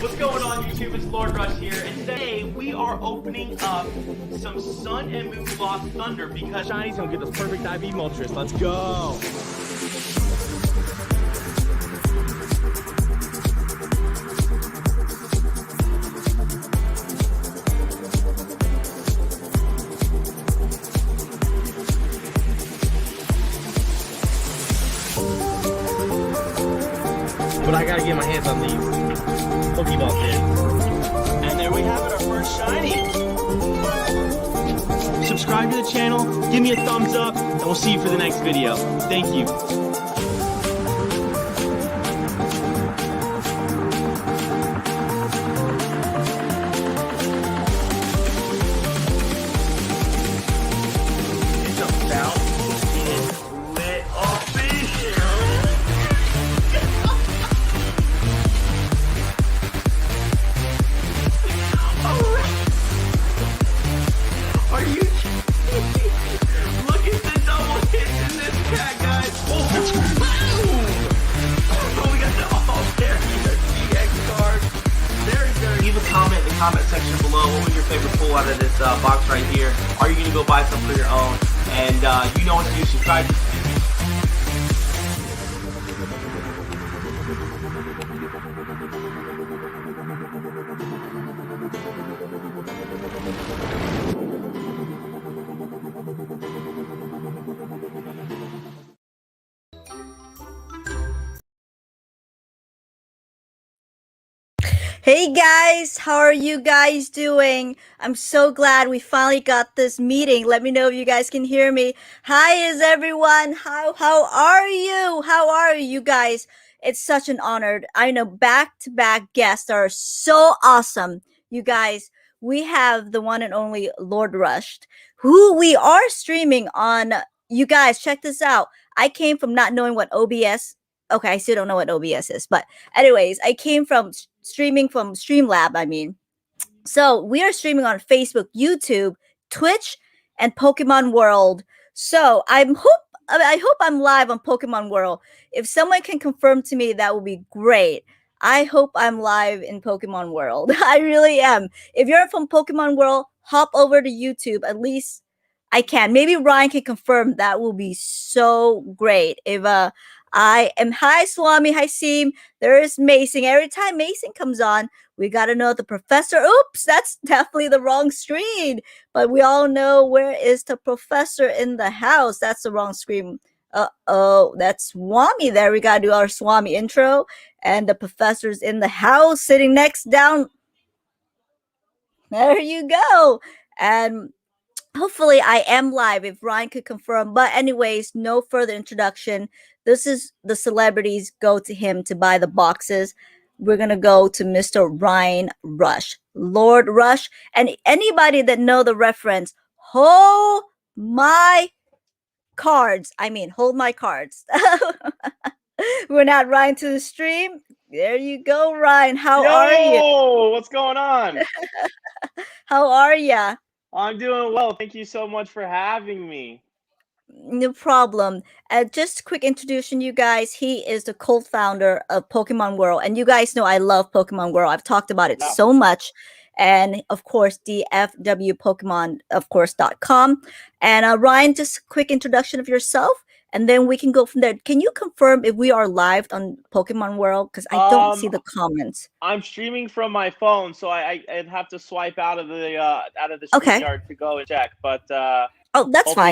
What's going on YouTube? It's Lord Rush here, and today we are opening up some Sun and Moon Lost Thunder because Shiny's gonna get this perfect IV Moltres. Let's go! But I gotta get my hands on these Pokeball pins. And there we have it, our first shiny. Subscribe to the channel, give me a thumbs up, and we'll see you for the next video. Thank you. It's about to get lit up in here. Are you kidding? Look at the double hits in this pack, guys. Oh, we got the there. GX card. Very. Leave a comment in the comment section below. What was your favorite pull out of this box right here? Are you gonna go buy some for your own? And you know what to do. Subscribe. Hey guys, how are you guys doing? I'm so glad we finally got this meeting. Let me know if you guys can hear me. Hi, everyone. How are you? How are you guys? It's such an honor. I know back-to-back guests are so awesome. You guys, we have the one and only Lord Rushed, who we are streaming on. You guys, check this out. I came from not knowing what OBS. Okay, I still don't know what OBS is, but anyways, I came from streaming from Streamlab, I mean. So we are streaming on Facebook, YouTube, Twitch, and Pokemon World. So I hope I'm live on Pokemon World. If someone can confirm to me, that would be great. I hope I'm live in Pokemon World. I really am. If you're from Pokemon World, hop over to YouTube. At least I can. Maybe Ryan can confirm. That will be so great. If I am, hi Swami, hi Seem. There is Mason. Every time Mason comes on, we got to know the professor. Oops, that's definitely the wrong screen. But we all know where is the professor in the house. That's the wrong screen. Uh-oh, that's Swami there. We got to do our Swami intro. And the professor's in the house sitting next down. There you go. And hopefully I am live if Ryan could confirm. But anyways, no further introduction. This is the celebrities go to him to buy the boxes. We're going to go to Mr. Ryan Rush, Lord Rush. And anybody that know the reference, hold my cards. I mean, hold my cards. We're not Ryan to the stream. There you go, Ryan. How are you? What's going on? How are ya? I'm doing well. Thank you so much for having me. No problem. Just a quick introduction, you guys. He is the co-founder of Pokemon World. And you guys know I love Pokemon World. I've talked about it so much. And of course, the FWPokemon, of course.com. And Ryan, just a quick introduction of yourself. And then we can go from there. Can you confirm if we are live on Pokemon World? Because I don't see the comments. I'm streaming from my phone, so I'd have to swipe out of the StreamYard to go and check. But oh, that's fine.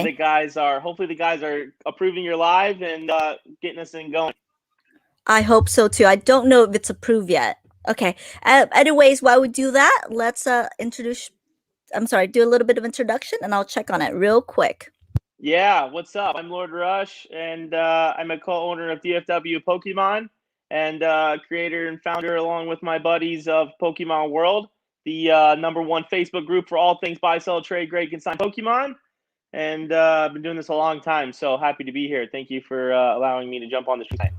Hopefully the guys are approving your live and getting us in going. I hope so too. I don't know if it's approved yet. Okay. Anyways, while we do that, let's do a little bit of introduction, and I'll check on it real quick. Yeah, what's up? I'm Lord Rush, and I'm a co-owner of DFW Pokemon, and creator and founder, along with my buddies, of Pokemon World, the #1 Facebook group for all things buy, sell, trade, grade, consign Pokemon. And I've been doing this a long time, so happy to be here. Thank you for allowing me to jump on the stream.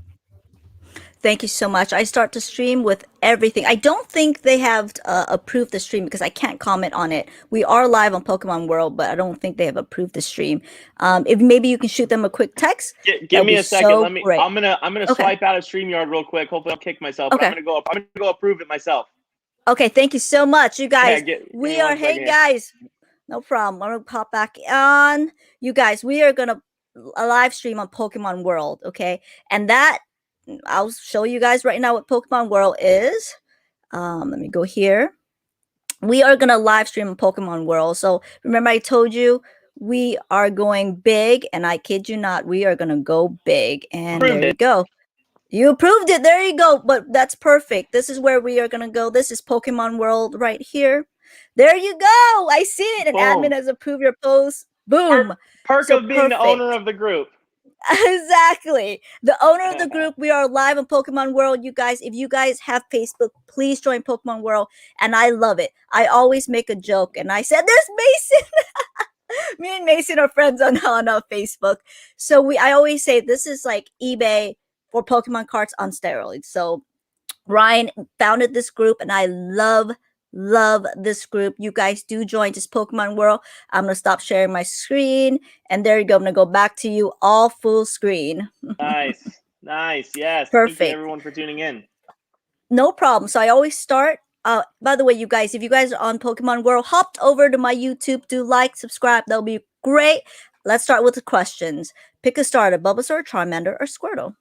Thank you so much. I start to stream with everything. I don't think they have approved the stream because I can't comment on it. We are live on Pokemon World, but I don't think they have approved the stream. If maybe you can shoot them a quick text, that Give would me be a second. so Let me. great. I'm gonna Okay. swipe out of StreamYard real quick. Hopefully, I'll kick myself. But Okay. I'm gonna go approve it myself. Okay. Thank you so much, you Yeah. guys. Give me We are, one hey second here. guys, no problem. I'm gonna pop back on. You guys, we are gonna a live stream on Pokemon World. Okay, and that I'll show you guys right now what Pokemon World is. Let me go here. We are gonna live stream Pokemon World. So remember, I told you we are going big, and I kid you not, we are gonna go big. And Approved there you it. go. You approved it. There you go. But that's perfect. This is where we are gonna go. This is Pokemon World right here. There you go. I see it. An admin Boom. has approved your post. Boom. Perk So of being the owner perfect. of the group. Exactly. The owner of the group. We are live on Pokemon World. You guys, if you guys have Facebook, please join Pokemon World. And I love it. I always make a joke and I said, there's Mason. Me and Mason are friends on Facebook. So I always say this is like eBay for Pokemon cards on steroids. So Ryan founded this group and I love this group. You guys do join this Pokemon World. I'm gonna stop sharing my screen, and there you go. I'm gonna go back to you all full screen. Nice. Nice. Yes. Thank you Perfect. everyone for tuning in. No problem. So I always start. By the way, you guys, if you guys are on Pokemon World, hopped over to my YouTube, do like, subscribe. That'll be great. Let's start with the questions. Pick a starter: Bulbasaur, Charmander, or Squirtle.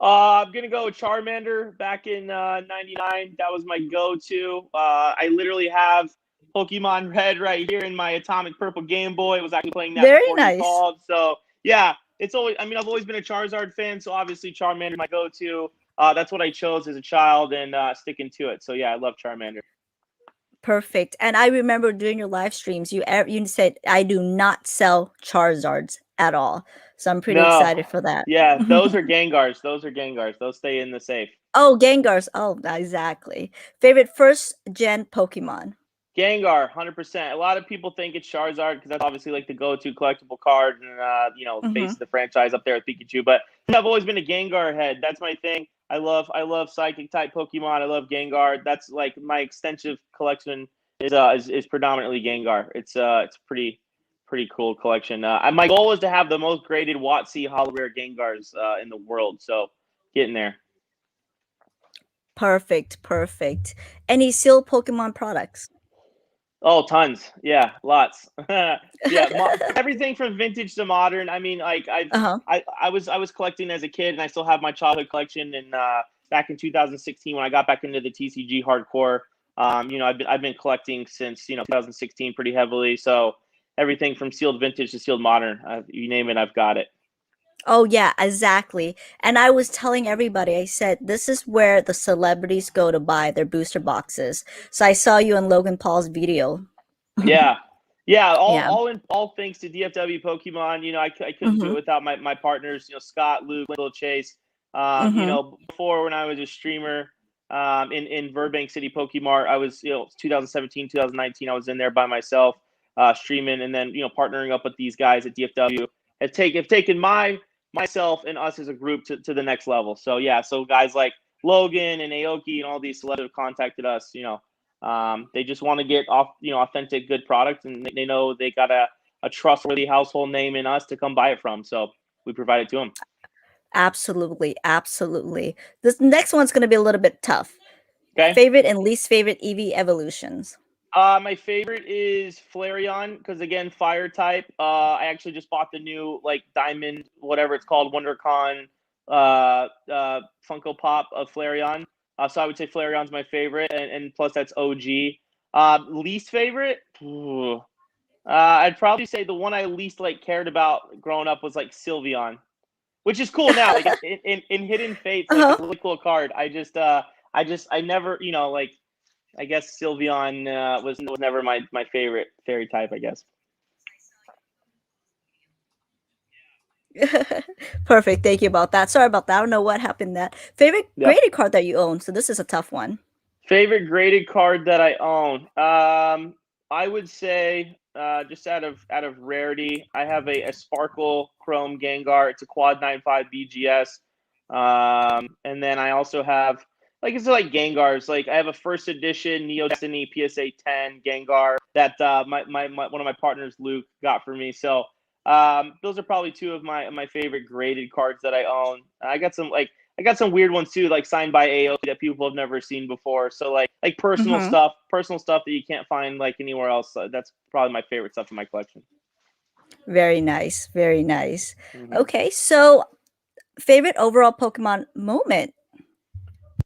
I'm gonna go with Charmander. Back in '99, that was my go-to. I literally have Pokemon Red right here in my Atomic Purple Game Boy. I was actually playing that Very before you nice. called. So yeah, it's always. I mean, I've always been a Charizard fan, so obviously Charmander my go-to. That's what I chose as a child, and sticking to it. So yeah, I love Charmander. Perfect. And I remember during your live streams, you said I do not sell Charizards at all. So I'm pretty No, excited for that. yeah, those are Gengars. Those are Gengars. Those stay in the safe. Oh, Gengars. Oh, exactly. Favorite first gen Pokemon. Gengar, 100%. A lot of people think it's Charizard because that's obviously like the go-to collectible card and face Mm-hmm. of the franchise up there with Pikachu. But I've always been a Gengar head. That's my thing. I love Psychic type Pokemon. I love Gengar. That's like my extensive collection is predominantly Gengar. It's pretty cool collection. My goal is to have the most graded WotC Hollow Rare Gengars in the world. So getting there. Perfect. Any sealed Pokemon products? Oh, tons. Yeah, lots. Yeah, everything from vintage to modern. I mean, like Uh-huh. I was collecting as a kid, and I still have my childhood collection. And back in 2016, when I got back into the TCG hardcore, I've been collecting since 2016 pretty heavily. So everything from sealed vintage to sealed modern, you name it, I've got it. Oh yeah, exactly. And I was telling everybody, I said this is where the celebrities go to buy their booster boxes. So I saw you in Logan Paul's video. Yeah. Yeah, Yeah. all thanks to DFW Pokemon. I couldn't do it Mm-hmm. without my partners, Scott, Luke, Little Chase. Mm-hmm. Before when I was a streamer in Burbank City Pokemart, I was 2017, 2019, I was in there by myself streaming, and then partnering up with these guys at DFW have taken myself and us as a group to the next level. So yeah, so guys like Logan and Aoki and all these celebrities contacted us. They just want to get authentic, good product, and they know they got a trustworthy household name in us to come buy it from. So we provide it to them. Absolutely. This next one's going to be a little bit tough. Okay. Favorite and least favorite EV evolutions. My favorite is Flareon because again, fire type. I actually just bought the new diamond, whatever it's called, WonderCon Funko Pop of Flareon. So I would say Flareon's my favorite, and plus that's OG. Least favorite. Ooh. I'd probably say the one I least cared about growing up was Sylveon, which is cool now. Like in Hidden Fates, Uh-huh. it's a really cool card. I never I guess Sylveon was never my favorite fairy type, I guess. Perfect. Thank you about that. Sorry about that. I don't know what happened that. Favorite Yeah. graded card that you own. So this is a tough one. Favorite graded card that I own. I would say just out of rarity, I have a Sparkle Chrome Gengar. It's a quad 9.5 BGS. And then I also have it's like Gengars. Like I have a first edition Neo Destiny PSA 10 Gengar that my one of my partners Luke got for me. So those are probably two of my favorite graded cards that I own. I got some weird ones too, like signed by AO that people have never seen before. So like personal Mm-hmm. stuff that you can't find like anywhere else. That's probably my favorite stuff in my collection. Very nice. Very nice. Mm-hmm. Okay, so favorite overall Pokemon moment?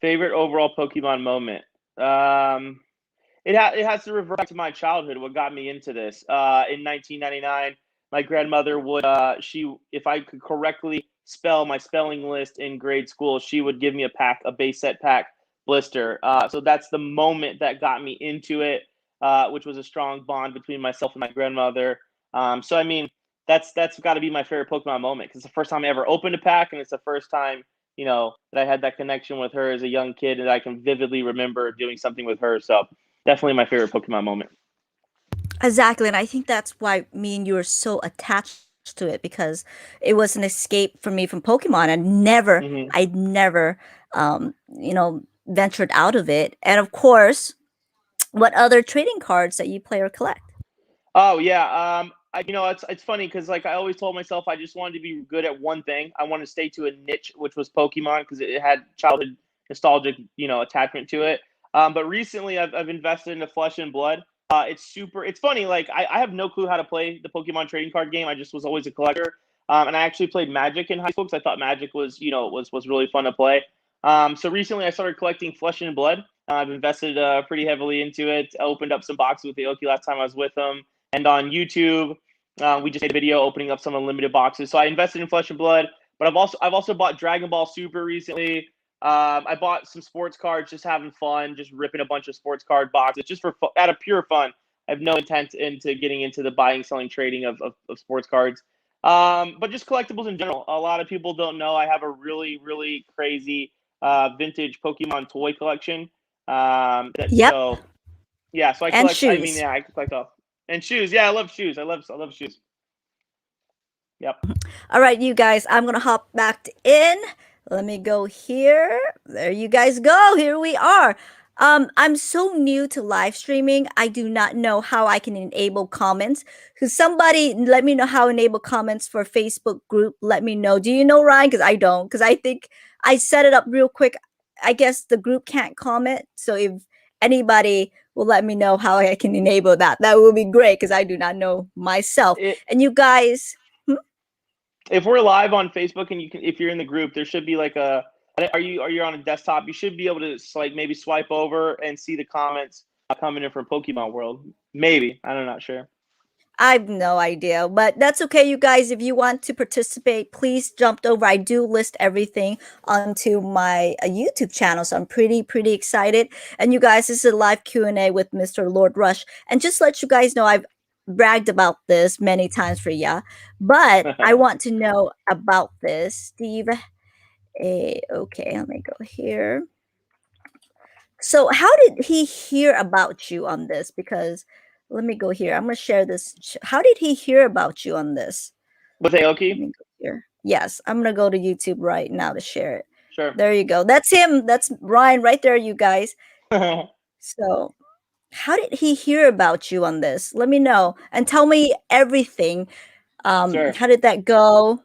Favorite overall Pokemon moment. It has to revert back to my childhood. What got me into this? In 1999, my grandmother would if I could correctly spell my spelling list in grade school, she would give me a base set pack blister. So that's the moment that got me into it, which was a strong bond between myself and my grandmother. So I mean, that's got to be my favorite Pokemon moment because it's the first time I ever opened a pack, and it's the first time that I had that connection with her as a young kid, and I can vividly remember doing something with her. So definitely my favorite Pokemon moment. Exactly, and I think that's why me and you are so attached to it because it was an escape for me from Pokemon. And Mm-hmm. I'd never, ventured out of it. And of course, what other trading cards that you play or collect? Oh yeah. It's funny because like I always told myself I just wanted to be good at one thing. I wanted to stay to a niche, which was Pokemon, because it had childhood nostalgic, attachment to it. But recently I've invested into Flesh and Blood. It's funny. Like I have no clue how to play the Pokemon trading card game. I just was always a collector. And I actually played Magic in high school because I thought Magic was, was really fun to play. So recently I started collecting Flesh and Blood. I've invested pretty heavily into it. I opened up some boxes with Aoki last time I was with them. And on YouTube, we just made a video opening up some unlimited boxes. So I invested in Flesh and Blood, but I've also bought Dragon Ball Super recently. I bought some sports cards, just having fun, just ripping a bunch of sports card boxes, just out of pure fun. I have no intent into getting into the buying, selling, trading of sports cards. But just collectibles in general. A lot of people don't know I have a really, really crazy vintage Pokemon toy collection. Yep, So yeah, so I and collect. I mean, shoes. yeah, I collect all and shoes. Yeah, I love shoes. I love shoes. Yep. All right, you guys, I'm gonna hop back in. Let me go here. There you guys go. Here we are. I'm so new to live streaming. I do not know how I can enable comments. Could somebody let me know how to enable comments for Facebook group? Let me know. Do you know, Ryan? Because I don't. Because I think I set it up real quick. I guess the group can't comment. So if anybody will let me know how I can enable that, that would be great. Because I do not know myself. It, And you guys. if we're live on Facebook and if you're in the group, there should be like are you on a desktop? You should be able to like maybe swipe over and see the comments coming in from Pokemon World. Maybe I'm not sure. I have no idea, but that's okay, you guys. If you want to participate, please jump over. I do list everything onto my YouTube channel, so I'm pretty excited. And you guys, this is a live Q&A with Mr. Lord Rush. And just let you guys know, I've bragged about this many times for ya, but I want to know about this, Steve. Okay, let me go here. So how did he hear about you on this? Because let me go here. I'm gonna share this. How did he hear about you on this? With Let Aoki? me go here. Yes, I'm gonna go to YouTube right now to share it. Sure. There you go. That's him. That's Ryan right there, you guys. So how did he hear about you on this? Let me know and tell me everything. Sure. How did that go?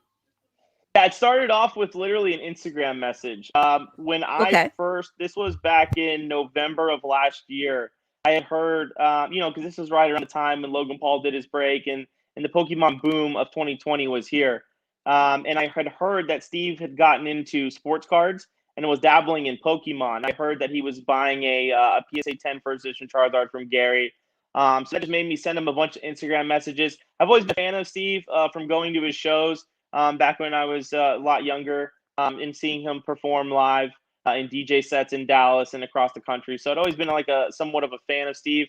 Yeah, it started off with literally an Instagram message. When Okay. this was back in November of last year. I had heard, because this was right around the time when Logan Paul did his break and the Pokemon boom of 2020 was here. And I had heard that Steve had gotten into sports cards and was dabbling in Pokemon. I heard that he was buying a PSA 10 first edition Charizard from Gary. So that just made me send him a bunch of Instagram messages. I've always been a fan of Steve from going to his shows. Back when I was a lot younger, and seeing him perform live in DJ sets in Dallas and across the country. So I'd always been like somewhat of a fan of Steve.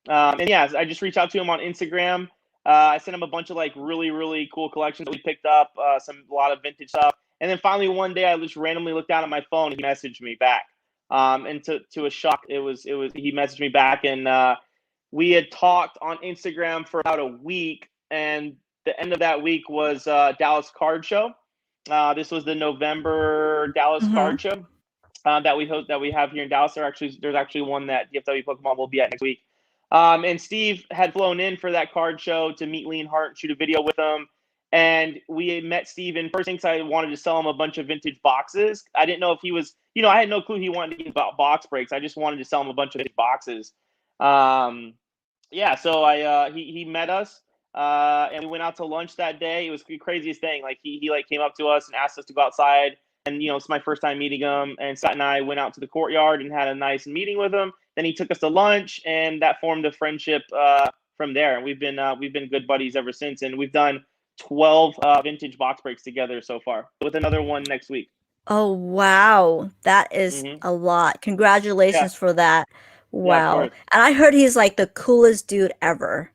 And yeah, I just reached out to him on Instagram. I sent him a bunch of like really cool collections that we picked up, a lot of vintage stuff. And then finally one day I just randomly looked down at my phone and he messaged me back. And to a shock, he messaged me back, and we had talked on Instagram for about a week, and the end of that week was Dallas Card Show. This was the November Dallas Mm-hmm. card show that we have here in Dallas. There's actually one that DFW Pokemon will be at next week. And Steve had flown in for that card show to meet Leonhardt and shoot a video with him. And we met Steve in person because I wanted to sell him a bunch of vintage boxes. I didn't know if he was, I had no clue he wanted to get box breaks. I just wanted to sell him a bunch of vintage boxes. Yeah, so he met us, and we went out to lunch that day. It was the craziest thing. Like he like came up to us and asked us to go outside. And it's my first time meeting him. And Scott and I went out to the courtyard and had a nice meeting with him. Then he took us to lunch, and that formed a friendship from there. And we've been good buddies ever since. And we've done 12 vintage box breaks together so far, with another one next week. Oh, wow. That is Mm-hmm. a lot. Yeah, Congratulations for that. yeah, of Wow. course. And I heard he's like the coolest dude ever.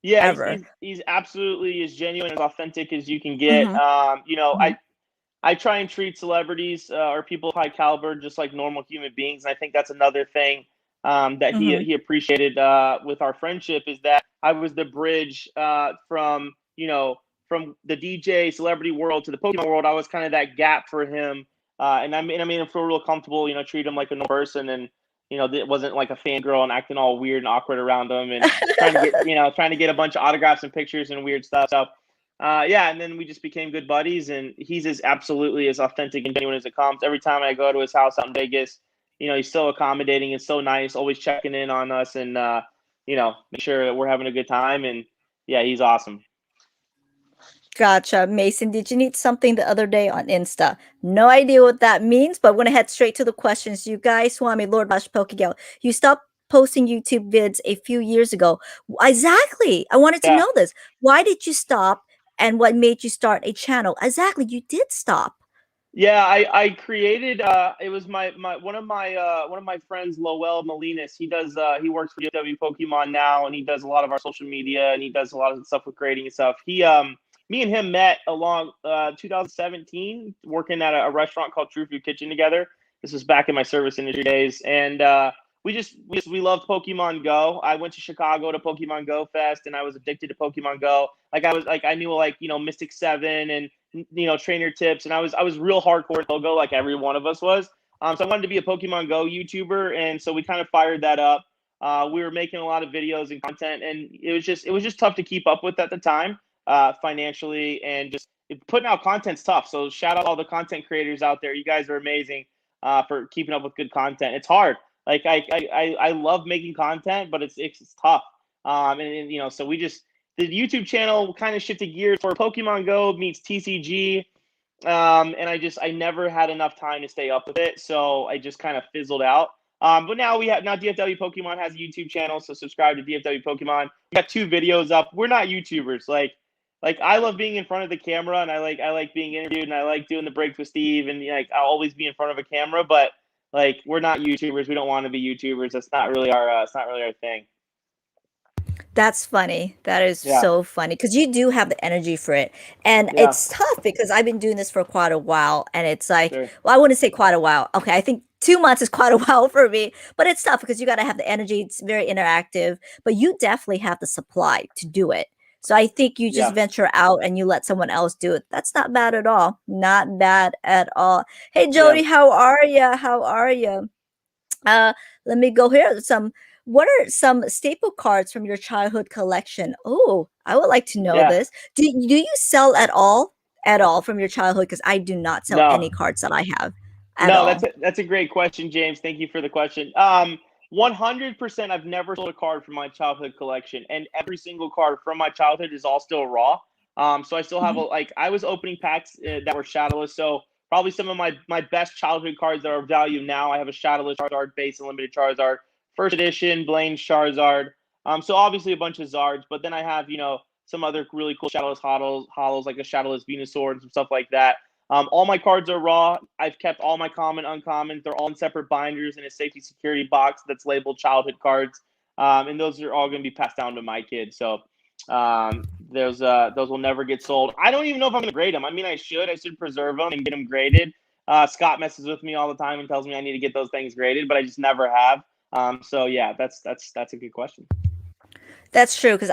Yeah, Ever. he's absolutely as genuine, as authentic as you can get. Mm-hmm. Mm-hmm. I try and treat celebrities or people of high caliber just like normal human beings. And I think that's another thing that Mm-hmm. he appreciated with our friendship, is that I was the bridge from from the DJ celebrity world to the Pokemon world. I was kind of that gap for him, and I made him feel real comfortable. Treat him like a normal person, and it wasn't like a fangirl and acting all weird and awkward around him and trying to get a bunch of autographs and pictures and weird stuff. So. Yeah, and then we just became good buddies, and he's absolutely as authentic and genuine as it comes. Every time I go to his house out in Vegas, he's so accommodating and so nice, always checking in on us and make sure that we're having a good time. And yeah, he's awesome. Gotcha. Mason, did you need something the other day on Insta? No idea what that means, but we're gonna head straight to the questions. You guys, Swami, Lord Rush, PokeGal, you stopped posting YouTube vids a few years ago. Exactly. I wanted to Yeah. know this. Why did you stop, and what made you start a channel? Exactly. You did stop. Yeah, I created it was my one of my friends, Lowell Molinas. He works for DFW Pokemon now, and he does a lot of our social media, and he does a lot of stuff with grading and stuff. Me and him met along 2017 working at a restaurant called True Food Kitchen together. This was back in my service industry days, and we loved Pokemon Go. I went to Chicago to Pokemon Go Fest, and I was addicted to Pokemon Go. I knew Mystic 7 and trainer tips, and I was real hardcore logo, like every one of us was. So I wanted to be a Pokemon Go YouTuber, and so we kind of fired that up. We were making a lot of videos and content, and it was just tough to keep up with at the time, financially, and just putting out content's tough. So shout out all the content creators out there. You guys are amazing for keeping up with good content. It's hard. Like I love making content, but it's tough. So the YouTube channel kind of shifted gears for Pokemon Go meets TCG. And I never had enough time to stay up with it, so I just kind of fizzled out. But now DFW Pokemon has a YouTube channel, so subscribe to DFW Pokemon. We got 2 videos up. We're not YouTubers. Like I love being in front of the camera, and I like being interviewed, and I like doing the breaks with Steve, and I'll always be in front of a camera. But we're not YouTubers. We don't want to be YouTubers. That's not really our thing. That's funny. That is Yeah. so funny because you do have the energy for it. And Yeah. it's tough because I've been doing this for quite a while. And it's like, Sure. well, I wouldn't say quite a while. Okay. I think 2 months is quite a while for me, but it's tough because you got to have the energy. It's very interactive, but you definitely have the supply to do it. So I think you just Yeah. venture out and you let someone else do it. That's not bad at all. Not bad at all. Hey, Jody, how are you? How are you? Let me go here. What are some staple cards from your childhood collection? Oh, I would like to know Yeah. this. Do you sell at all from your childhood? Because I do not sell any No. cards that I have at No, all. that's a great question, James. Thank you for the question. 100%. I've never sold a card from my childhood collection, and every single card from my childhood is all still raw. So I still have Mhm. I was opening packs that were shadowless. So probably some of my best childhood cards that are of value now. I have a shadowless Charizard base and limited Charizard, first edition Blaine's Charizard. So obviously a bunch of Zards, but then I have some other really cool shadowless holos like a shadowless Venusaur and some stuff like that. All my cards are raw. I've kept all my common, uncommon. They're all in separate binders in a safety security box that's labeled childhood cards. And those are all going to be passed down to my kids. So those will never get sold. I don't even know if I'm going to grade them. I mean, I should preserve them and get them graded. Scott messes with me all the time and tells me I need to get those things graded, but I just never have. So yeah, that's a good question. That's true because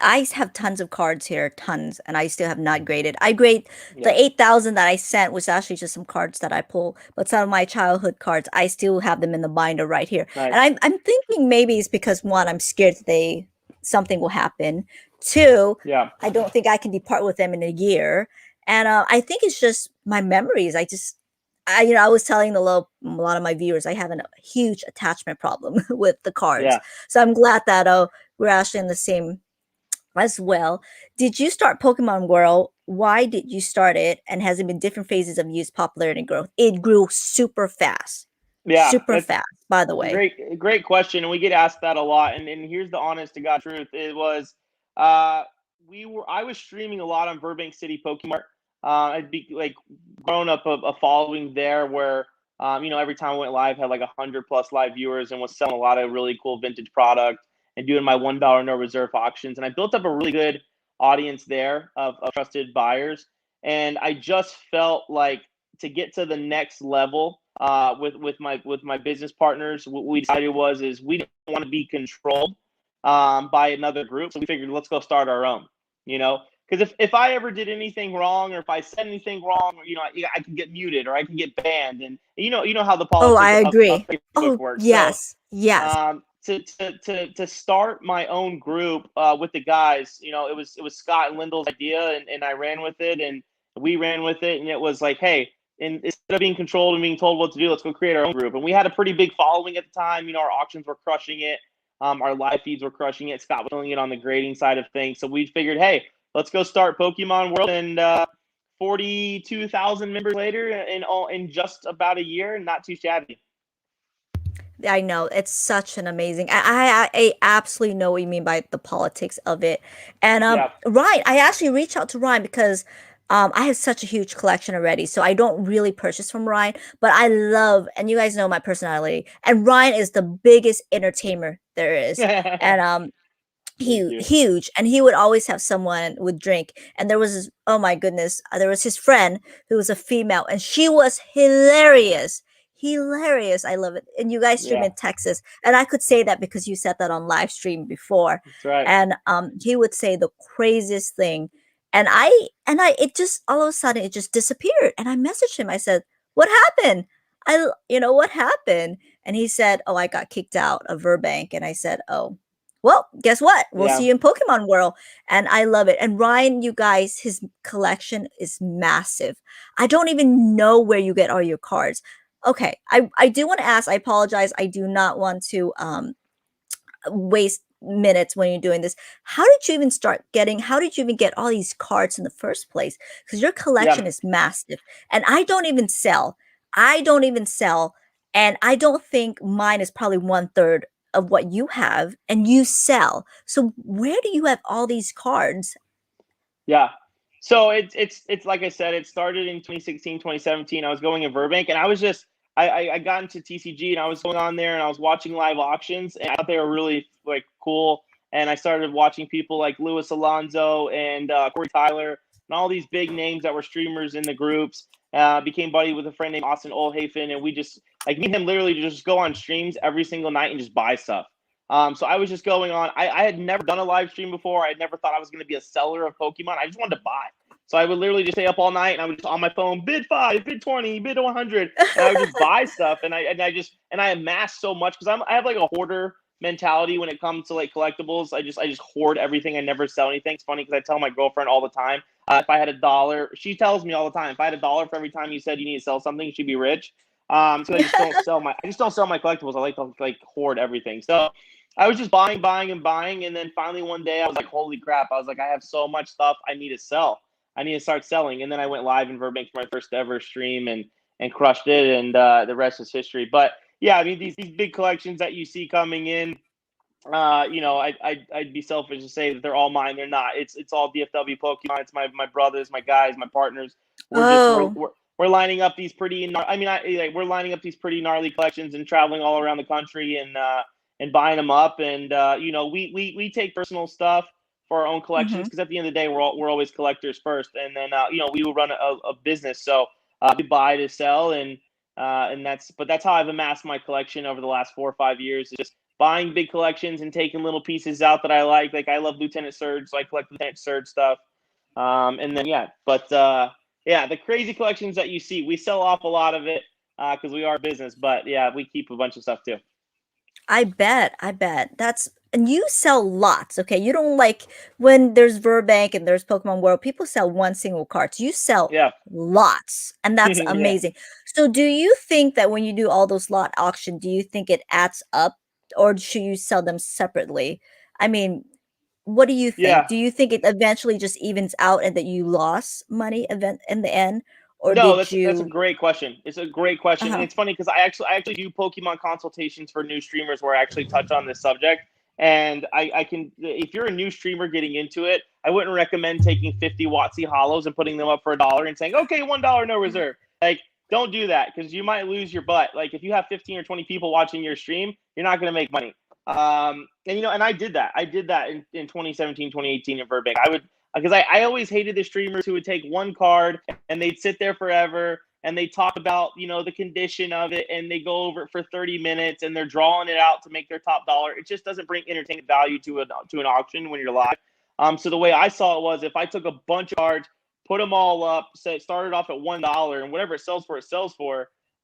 I have tons of cards here, tons, and I still have not graded. I grade the Yeah, 8,000 that I sent was actually just some cards that I pull, but some of my childhood cards, I still have them in the binder right here. And nice. I'm thinking maybe it's because one, I'm scared that something will happen. Two, Yeah, I don't think I can depart with them in a year. And I think it's just my memories. I was telling a lot of my viewers I have a huge attachment problem with the cards. yeah. So I'm glad that we're actually in the same as well. Did you start Pokemon World? Why did you start it? And has it been different phases of use, popularity, and growth? It grew super fast. Yeah, Super fast, by the it's a way. great question, and we get asked that a lot. And here's the honest to God truth: it was uh, I was streaming a lot on Burbank City Pokemart. I'd be like grown up a following there where every time I went live had like 100+ live viewers and was selling a lot of really cool vintage product and doing my $1 no reserve auctions. And I built up a really good audience there of trusted buyers. And I just felt like to get to the next level with my business partners, what we decided is we didn't want to be controlled by another group, so we figured let's go start our own. Because if I ever did anything wrong or if I said anything wrong, I could get muted or I could get banned, and you know how the Oh, I politics of agree. Facebook Oh, works. So yes. Yes. to start my own group with the guys, it was Scott and Lyndall's idea, and I ran with it, and we ran with it, and it was like, hey, and instead of being controlled and being told what to do, let's go create our own group. And we had a pretty big following at the time. Our auctions were crushing it. Our live feeds were crushing it. Scott was killing it on the grading side of things. So we figured, hey, let's go start Pokemon World. And 42,000 members later, in just about a year, not too shabby. I know it's such an amazing. I absolutely know what you mean by the politics of it. And Yeah, Ryan, I actually reached out to Ryan because I have such a huge collection already, so I don't really purchase from Ryan. But I love, and you guys know my personality, and Ryan is the biggest entertainer there is. And thank you. huge, and he would always have someone would drink. And there was this, oh my goodness, there was his friend who was a female, and she was hilarious. I love it. And you guys stream Yeah, in Texas, and I could say that because you said that on live stream before. that's right. And he would say the craziest thing, and I it just all of a sudden it just disappeared. And I messaged him. I said, what happened? What happened? And he said, oh, I got kicked out of Burbank. And I said, oh, well, guess what? We'll Yeah, see you in Pokemon World. And I love it. And Ryan, you guys, his collection is massive. I don't even know where you get all your cards. Okay, I do want to ask, I apologize. I do not want to waste minutes when you're doing this. How did you even get all these cards in the first place? Because your yeah. collection is massive. And I don't even sell. I don't even sell. And I don't think mine is probably 1/3 of what you have, and you sell. So where do you have all these cards? Yeah. So it's like I said, it started in 2016, 2017. I was going in Burbank, and I was just I got into TCG, and I was going on there and I was watching live auctions, and I thought they were really like cool. And I started watching people like Luis Alonso and Corey Tyler and all these big names that were streamers in the groups. Became buddy with a friend named Austin Olhafen, and we just like me and him literally just go on streams every single night and just buy stuff. So I was just going on. I had never done a live stream before. I had never thought I was going to be a seller of Pokemon. I just wanted to buy. So I would literally just stay up all night, and I would just on my phone bid 5, bid 20, bid 100, and I would just buy stuff. And I amassed so much because I have like a hoarder mentality when it comes to like collectibles. I just hoard everything. I never sell anything. It's funny because I tell my girlfriend all the time, if I had $1, she tells me all the time, if I had $1 for every time you said you need to sell something, she'd be rich. So I just don't sell my collectibles. I like to like hoard everything. So I was just buying, buying, and buying, and then finally one day I was like, "Holy crap!" I was like, "I have so much stuff. I need to sell. I need to start selling." And then I went live in Burbank for my first ever stream and crushed it, and the rest is history. But yeah, I mean these big collections that you see coming in, I'd be selfish to say that they're all mine. They're not. It's all DFW Pokemon. It's my brothers, my guys, my partners. We're just Oh. we're lining up these pretty. We're lining up these pretty gnarly collections and traveling all around the country and buying them up. And we take personal stuff for our own collections Mhm. because at the end of the day, we're always collectors first, and then we will run a business. So we buy to sell, and that's how I've amassed my collection over the last 4 or 5 years. Is just buying big collections and taking little pieces out that I like. Like I love Lieutenant Surge, so I collect Lieutenant Surge stuff. And then yeah, the crazy collections that you see, we sell off a lot of it because we are a business. But yeah, we keep a bunch of stuff too. I bet. I bet. And you sell lots, okay? You don't like when there's Burbank and there's Pokemon World, people sell one single cards. You sell Yeah, lots, and that's yeah, amazing. So do you think that when you do all those lot auction, do you think it adds up or should you sell them separately? I mean, what do you think? yeah. Do you think it eventually just evens out and that you lost money event in the end? Or No, did that's a you great question. It's a great question, and uh-huh. it's funny because I actually do Pokemon consultations for new streamers where I actually touch on this subject. And I can, if you're a new streamer getting into it, I wouldn't recommend taking 50 Watsy hollows and putting them up for $1 and saying, okay, $1 no reserve. Like, don't do that because you might lose your butt. Like, if you have 15 or 20 people watching your stream, you're not going to make money. And I did that. I did that in 2017, 2018 in Burbank. I would, because I always hated the streamers who would take one card and they'd sit there forever and they talk about the condition of it and they go over it for 30 minutes and they're drawing it out to make their top dollar. It just doesn't bring entertainment value to an auction when you're live. So the way I saw it was if I took a bunch of cards, put them all up, say started off at $1 and whatever it sells for,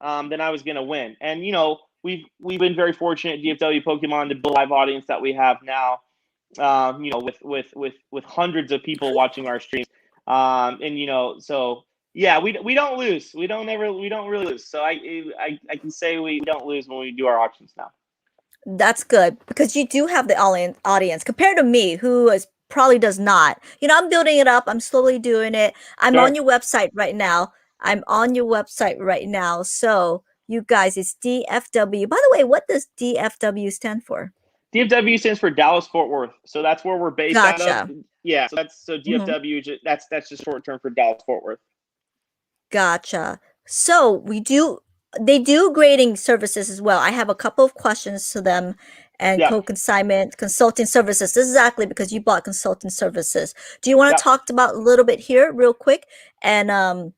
then I was gonna win. And we've been very fortunate at DFW Pokemon to build a live audience that we have now. With hundreds of people watching our streams, so yeah, we don't lose. We don't really lose. So I can say we don't lose when we do our auctions now. That's good because you do have the audience compared to me, who is probably does not. I'm building it up. I'm slowly doing it. I'm on Sure. your website right now. So you guys, it's DFW. By the way, what does DFW stand for? DFW stands for Dallas Fort Worth, so that's where we're based out of. Gotcha. Yeah, so Mhm. DFW. That's just short term for Dallas Fort Worth. Gotcha. So they do grading services as well. I have a couple of questions to them and Yeah, co-consignment consulting services. This is exactly because you bought consulting services. Do you want yeah, to talk about a little bit here real quick? And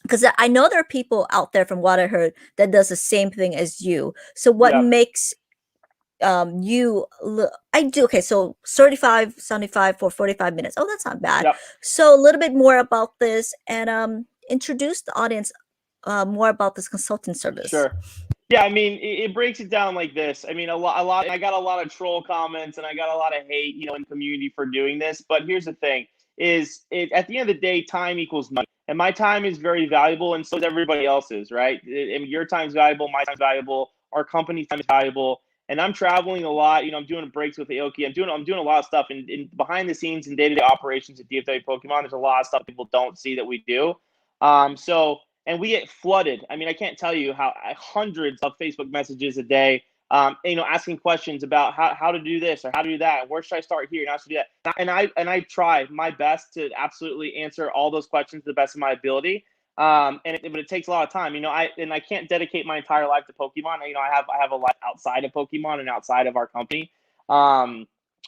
because I know there are people out there from what I heard that does the same thing as you. So what yeah, makes I do okay, so 35.75 for 45 minutes. Oh, that's not bad. yeah. So a little bit more about this and introduce the audience more about this consulting service. Sure. Yeah, I mean, it breaks it down like this. I mean, a lot. I got a lot of troll comments and I got a lot of hate, in community for doing this. But here's the thing: at the end of the day, time equals money, and my time is very valuable, and so is everybody else's, right? I mean, your time's valuable, my time's valuable, our company's time is valuable, and I'm traveling a lot. I'm doing breaks with Aoki. I'm doing a lot of stuff in behind the scenes and day-to-day operations at DFW Pokemon. There's a lot of stuff people don't see that we do. So and we get flooded. I mean, I can't tell you how hundreds of Facebook messages a day, asking questions about how to do this or how to do that, and where should I start here and how should I do that. And I try my best to absolutely answer all those questions to the best of my ability. But it takes a lot of time. I can't dedicate my entire life to Pokemon. I have a life outside of Pokemon and outside of our company,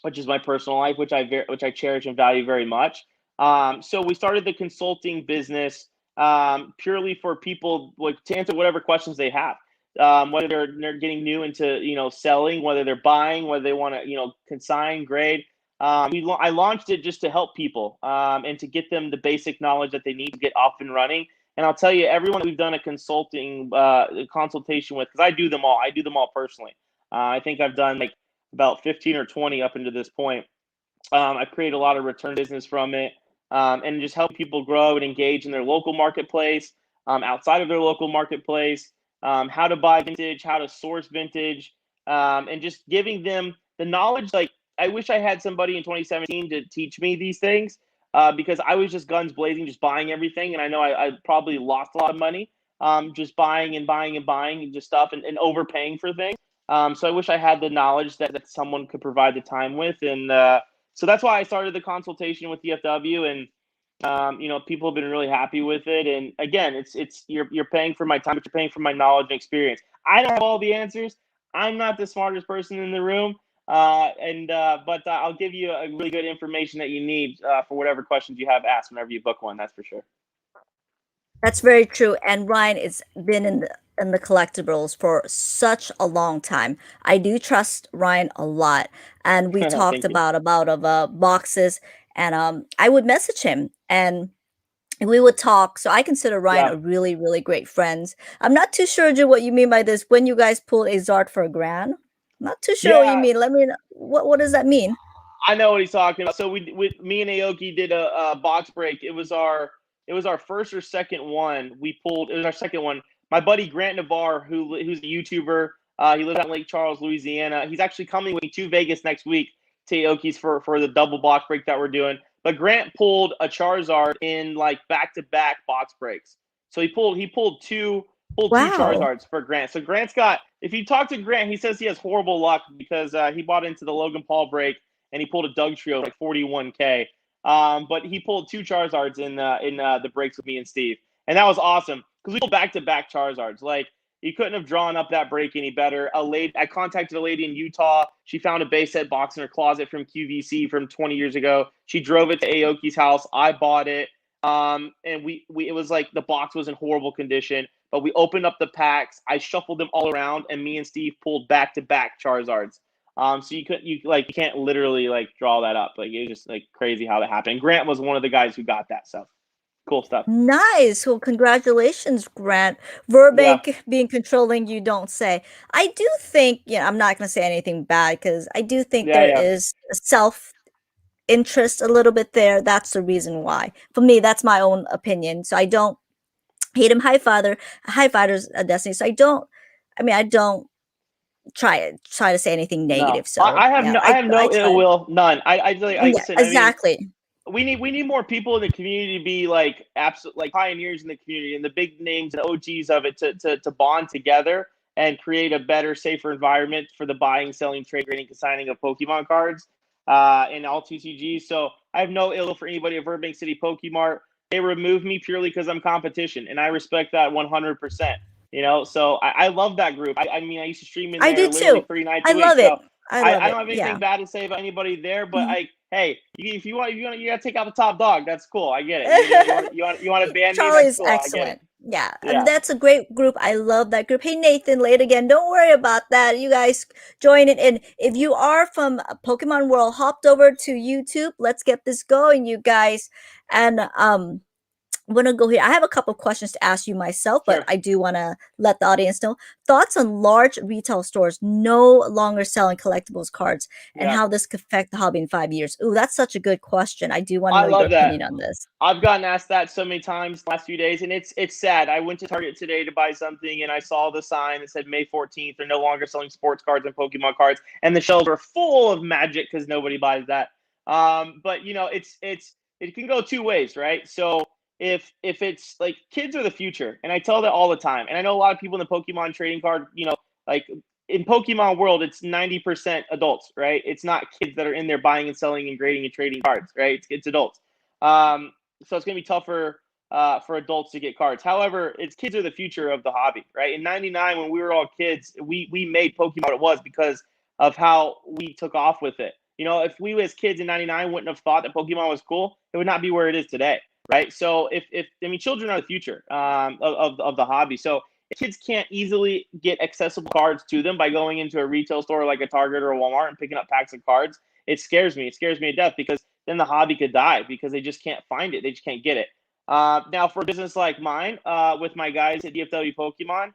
which is my personal life, which I cherish and value very much. So we started the consulting business purely for people to answer whatever questions they have, whether they're getting new into selling, whether they're buying, whether they want to consign, grade. I launched it just to help people and to get them the basic knowledge that they need to get up and running. And I'll tell you, everyone that we've done a consultation with, because I do them all personally. I think I've done like about 15 or 20 up into this point. I've created a lot of return business from it, and just help people grow and engage in their local marketplace, outside of their local marketplace, how to buy vintage, how to source vintage, and just giving them the knowledge. Like, I wish I had somebody in 2017 to teach me these things, because I was just guns blazing, just buying everything. And I know I probably lost a lot of money just buying and buying and buying and just stuff and overpaying for things. So I wish I had the knowledge that someone could provide the time with. And so that's why I started the consultation with DFW, and people have been really happy with it. And again, it's you're paying for my time, but you're paying for my knowledge and experience. I don't have all the answers. I'm not the smartest person in the room, but I'll give you a really good information that you need for whatever questions you have asked whenever you book one. That's for sure. That's very true. And Ryan has been in in the collectibles for such a long time. I do trust Ryan a lot, and we talked Thank you. about of boxes, and I would message him and we would talk. So I consider Ryan Yeah. a really, really great friend. I'm not too sure, Joe, what you mean by this. When you guys pulled a Zard for a grand, not too sure what you Yeah. mean. Let me know. What does that mean? I know what he's talking about. So me and Aoki did a box break. It was our first or second one. We pulled. It was our second one. My buddy Grant Navarre, who's a YouTuber, he lives out in Lake Charles, Louisiana. He's actually coming with me to Vegas next week to Aoki's for the double box break that we're doing. But Grant pulled a Charizard in like back to back box breaks. So he pulled two Wow. Charizards for Grant. So Grant's got. If you talk to Grant, he says he has horrible luck because he bought into the Logan Paul break and he pulled a Doug Trio like 41K. But he pulled two Charizards in the breaks with me and Steve, and that was awesome because we pulled back to back Charizards. Like you couldn't have drawn up that break any better. I contacted a lady in Utah. She found a base set box in her closet from QVC from 20 years ago. She drove it to Aoki's house. I bought it. And we it was like the box was in horrible condition, but we opened up the packs. I shuffled them all around, and me and Steve pulled back to back Charizards. So you can't literally like draw that up. Like it's just like crazy how that happened. And Grant was one of the guys who got that stuff. Cool stuff. Nice. Well, congratulations, Grant. Yeah, Burbank being controlling, you don't say. I do think, I'm not going to say anything bad because I do think yeah, there yeah. is a self interest a little bit there. That's the reason why. For me, that's my own opinion. So I don't hate him. High fighters, Destiny. So I don't try to say anything No, negative. So yeah, I have I no ill try. will, none. I Yeah, listen. I mean, exactly. we need more people in the community to be like absolute like pioneers in the community and the big names and OGs of it to bond together and create a better, safer environment for the buying, selling, trade, grading, consigning of Pokemon cards in all TCGs. So I have no ill for anybody at Burbank City Pokemart. They removed me purely because I'm competition, and I respect that 100%. So I love that group. I mean, I used to stream in I there do literally too. 3 nights I a week. love it. So I love I it. don't have Yeah. anything bad to say about anybody there, but Mhm. hey, if you want, you gotta take out the top dog. That's cool. I get it. You want to ban me? That's Charlie's cool. I get it. excellent. Yeah, Yeah, that's a great group. I love that group. Hey, Nathan, late again. Don't worry about that. You guys join it in. If you are from Pokemon World, hopped over to YouTube. Let's get this going, you guys. And I'm gonna go here. I have a couple of questions to ask you myself, but sure. I do want to let the audience know thoughts on large retail stores no longer selling collectibles cards and Yeah, how this could affect the hobby in 5 years. Ooh, that's such a good question. I do want to I know your love that. opinion on this. I've gotten asked that so many times the last few days, and it's sad. I went to Target today to buy something, and I saw the sign that said May 14th. They're no longer selling sports cards and Pokemon cards, and the shelves are full of Magic because nobody buys that. But it can go two ways, right? So if it's like kids are the future, and I tell that all the time, and I know a lot of people in the Pokemon trading card, like in Pokemon world, it's 90% adults, right? It's not kids that are in there buying and selling and grading and trading cards, right? It's adults. Um, so it's going to be tougher for adults to get cards. However, it's kids are the future of the hobby, right? In '99, when we were all kids, we made Pokemon what it was because of how we took off with it. If we as kids in '99 wouldn't have thought that Pokemon was cool, it would not be where it is today, right? So if I mean, children are the future of the hobby. So if kids can't easily get accessible cards to them by going into a retail store like a Target or a Walmart and picking up packs of cards, it scares me. It scares me to death because then the hobby could die because they just can't find it. They just can't get it. Now, for a business like mine, with my guys at DFW Pokemon,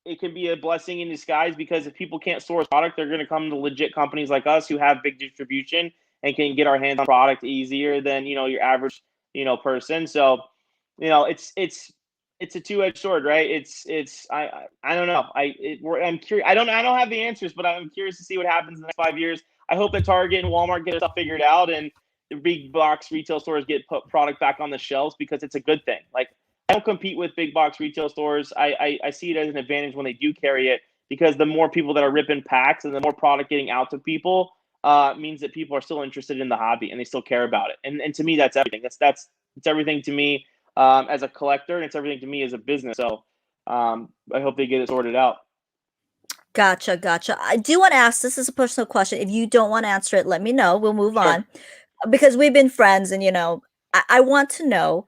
it can be a blessing in disguise because if people can't source product, they're going to come to legit companies like us who have big distribution and can get our hands on product easier than your average person. So, it's a two-edged sword, right? I don't know. I'm curious. I don't have the answers, but I'm curious to see what happens in the next 5 years. I hope that Target and Walmart get stuff figured out and the big box retail stores get put product back on the shelves because it's a good thing. Like I don't compete with big box retail stores. I see it as an advantage when they do carry it because the more people that are ripping packs and the more product getting out to people means that people are still interested in the hobby and they still care about it. And to me, that's everything. It's everything to me as a collector, and it's everything to me as a business. So I hope they get it sorted out. Gotcha, gotcha. I do want to ask, this is a personal question. If you don't want to answer it, let me know. We'll move Sure. on. Because we've been friends and I want to know,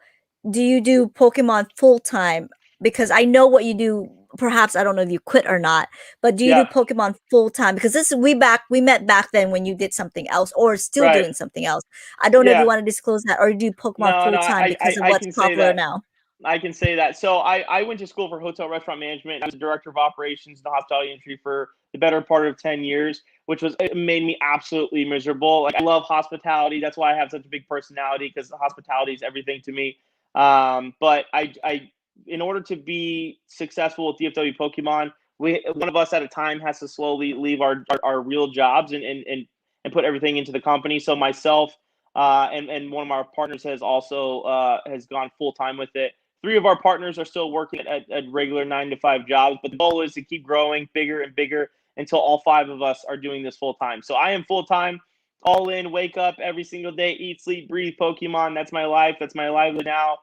do you do Pokemon full time because I know what you do. Perhaps I don't know if you quit or not, but do you do Yeah, Pokemon full time? Because this is we met back then when you did something else or still right. doing something else. I don't know if you Yeah. want to disclose that, or do you do Pokemon No, full no, time because of I what's can say popular that. now? I can say that. So I went to school for hotel restaurant management. I was a director of operations in the hospitality industry for the better part of 10 years, which was it made me absolutely miserable. Like I love hospitality. That's why I have such a big personality because hospitality is everything to me. But I in order to be successful with DFW Pokemon, we one of us at a time has to slowly leave our real jobs and put everything into the company. So myself and one of our partners has also has gone full time with it. Three of our partners are still working at regular 9 to 5 jobs, but the goal is to keep growing bigger and bigger until all five of us are doing this full time. So I am full time, all in, wake up every single day, eat, sleep, breathe Pokemon. That's my life. That's my livelihood now.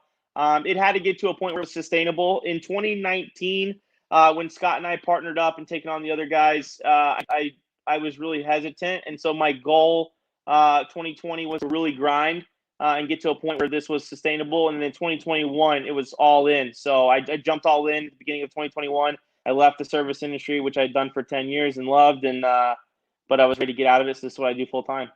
It had to get to a point where it was sustainable. In 2019, when Scott and I partnered up and taken on the other guys, I was really hesitant, and so my goal 2020 was to really grind and get to a point where this was sustainable. And then 2021, it was all in. So I jumped all in at the beginning of 2021. I left the service industry, which I'd done for 10 years and loved, and but I was ready to get out of it. So this is what I do full time.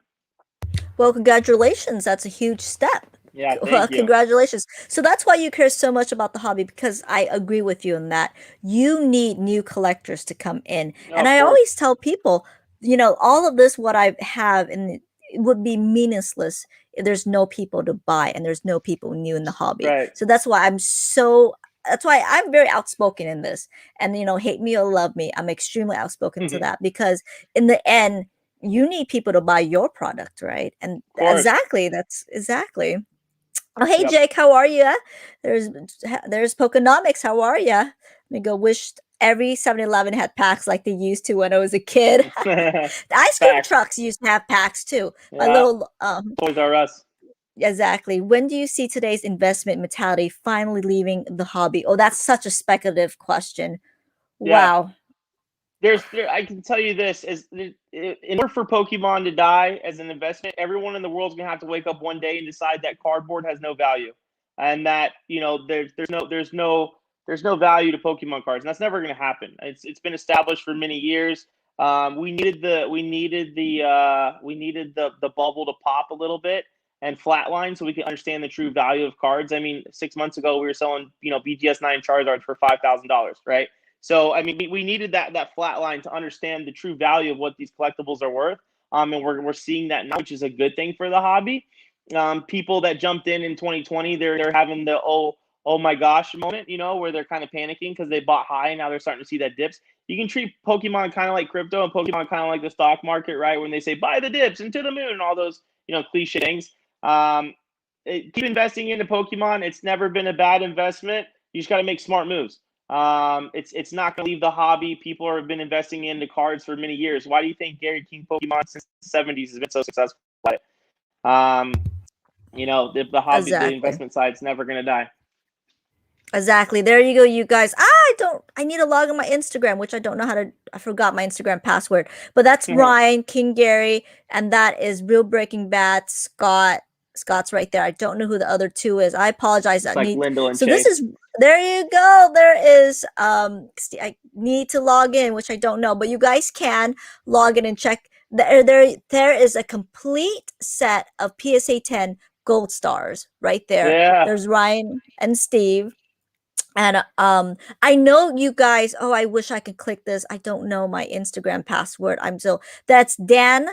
Well, congratulations. That's a huge step. Yeah, Well, thank you. congratulations. So that's why you care so much about the hobby, because I agree with you in that you need new collectors to come in. No, And of I course. always tell people, all of this, what I have, and it would be meaningless if there's no people to buy and there's no people new in the hobby. Right. So that's why I'm very outspoken in this. And, hate me or love me, I'm extremely outspoken to Of that because in the end, you need people to buy your product, right? And course. that's exactly. Oh, hey Yep. Jake, how are you? There's Pokenomics. How are you? Let me go. Wish every 7-Eleven had packs like they used to when I was a kid. The ice cream Facts. trucks used to have packs too. My Yeah. little Toys R Us. exactly. When do you see today's investment mentality finally leaving the hobby? Oh, that's such a speculative question. Yeah. Wow. I can tell you this is in order for Pokemon to die as an investment, everyone in the world's gonna have to wake up one day and decide that cardboard has no value, and that there's no value to Pokemon cards, and that's never gonna happen. It's been established for many years. We needed the bubble to pop a little bit and flatline so we can understand the true value of cards. I mean, 6 months ago we were selling BGS 9 Charizards for $5,000, right? So I mean, we needed that flat line to understand the true value of what these collectibles are worth. And we're seeing that now, which is a good thing for the hobby. People that jumped in 2020, they're having the oh my gosh moment, where they're kind of panicking because they bought high and now they're starting to see that dips. You can treat Pokemon kind of like crypto and Pokemon kind of like the stock market, right? When they say buy the dips into the moon and all those cliche things. Keep investing into Pokemon. It's never been a bad investment. You just got to make smart moves. It's not going to leave the hobby. People have been investing into cards for many years. Why do you think Gary King Pokemon since the 70s has been so successful at it? The hobby, the Exactly. investment side's never going to die. Exactly. There you go, you guys. I need to log on my Instagram, which I don't know how to, I forgot my Instagram password. But that's Ryan, King Gary, and that is Real Breaking Bad, Scott. Scott's right there. I don't know who the other two is. I apologize. It's like Lyndall and So Chase. this is, there you go. There is, I need to log in, which I don't know, but you guys can log in and check. There is a complete set of PSA 10 gold stars right there. Yeah. There's Ryan and Steve. And I know you guys, oh, I wish I could click this. I don't know my Instagram password. That's Dan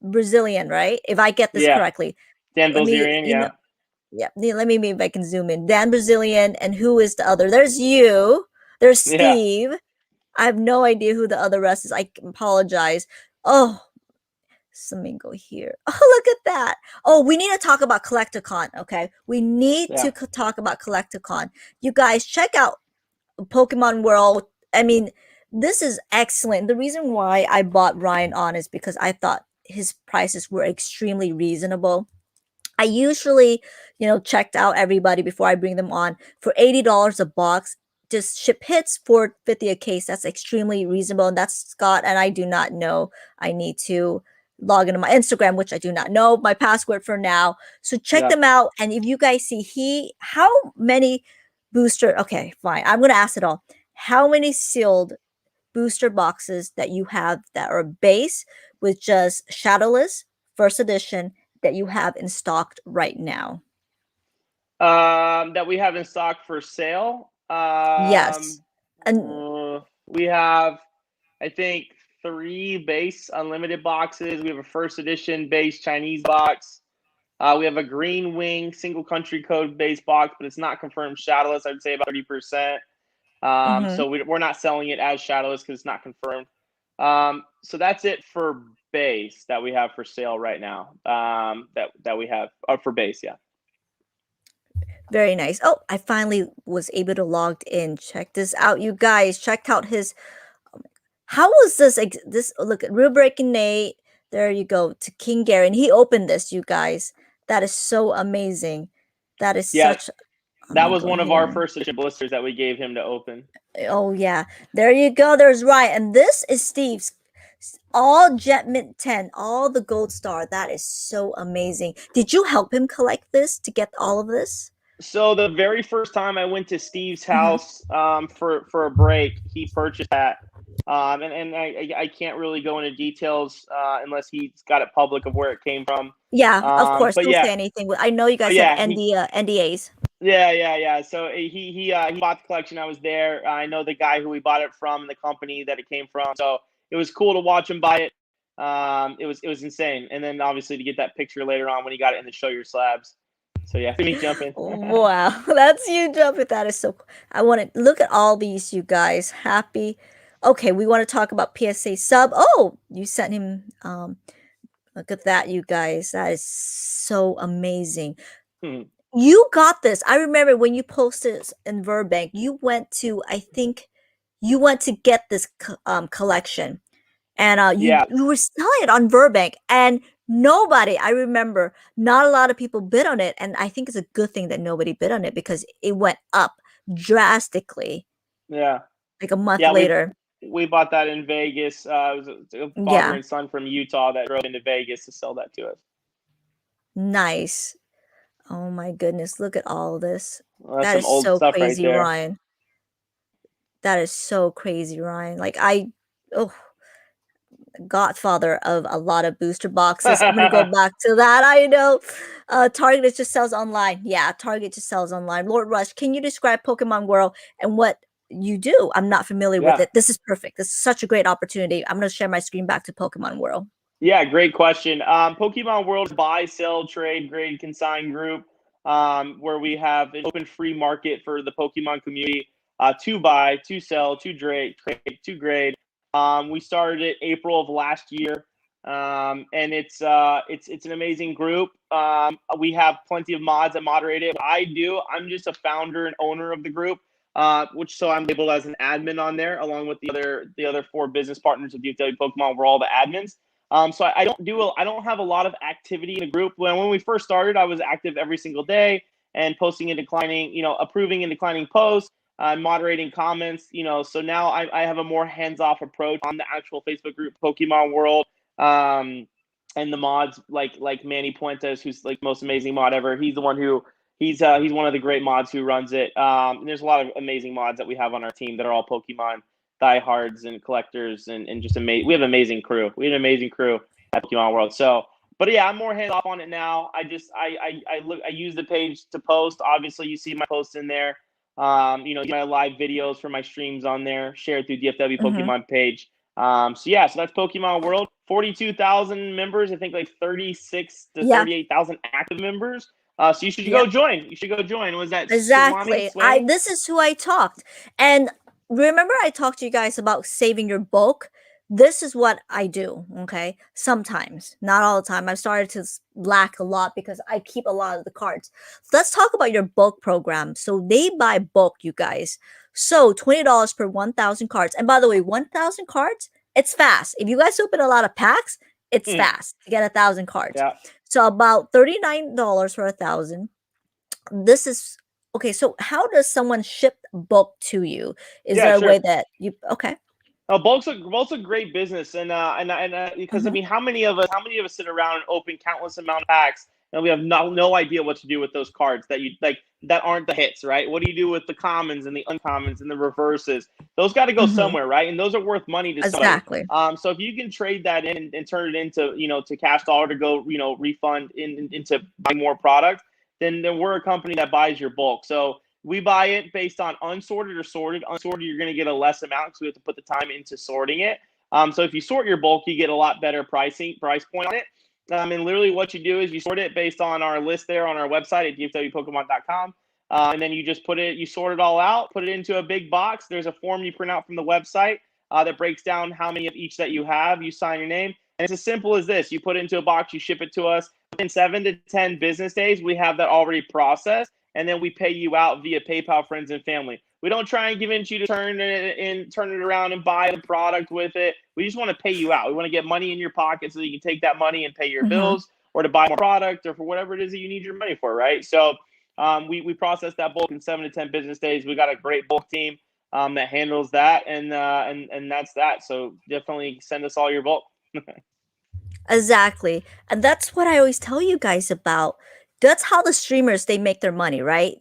Brazilian, right? If I get this Yeah. correctly. Dan Let me, Bilzerian, yeah. let me, maybe I can zoom in. Dan Brazilian, and who is the other? There's you. There's Yeah. Steve. I have no idea who the other rest is. I apologize. Oh, so let me go here. Oh, look at that. Oh, we need to talk about Collecticon, okay? We need Yeah. to talk about Collecticon. You guys, check out Pokemon World. I mean, this is excellent. The reason why I bought Ryan on is because I thought his prices were extremely reasonable. I usually, checked out everybody before I bring them on for $80 a box. Just ship hits for 50 a case. That's extremely reasonable. And that's Scott. And I do not know. I need to log into my Instagram, which I do not know my password for now. So check Yeah. them out. And if you guys see how many booster? Okay, fine. I'm gonna ask it all. How many sealed booster boxes that you have that are base with just shadowless first edition that you have in stock right now? That we have in stock for sale. Yes. And We have, I think, 3 base unlimited boxes. We have a first edition base Chinese box. We have a green wing single country code base box, but it's not confirmed shadowless. I'd say about 30%. So we're not selling it as shadowless because it's not confirmed. So that's it for base that we have for sale right now. That we have for base, yeah. very nice. Oh, I finally was able to log in. Check this out, you guys. Check out his. How was this? This look at Real Breaking Nate. There you go to King Gary, and he opened this, you guys. That is so amazing. That is Yeah, such. I'm that gonna was go one of our here. first edition blisters that we gave him to open. Oh yeah, there you go. There's Ryan, and this is Steve's. All Jet Mint 10, all the gold star. That is so amazing. Did you help him collect this to get all of this? So the very first time I went to Steve's house for a break, he purchased that. And I can't really go into details unless he's got it public of where it came from. Yeah, of course. But Don't yeah, say anything. I know you guys have yeah, NDAs. yeah. So he bought the collection. I was there. I know the guy who we bought it from and the company that it came from. So it was cool to watch him buy it. It was insane. And then obviously to get that picture later on when he got it in the Show Your Slabs. So yeah, me jumping. Wow, that's you jumping. That is so cool. I want to look at all these, you guys. Happy. Okay, we want to talk about PSA sub. Oh, you sent him. Look at that, you guys. That is so amazing. You got this. I remember when you posted in Burbank, you went to, I think, you went to get this collection, and Yeah. you were selling it on Burbank, and nobody. I remember not a lot of people bid on it, and I think it's a good thing that nobody bid on it because it went up drastically. Yeah. Like a month Yeah, later. we bought that in Vegas. It was a father Yeah, and son from Utah that drove into Vegas to sell that to us. nice. Oh my goodness, look at all this. Well, that's That some is old so stuff right crazy, there. Ryan. That is so crazy, Ryan. Like oh, godfather of a lot of booster boxes. I'm gonna go back to that. I know. Target just sells online. Yeah, Target just sells online. Lord Rush, can you describe Pokemon World and what you do? I'm not familiar with Yeah. it. This is perfect. This is such a great opportunity. I'm gonna share my screen back to Pokemon World. Yeah, great question. Pokemon World buy, sell, trade, grade, consign group, where we have an open free market for the Pokemon community to buy, to sell, to trade, to grade. We started it April of last year, and it's an amazing group. We have plenty of mods that moderate it. I'm just a founder and owner of the group, so I'm labeled as an admin on there, along with the other 4 business partners of DFW Pokemon. We're all the admins. So I don't have a lot of activity in the group. When we first started, I was active every single day and posting and declining, approving and declining posts, moderating comments, so now I have a more hands-off approach on the actual Facebook group, Pokemon World, and the mods like Manny Puentes, who's like the most amazing mod ever. He's the one who he's one of the great mods who runs it. And there's a lot of amazing mods that we have on our team that are all Pokemon diehards and collectors and just amazing. We have an amazing crew. We have an amazing crew at Pokemon World. So, but yeah, I'm more hands off on it now. I use the page to post. Obviously, you see my posts in there. My live videos for my streams on there, shared through DFW Pokemon page. So that's Pokemon World. 42,000 members. I think like 36 to 38,000 active members. So you should go join. You should go join. Was that Exactly? Swami? This is who I talked, and remember I talked to you guys about saving your bulk. This is what I do. Okay, sometimes, not all the time. I've started to lack a lot because I keep a lot of the cards. Let's talk about your bulk program. So they buy bulk, you guys. So $20 per 1,000 cards. And by the way, 1,000 cards, it's fast. If you guys open a lot of packs, it's fast to get 1,000 cards. Yeah. So about $39 for 1,000. This is okay. So how does someone ship bulk to you? Is there a way that you okay? Bulk's a great business, and because I mean, how many of us sit around and open countless amount of packs and we have no idea what to do with those cards that aren't the hits, right? What do you do with the commons and the uncommons and the reverses? Those got to go somewhere, right? And those are worth money to somebody. Exactly. So if you can trade that in and turn it into, to cash dollar to go, refund into buying more product, then we're a company that buys your bulk. So we buy it based on unsorted or sorted. Unsorted, you're going to get a less amount because we have to put the time into sorting it. So if you sort your bulk, you get a lot better price point on it. And literally what you do is you sort it based on our list there on our website at dfwpokemon.com. And then you just you sort it all out, put it into a big box. There's a form you print out from the website that breaks down how many of each that you have. You sign your name. And it's as simple as this. You put it into a box, you ship it to us. Within 7 to 10 business days, we have that already processed. And then we pay you out via PayPal, friends, and family. We don't try and convince you to turn it around and buy the product with it. We just want to pay you out. We want to get money in your pocket so that you can take that money and pay your bills or to buy more product or for whatever it is that you need your money for, right? So we process that bulk in 7 to 10 business days. We got a great bulk team that handles that, and that's that. So definitely send us all your bulk. Exactly. And that's what I always tell you guys about. That's how the streamers they make their money, right?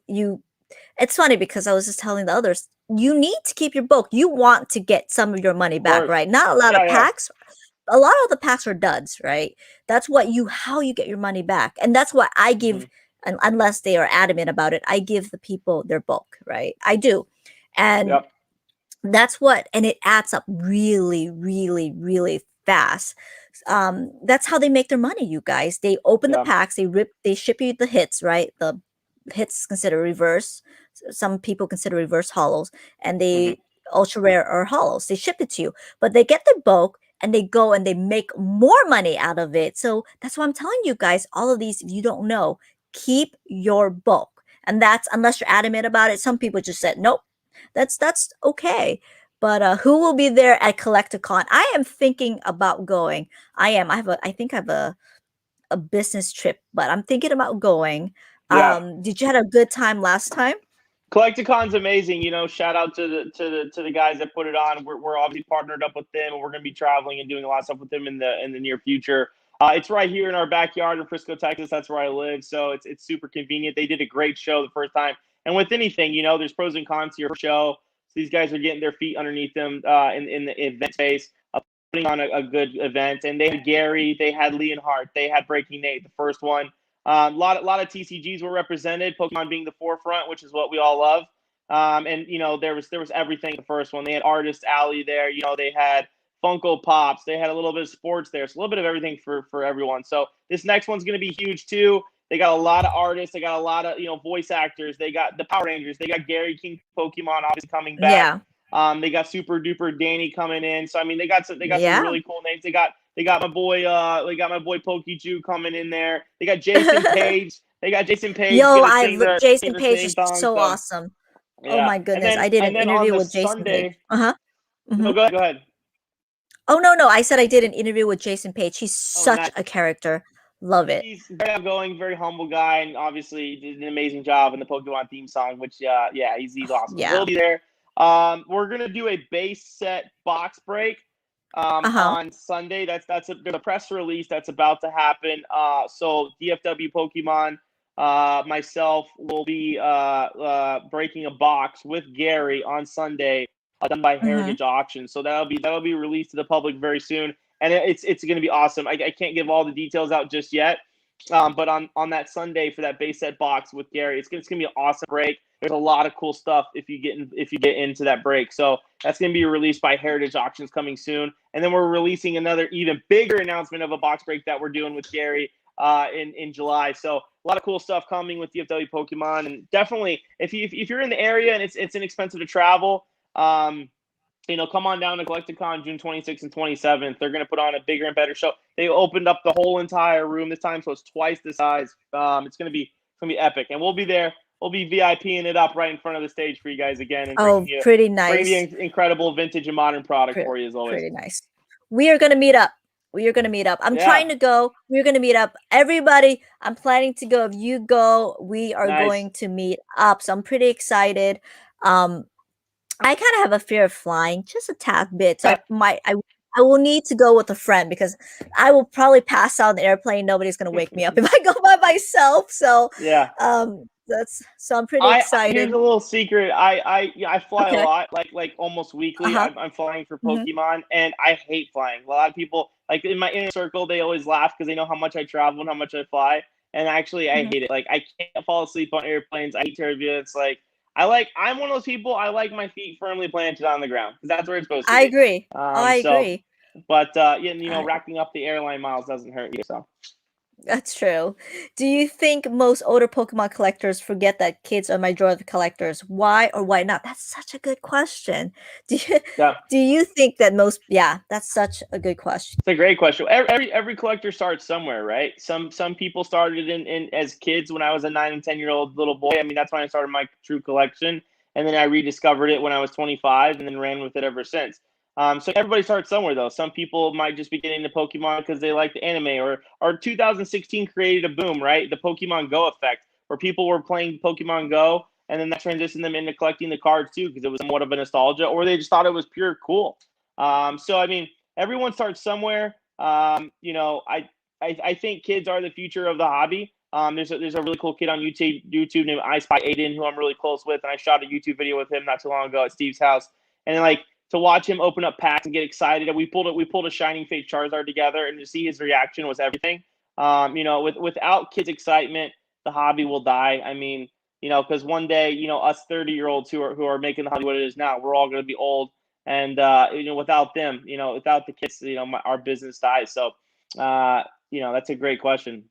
It's funny because I was just telling the others, you need to keep your bulk. You want to get some of your money back, right? Not a lot of packs. A lot of the packs are duds, right? That's how you get your money back. And that's what I give, unless they are adamant about it, I give the people their bulk, right? I do. And and it adds up really, really, really fast. That's how they make their money, you guys. They open the packs, they ship you the hits, right? The hits consider reverse. Some people consider reverse hollows, and they ultra rare or hollows. They ship it to you, but they get the bulk and they go and they make more money out of it. So that's why I'm telling you guys, all of these, if you don't know, keep your bulk. And that's unless you're adamant about it. Some people just said, nope, that's okay. But who will be there at Collecticon? I am thinking about going. I think I have a business trip, but I'm thinking about going. Did you had a good time last time? Collecticon's amazing. Shout out to the guys that put it on. We're obviously partnered up with them, and we're going to be traveling and doing a lot of stuff with them in the near future. It's right here in our backyard in Frisco, Texas. That's where I live, so it's super convenient. They did a great show the first time, and with anything, there's pros and cons to your show. So these guys are getting their feet underneath them in the event space, putting on a good event. And they had Gary, they had Leonhardt, they had Breaking Nate, the first one. A lot of TCGs were represented, Pokemon being the forefront, which is what we all love. And there was everything. The first one, they had Artist Alley there. They had Funko Pops. They had a little bit of sports there, so a little bit of everything for everyone. So this next one's going to be huge too. They got a lot of artists. They got a lot of voice actors. They got the Power Rangers. They got Gary King Pokemon obviously coming back. Yeah. They got Super Duper Danny coming in. So I mean, they got some really cool names. They got my boy PokeGal coming in there. They got Jason Page. Yo, Jason Page is so awesome. Yeah. Oh my goodness. I did an interview with Jason Page. No, go ahead. Oh no. I said I did an interview with Jason Page. He's such a character. Love it. He's very outgoing, very humble guy, and obviously did an amazing job in the Pokemon theme song, which he's awesome. Yeah. He'll be there. We're gonna do a base set box break on Sunday. There's a press release that's about to happen. So DFW Pokemon, myself will be breaking a box with Gary on Sunday, done by Heritage Auction. So that'll be released to the public very soon, and it's going to be awesome. I can't give all the details out just yet, but on that Sunday for that base set box with Gary, it's going to be an awesome break. There's a lot of cool stuff if you get into that break. So that's going to be released by Heritage Auctions coming soon, and then we're releasing another even bigger announcement of a box break that we're doing with Gary in July. So a lot of cool stuff coming with DFW Pokemon, and definitely if you're in the area and it's inexpensive to travel, come on down to Collecticon June 26th and 27th. They're going to put on a bigger and better show. They opened up the whole entire room this time, so it's twice the size. It's going to be epic, and we'll be there. We'll be VIPing it up right in front of the stage for you guys again. And pretty nice. Bring the incredible vintage and modern product for you as always. Pretty nice. We are going to meet up. I'm trying to go. We're going to meet up. Everybody, I'm planning to go. If you go, we are going to meet up. So I'm pretty excited. I kind of have a fear of flying, just a tad bit. So I I will need to go with a friend because I will probably pass out in the airplane. Nobody's gonna wake me up if I go by myself. So, Yeah. I'm pretty Here's excited. a little secret. I fly a Okay. lot, like almost weekly. Uh-huh. I'm flying for Mhm. Pokemon, and I hate flying. A lot of people, like in my inner circle, they always laugh because they know how much I travel and how much I fly. And actually, I Mhm. hate it. Like I can't fall asleep on airplanes. I hate turbulence. Like I'm one of those people. I like my feet firmly planted on the ground because that's where it's supposed to I be. agree. I So, agree. but yeah, I racking up the airline miles doesn't hurt you. So That's true. Do you think most older Pokemon collectors forget that kids are majority collectors? Why or why not? That's such a good question. Do you yeah. do you think that most yeah, that's such a good question. It's a great question. Every collector starts somewhere, right? Some people started in as kids when I was a 9 and 10-year-old little boy. I mean, that's when I started my true collection, and then I rediscovered it when I was 25, and then ran with it ever since. So everybody starts somewhere, though. Some people might just be getting into Pokemon because they like the anime, or 2016 created a boom, right? The Pokemon Go effect, where people were playing Pokemon Go, and then that transitioned them into collecting the cards too, because it was somewhat of a nostalgia, or they just thought it was pure cool. So I mean, everyone starts somewhere. I think kids are the future of the hobby. There's a really cool kid on YouTube named I Spy Aiden who I'm really close with, and I shot a YouTube video with him not too long ago at Steve's house. And then, like, to watch him open up packs and get excited, and we pulled a Shining Fate Charizard together, and to see his reaction was everything. Without kids' excitement, the hobby will die. I mean, because one day, us 30-year-olds who are making the hobby what it is now, we're all going to be old, and without them, without the kids, our business dies. So that's a great question.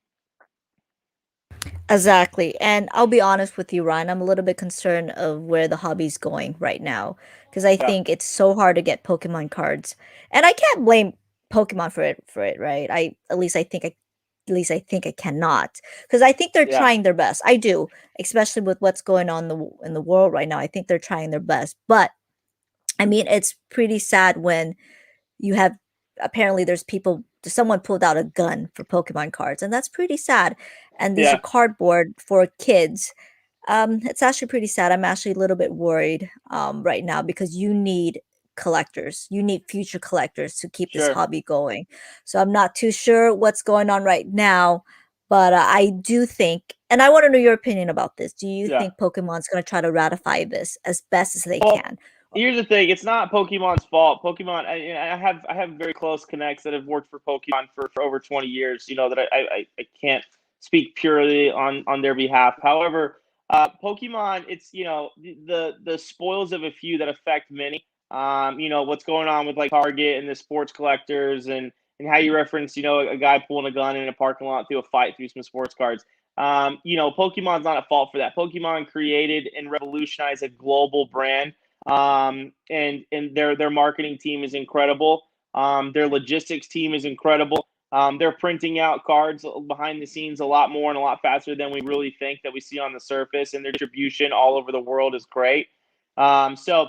Exactly. And I'll be honest with you, Ryan, I'm a little bit concerned of where the hobby's going right now because I Yeah, think it's so hard to get Pokemon cards. And I can't blame Pokemon for it, right? At least I think I cannot because I think they're yeah, trying their best. I do, especially with what's going on in the world right now. I think they're trying their best. But I mean, it's pretty sad when you have apparently someone pulled out a gun for Pokemon cards, and that's pretty sad. And these are yeah, cardboard for kids. It's actually pretty sad. I'm actually a little bit worried right now because you need collectors. You need future collectors to keep this sure, hobby going. So I'm not too sure what's going on right now, but I do think, and I want to know your opinion about this. Do you yeah. think Pokemon's going to try to ratify this as best as they Well, can? here's the thing: it's not Pokemon's fault. Pokemon, I have very close connects that have worked for Pokemon for over 20 years. That I can't speak purely on their behalf. However, Pokemon, it's the spoils of a few that affect many. What's going on with like Target and the sports collectors, and how you reference a guy pulling a gun in a parking lot through a fight through some sports cards. Pokemon's not at fault for that. Pokemon created and revolutionized a global brand, and their marketing team is incredible. Their logistics team is incredible. They're printing out cards behind the scenes a lot more and a lot faster than we really think that we see on the surface, and their distribution all over the world is great. So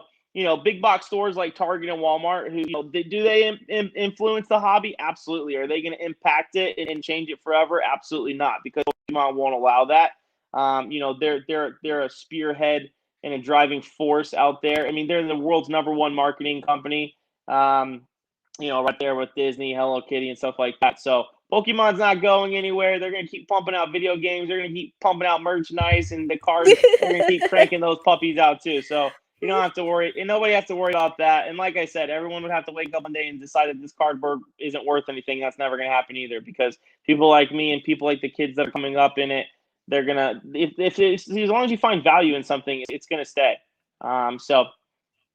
big box stores like Target and Walmart, who do they influence the hobby? Absolutely. Are they going to impact it and change it forever? Absolutely not, because Pokemon won't allow that. They're a spearhead and a driving force out there. I mean, they're the world's #1 marketing company. Right there with Disney, Hello Kitty, and stuff like that. So Pokemon's not going anywhere. They're going to keep pumping out video games. They're going to keep pumping out merchandise and the cards. They're going to keep cranking those puppies out too. So you don't have to worry, and nobody has to worry about that. And like I said, everyone would have to wake up one day and decide that this cardboard isn't worth anything. That's never going to happen either, because people like me and people like the kids that are coming up in it, they're gonna if as long as you find value in something, it's going to stay. So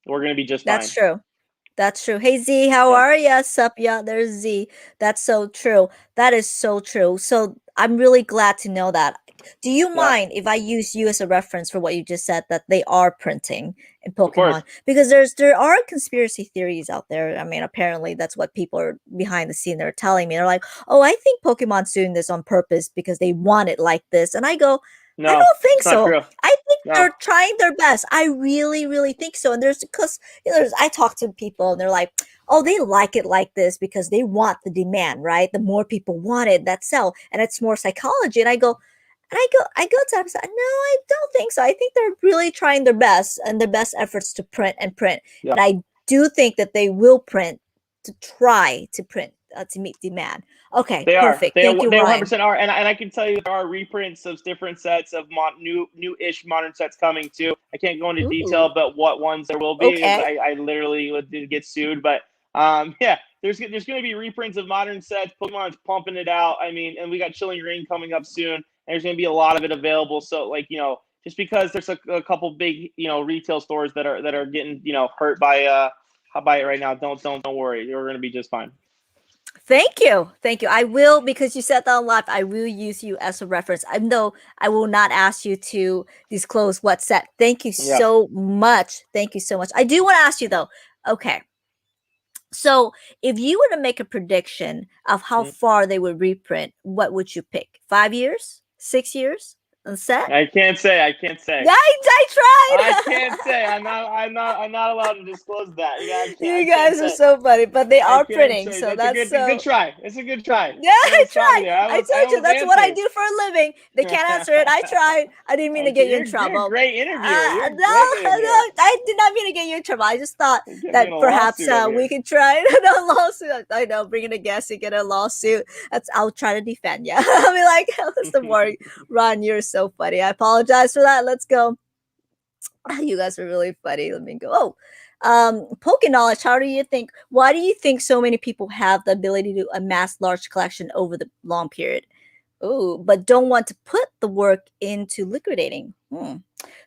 we're going to be just That's fine. true. That's true. Hey Z, how Yeah, are ya? Sup, yeah, there's Z. That's so true. That is so true. So I'm really glad to know that. Do you yeah, mind if I use you as a reference for what you just said that they are printing in of course. Pokemon? Because there are conspiracy theories out there. I mean, apparently that's what people are behind the scene they're telling me. They're like, "Oh, I think Pokemon's doing this on purpose because they want it like this." And I go, I No, don't think it's not so. true. I think No, they're trying their best. I really, really think so. And there's because I talk to people and they're like, oh, they like it like this because they want the demand, right? The more people want it, that sell, and it's more psychology. And I go to them and say, no, I don't think so. I think they're really trying their best and their best efforts to print and print. yeah, And I do think that they will print to try to print to meet demand. Okay, They are. perfect. They Thank you, they Ryan. 100% are, and I can tell you there are reprints of different sets of new-ish modern sets coming too. I can't go into detail Ooh, about what ones there will be because okay. I literally would get sued. But yeah, there's going to be reprints of modern sets. Pokemon's pumping it out. I mean, and we got Chilling Reign coming up soon. And there's going to be a lot of it available. So like just because there's a couple big retail stores that are getting hurt by it right now, don't worry. We're going to be just fine. Thank you. Thank you. I will, because you said that on live, I will use you as a reference. Even though I will not ask you to disclose what set. Thank you Yeah. so much. Thank you so much. I do want to ask you though. Okay. So if you were to make a prediction of how far they would reprint, what would you pick? 5 years? 6 years on set? I can't say. Yeah, I I tried. can't say. I'm not allowed to disclose that. Yeah, I You can't guys are say. so funny, but they I are can't printing, say. so That's a that's good so. try. It's a good try. Yeah, I I almost caught me tried. there. I I told you almost that's what I answered. do for a living. They can't answer it. I tried. I didn't mean to get Okay, you in you're a trouble. great interviewer. You're a No, great no, interviewer. I did not mean to get you in trouble. I just thought Get me in that a perhaps lawsuit over we here. could try a lawsuit. I know, bringing a guest, you get a lawsuit. I'll try to defend you. I'll be like, listen, worry, Ron, you're so funny. I apologize for that. Let's go. You guys are really funny. Let me go. Oh, poke knowledge. How do you think? Why do you think so many people have the ability to amass large collection over the long period? Oh, but don't want to put the work into liquidating,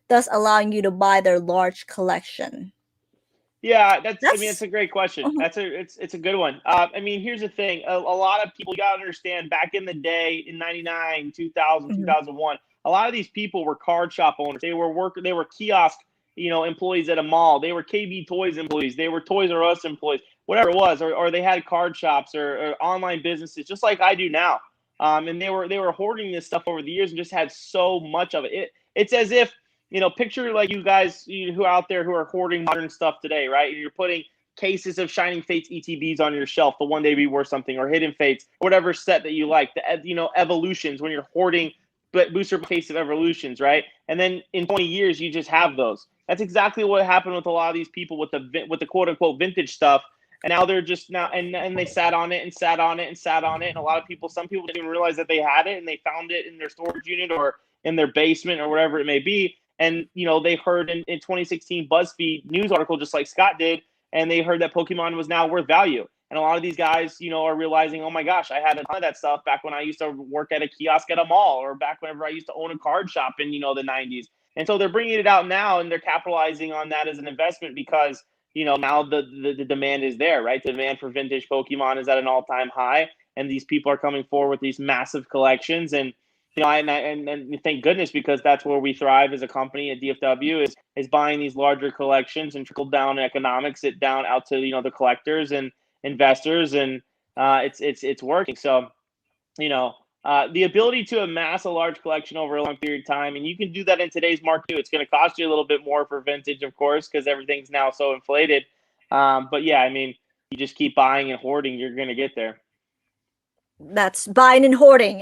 thus allowing you to buy their large collection. Yeah, I mean, it's That's a great question. mhm, It's a good one. I mean, here's the thing. A lot of people, you got to understand, back in the day, in 99, 2000, mhm, 2001, a lot of these people were card shop owners. They were kiosk, employees at a mall. They were KB Toys employees. They were Toys R Us employees, whatever it was, or they had card shops or online businesses, just like I do now. And they were hoarding this stuff over the years and just had so much of it. It's as if picture like you guys who are out there who are hoarding modern stuff today, right? You're putting cases of Shining Fates ETBs on your shelf, the one day be worth something, or Hidden Fates, whatever set that you like, the evolutions when you're hoarding booster case of evolutions, right? And then in 20 years you just have those. That's exactly what happened with a lot of these people with the quote unquote vintage stuff. And now they're just now and they sat on it and sat on it and sat on it. And a lot of people, some people didn't even realize that they had it and they found it in their storage unit or in their basement or whatever it may be. And they heard in 2016 BuzzFeed news article, just like Scott did, and they heard that Pokemon was now worth value. And a lot of these guys, are realizing, oh my gosh, I had a ton of that stuff back when I used to work at a kiosk at a mall, or back whenever I used to own a card shop in the 90s. And so they're bringing it out now, and they're capitalizing on that as an investment because now the demand is there, right? The demand for vintage Pokemon is at an all-time high, and these people are coming forward with these massive collections. And and thank goodness, because that's where we thrive as a company at DFW is buying these larger collections and trickle down economics it down out to the collectors and investors, and it's working. So the ability to amass a large collection over a long period of time, and you can do that in today's market too. It's going to cost you a little bit more for vintage, of course, because everything's now so inflated. But yeah, I mean, you just keep buying and hoarding, you're going to get there. that's buying and hoarding.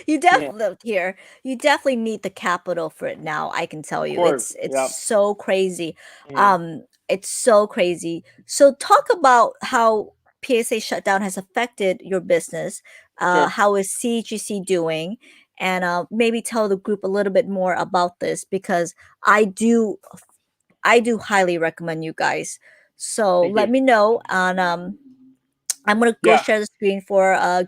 You Yeah, definitely here. You definitely need the capital for it now. I can tell of you, course. it's Yeah. so crazy. Mhm. It's so crazy. So talk about how PSA shutdown has affected your business. Sure. How is CGC doing? And maybe tell the group a little bit more about this, because I do I do highly recommend you guys. So Thank let you. me know, and I'm gonna go Yeah. share the screen for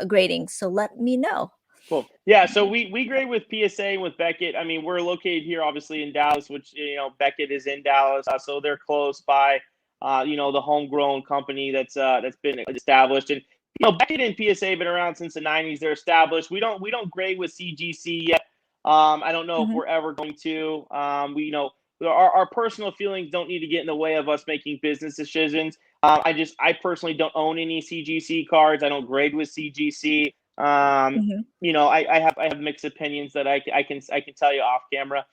grading. So let me know. Cool. Yeah, so we grade with PSA and with Beckett. I mean, we're located here, obviously, in Dallas, which Beckett is in Dallas, so they're close by. The homegrown company that's been established, and Beckett and PSA have been around since the '90s. They're established. We don't grade with CGC yet. I don't know if Mhm. we're ever going to. Our personal feelings don't need to get in the way of us making business decisions. I personally don't own any CGC cards. I don't grade with CGC. Mhm. I have mixed opinions that I can tell you off camera.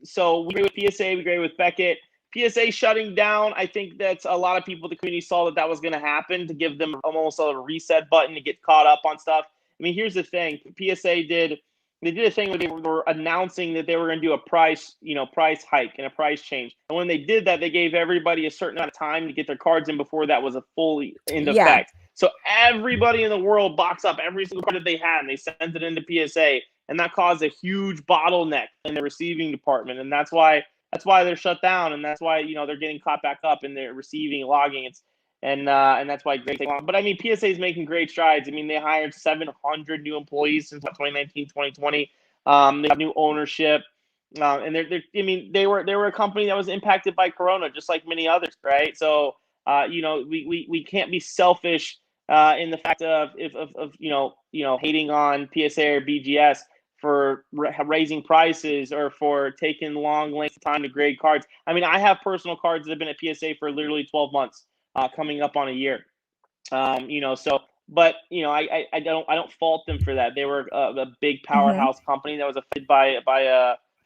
So we agree with PSA, we agree with Beckett. PSA shutting down, I think that's a lot of people in the community saw that was going to happen, to give them almost a reset button to get caught up on stuff. I mean, here's the thing: PSA did they did a thing where they were announcing that they were going to do a price hike and a price change. And when they did that, they gave everybody a certain amount of time to get their cards in before that was a fully in Yeah. effect. So everybody in the world boxed up every single card that they had, and they sent it into PSA, and that caused a huge bottleneck in the receiving department, and that's why they're shut down, and that's why they're getting caught back up in their receiving logging. And that's why they take long. But I mean, PSA is making great strides. I mean, they hired 700 new employees since 2019, 2020. They have new ownership, and they were a company that was impacted by Corona, just like many others, right? So we can't be selfish in the fact of hating on PSA or BGS for raising prices or for taking long lengths of time to grade cards. I mean, I have personal cards that have been at PSA for literally 12 months. Coming up on a year, but I don't fault them for that. They were a big powerhouse company that was affected by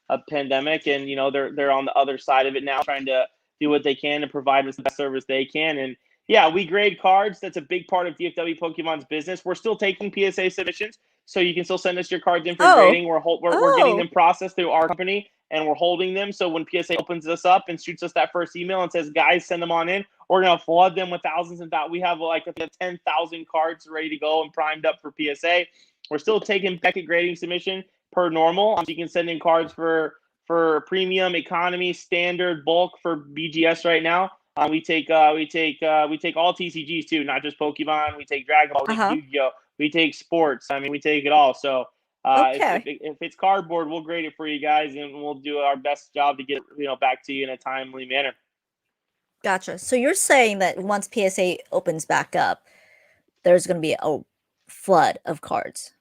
a pandemic, and they're on the other side of it now, trying to do what they can to provide us the best service they can. And yeah, we grade cards. That's a big part of DFW Pokemon's business. We're still taking PSA submissions, so you can still send us your cards in for grading. We're getting them processed through our company, and we're holding them. So when PSA opens us up and shoots us that first email and says, "Guys, send them on in," we're gonna flood them with thousands and thousands. We have like 10,000 cards ready to go and primed up for PSA. We're still taking Beckett grading submission per normal. So you can send in cards for premium, economy, standard, bulk for BGS right now. We take all TCGs too, not just Pokemon. We take Dragon Ball, we take Yu-Gi-Oh, we take sports. I mean, we take it all. So if it's cardboard, we'll grade it for you guys, and we'll do our best job to get back to you in a timely manner. Gotcha. So you're saying that once PSA opens back up, there's going to be a flood of cards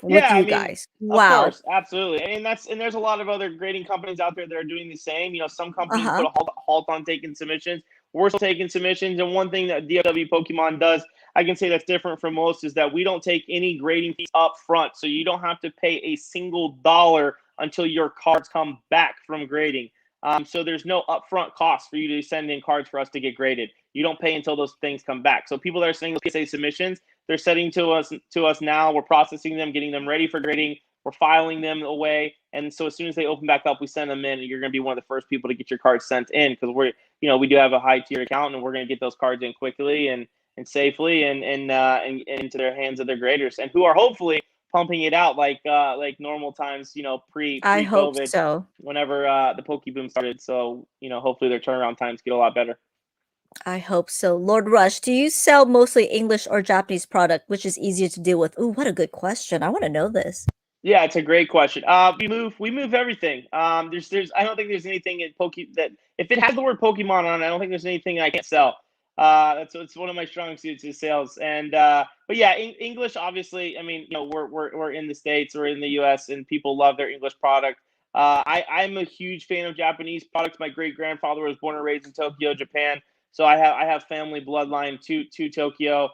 with you guys. Wow. Of course, absolutely. And there's a lot of other grading companies out there that are doing the same. Some companies put a halt on taking submissions. We're still taking submissions. And one thing that DFW Pokemon does, I can say that's different from most, is that we don't take any grading fees up front. So you don't have to pay a single dollar until your cards come back from grading. So there's no upfront cost for you to send in cards for us to get graded. You don't pay until those things come back. So people that are sending PSA submissions, they're sending to us now. We're processing them, getting them ready for grading. We're filing them away, and so as soon as they open back up, we send them in, and you're going to be one of the first people to get your cards sent in, because we do have a high tier account, and we're going to get those cards in quickly and safely and into their hands of their graders, and who are hopefully pumping it out like normal times, pre-COVID. I hope so. Whenever the Poke Boom started, so hopefully their turnaround times get a lot better. I hope so. Lord Rush, do you sell mostly English or Japanese product, which is easier to deal with? Ooh, what a good question. I want to know this. Yeah, it's a great question. We move everything. There's I don't think there's anything in that if it has the word Pokemon on it, I don't think there's anything I can't sell. It's one of my strong suits is sales. And but yeah, English obviously. I mean, we're in the States, we're in the U.S., and people love their English product. I'm a huge fan of Japanese products. My great grandfather was born and raised in Tokyo, Japan, so I have family bloodline to Tokyo.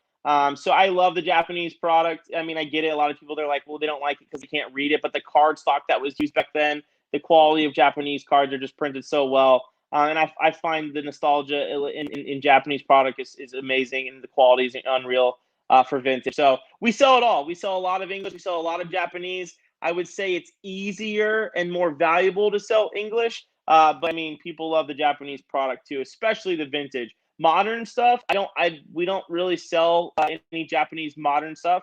So I love the Japanese product. I mean, I get it. A lot of people, they're like, well, they don't like it because they can't read it. But the card stock that was used back then, the quality of Japanese cards are just printed so well. And I find the nostalgia in Japanese product is amazing, and the quality is unreal for vintage. So we sell it all. We sell a lot of English. We sell a lot of Japanese. I would say it's easier and more valuable to sell English. But I mean, people love the Japanese product too, especially the vintage. Modern stuff, we don't really sell any Japanese modern stuff.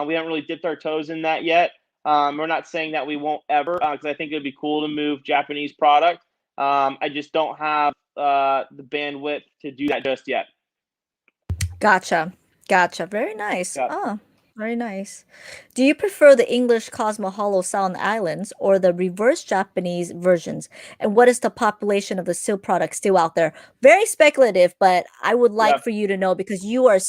We haven't really dipped our toes in that yet. We're not saying that we won't ever, because I think it'd be cool to move Japanese product. I just don't have the bandwidth to do that just yet. Gotcha. Very nice. Oh, very nice. Do you prefer the English Cosmo Holo Sound Islands or the reverse Japanese versions? And what is the population of the seal product still out there? Very speculative, but I would like for you to know, because you have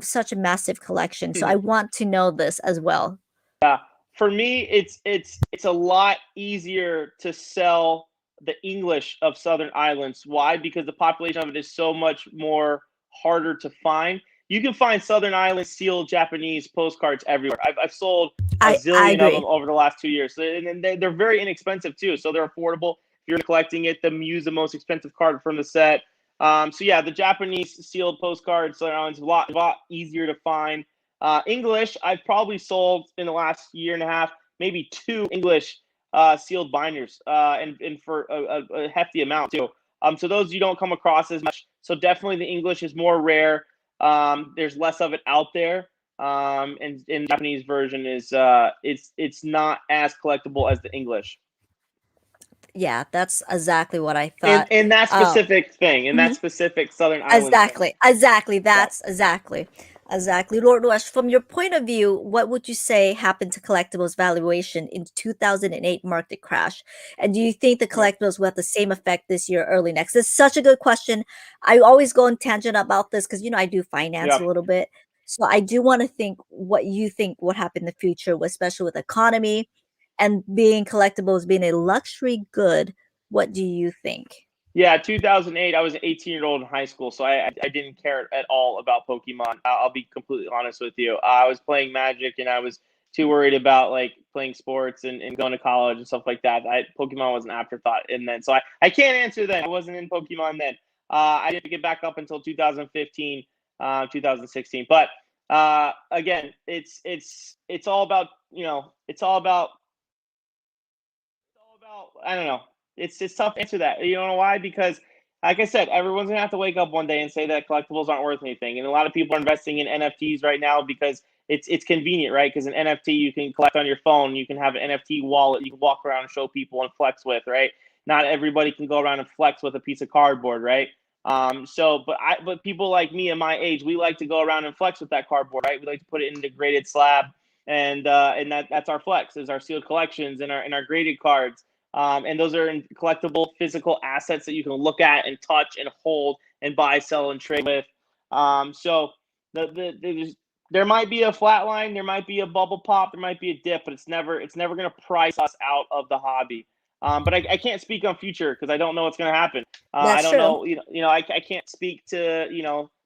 such a massive collection. So I want to know this as well. Yeah. For me, it's a lot easier to sell the English of Southern Islands. Why? Because the population of it is so much more harder to find. You can find Southern Islands sealed Japanese postcards everywhere. I've sold a zillion of them over the last 2 years. And they're very inexpensive too, so they're affordable. If you're collecting it, the Mew's the most expensive card from the set. So yeah, the Japanese sealed postcards, Southern Islands, a lot easier to find. English, I've probably sold in the last year and a half maybe 2 English sealed binders, and for a hefty amount too. So those you don't come across as much. So definitely the English is more rare. There's less of it out there. And the Japanese version is it's not as collectible as the English. Yeah, that's exactly what I In thought. in that specific thing, in that Mhm. specific Southern Island thing. Exactly. Yeah. That's exactly. Lord Rush, from your point of view, what would you say happened to collectibles valuation in 2008 market crash? And do you think the Yeah. collectibles will have the same effect this year, early next? This is such a good question. I always go on tangent about this because I do finance Yeah. a little bit. So I do want to think what you think would happen in the future, especially with economy and being collectibles being a luxury good. What do you think? Yeah, 2008. I was an 18-year-old in high school, so I didn't care at all about Pokemon. I'll be completely honest with you. I was playing Magic, and I was too worried about like playing sports and going to college and stuff like that. Pokemon was an afterthought, and then so I can't answer then. I wasn't in Pokemon then. I didn't get back up until 2015, 2016. But again, it's all about I don't know. It's tough to answer that. You know why? Because like I said, everyone's gonna have to wake up one day and say that collectibles aren't worth anything. And a lot of people are investing in NFTs right now because it's convenient, right? Because an NFT you can collect on your phone, you can have an NFT wallet, you can walk around and show people and flex with, right? Not everybody can go around and flex with a piece of cardboard, right? But people like me and my age, we like to go around and flex with that cardboard, right? We like to put it in a graded slab, and that's our flex, is our sealed collections and our graded cards. And those are collectible physical assets that you can look at and touch and hold and buy, sell, and trade with. So there might be a flat line, there might be a bubble pop, there might be a dip, but it's never going to price us out of the hobby. But I can't speak on future because I don't know what's going to happen. I That's don't true. know, I can't speak to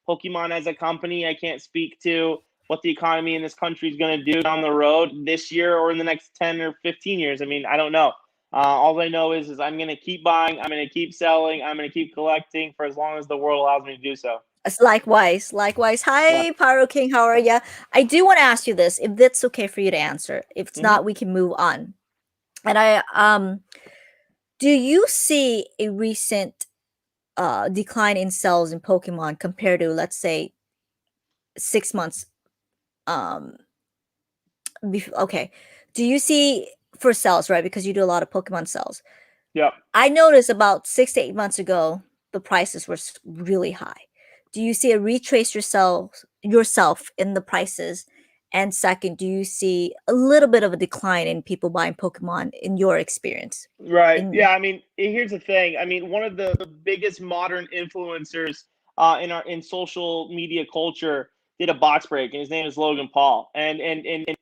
Pokemon as a company. I can't speak to what the economy in this country is going to do down the road this year or in the next 10 or 15 years. I mean, I don't know. All I know is I'm going to keep buying, I'm going to keep selling, I'm going to keep collecting for as long as the world allows me to do so. Likewise. Yeah. Hi, Pyro King. How are ya? I do want to ask you this, if that's okay for you to answer. If it's Hmm. not, we can move on. And do you see a recent decline in sales in Pokemon compared to, let's say, 6 months? Um, okay. Do you see for sales, right? Because you do a lot of Pokemon sales. Yeah. I noticed about 6 to 8 months ago, the prices were really high. Do you see a retrace yourself in the prices? And second, do you see a little bit of a decline in people buying Pokemon in your experience? Right. In Yeah. I mean, here's the thing. I mean, one of the biggest modern influencers in social media culture did a box break, and his name is Logan Paul, and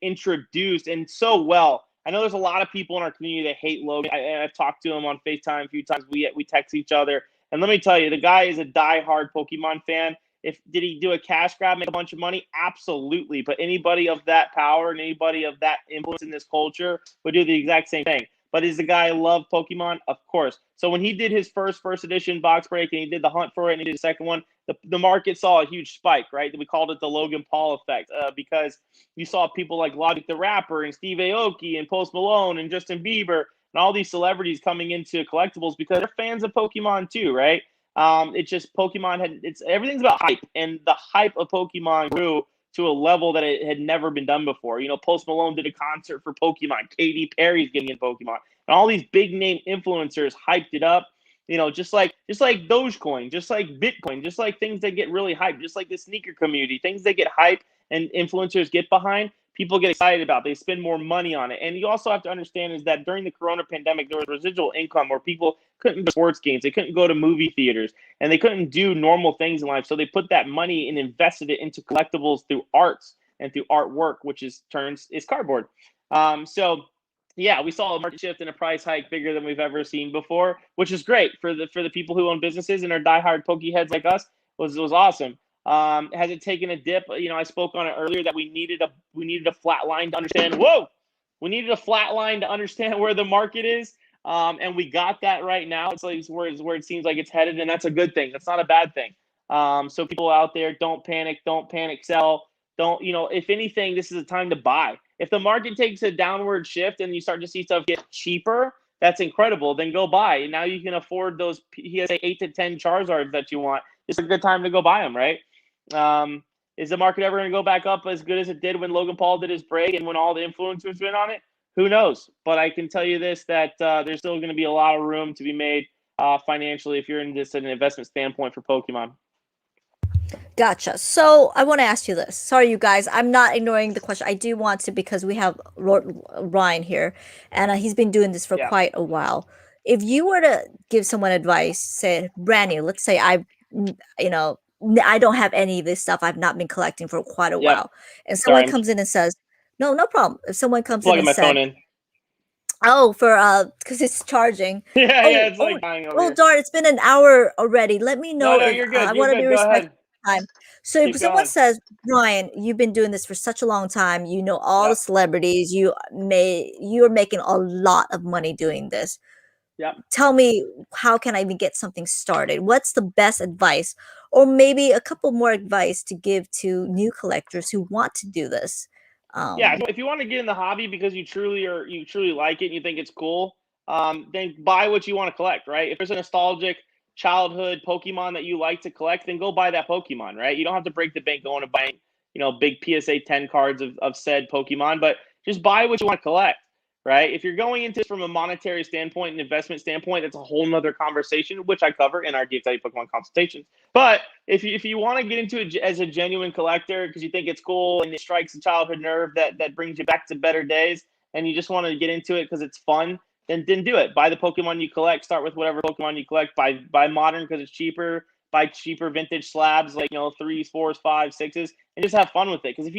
introduced and so well. I know there's a lot of people in our community that hate Logan. I've talked to him on FaceTime a few times. We text each other, and let me tell you, the guy is a diehard Pokemon fan. If did he do a cash grab, make a bunch of money? Absolutely. But anybody of that power and anybody of that influence in this culture would do the exact same thing. But is the guy love Pokemon? Of course. So when he did his first edition box break and he did the hunt for it and he did the second one, the market saw a huge spike, right? We called it the Logan Paul effect because you saw people like Logic the Rapper and Steve Aoki and Post Malone and Justin Bieber and all these celebrities coming into collectibles because they're fans of Pokemon too, right? It's just everything's about hype, and the hype of Pokemon grew to a level that it had never been done before. Post Malone did a concert for Pokemon. Katy Perry's getting in Pokemon, and all these big name influencers hyped it up. Just like Dogecoin, just like Bitcoin, just like things that get really hyped, just like the sneaker community, things that get hyped and influencers get behind. People get excited about. They spend more money on it, and you also have to understand is that during the Corona pandemic, there was residual income where people couldn't go to sports games, they couldn't go to movie theaters, and they couldn't do normal things in life. So they put that money and invested it into collectibles through arts and through artwork, which is cardboard. So yeah, we saw a market shift and a price hike bigger than we've ever seen before, which is great for the people who own businesses and are diehard Pokeheads like us. Was awesome. Has it taken a dip? I spoke on it earlier that we needed a flat line to understand. Whoa, we needed a flat line to understand where the market is, and we got that right now. It's like where it seems like it's headed, and that's a good thing. That's not a bad thing. So people out there, don't panic, sell. Don't If anything, this is a time to buy. If the market takes a downward shift and you start to see stuff get cheaper, that's incredible. Then go buy. Now you can afford those PSA 8 to 10 Charizards that you want. It's a good time to go buy them, right? Is the market ever going to go back up as good as it did when Logan Paul did his break and when all the influencers went on it? Who knows? But I can tell you this, that there's still going to be a lot of room to be made financially if you're in this at an investment standpoint for Pokemon. Gotcha. So I want to ask you this. Sorry, you guys. I'm not ignoring the question. I do want to because we have Ryan here, and he's been doing this for quite a while. If you were to give someone advice, say brand new, let's say I don't have any of this stuff. I've not been collecting for quite a while, and someone comes in and says, "No, no problem." If someone comes in and my said, phone in. "Oh, because it's charging." Yeah, oh, yeah, it's like dying over here. darn! It's been an hour already. Let me know No, if you're good. I want to be respectful. Time. So if someone going. says, Brian, you've been doing this for such a long time, you know all the celebrities, you're making a lot of money doing this. Yeah. Tell me, how can I even get something started? What's the best advice? Or maybe a couple more advice to give to new collectors who want to do this. If you want to get in the hobby because you truly like it and you think it's cool, then buy what you want to collect, right? If there's a nostalgic childhood Pokemon that you like to collect, then go buy that Pokemon, right? You don't have to break the bank going to buy, big PSA 10 cards of said Pokemon, but just buy what you want to collect, right? If you're going into this from a monetary standpoint and investment standpoint, that's a whole nother conversation, which I cover in our DFW Pokemon consultations. But if you want to get into it as a genuine collector because you think it's cool and it strikes a childhood nerve that brings you back to better days, and you just want to get into it because it's fun, then do it. Buy the Pokemon you collect. Start with whatever Pokemon you collect. Buy modern because it's cheaper. Buy cheaper vintage slabs like 3s, 4s, 5s, 6s, and just have fun with it. Because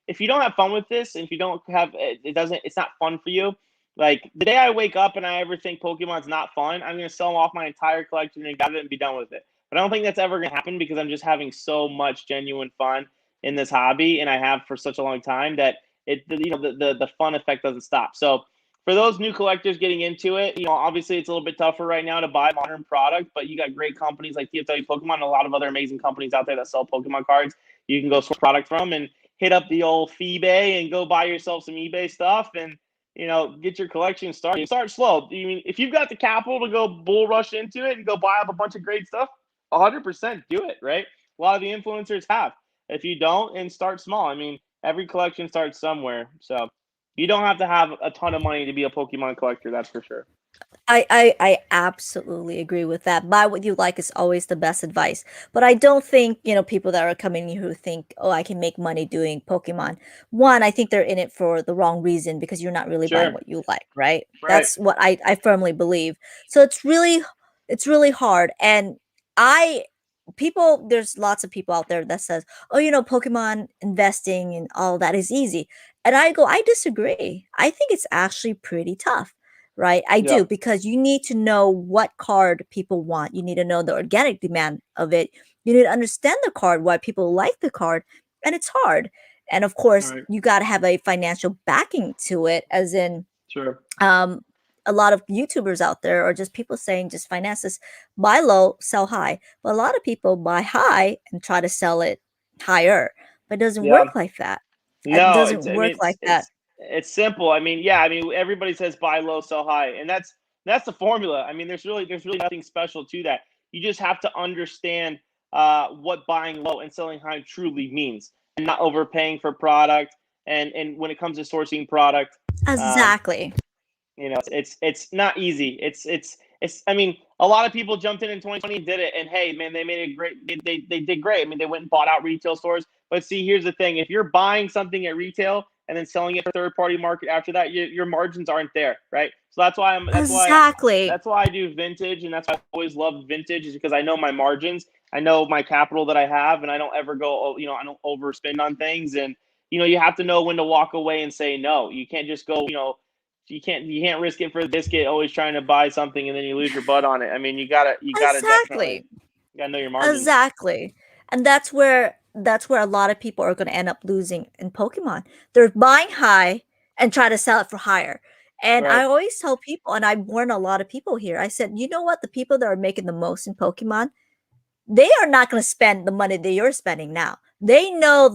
if you don't have fun with this, and if you don't have it's not fun for you. Like the day I wake up and I ever think Pokemon's not fun, I'm gonna sell off my entire collection and grab it and be done with it. But I don't think that's ever gonna happen because I'm just having so much genuine fun in this hobby, and I have for such a long time that the fun effect doesn't stop. So for those new collectors getting into it, obviously it's a little bit tougher right now to buy modern product, but you got great companies like TFW Pokemon and a lot of other amazing companies out there that sell Pokemon cards. You can go source product from and hit up the old eBay and go buy yourself some eBay stuff and get your collection started. Start slow. I mean, if you've got the capital to go bull rush into it and go buy up a bunch of great stuff, 100% do it, right? A lot of the influencers have. If you don't, and start small. I mean, every collection starts somewhere. So you don't have to have a ton of money to be a Pokemon collector, that's for sure. I absolutely agree with that. Buy what you like is always the best advice. But I don't think, people that are coming here who think, oh, I can make money doing Pokemon. One, I think they're in it for the wrong reason because you're not really buying what you like, right? That's what I firmly believe. So it's really hard. And there's lots of people out there that says, oh, Pokemon investing and all that is easy. And I disagree. I think it's actually pretty tough. Right, I do, because you need to know what card people want. You need to know the organic demand of it. You need to understand the card, why people like the card, and it's hard. And of course, you got to have a financial backing to it, as in, a lot of YouTubers out there or just people saying just finance this, buy low, sell high. But a lot of people buy high and try to sell it higher, but it doesn't work like that. No, it doesn't work like that. It's simple. I mean, everybody says buy low, sell high, and that's the formula. I mean, there's really nothing special to that. You just have to understand what buying low and selling high truly means, and not overpaying for product. And when it comes to sourcing product, exactly. It's not easy. It's. I mean, a lot of people jumped in 2020 and did it, and hey, man, they made it great. They did great. I mean, they went and bought out retail stores. But see, here's the thing: if you're buying something at retail and then selling it for third-party market after that, your margins aren't there, right? So that's why that's why I do vintage, and that's why I've always loved vintage, is because I know my margins, I know my capital that I have, and I don't ever go, I don't overspend on things, and you have to know when to walk away and say no. You can't just go, you can't risk it for the biscuit, always trying to buy something and then you lose your butt on it. I mean, you gotta definitely, you gotta know your margins. Exactly, and that's where a lot of people are going to end up losing in Pokemon. They're buying high and try to sell it for higher. And I always tell people, and I warn a lot of people here, I said, you know what? The people that are making the most in Pokemon, they are not going to spend the money that you're spending now. They know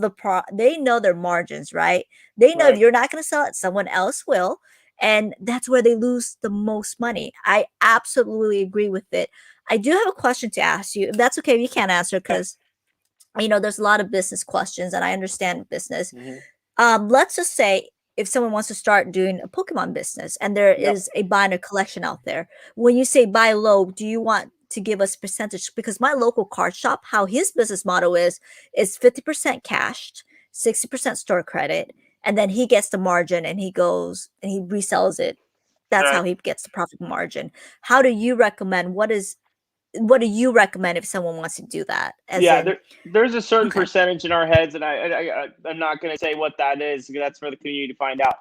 they know their margins, right? They know if Right. you're not going to sell it, someone else will, and that's where they lose the most money. I absolutely agree with it. I do have a question to ask you. If that's okay, if you can't answer, Yeah. because there's a lot of business questions, and I understand business. Hmm. Let's just say if someone wants to start doing a Pokemon business and there Yep. is a binder collection out there, when you say buy low, do you want to give us percentage? Because my local card shop, how his business model is 50% cashed, 60% store credit, and then he gets the margin and he goes and he resells it. That's how Right. he gets the profit margin. How do you recommend? What do you recommend if someone wants to do that? As Yeah, in, there's a certain okay. percentage in our heads, and I'm not going to say what that is. Because that's for the community to find out.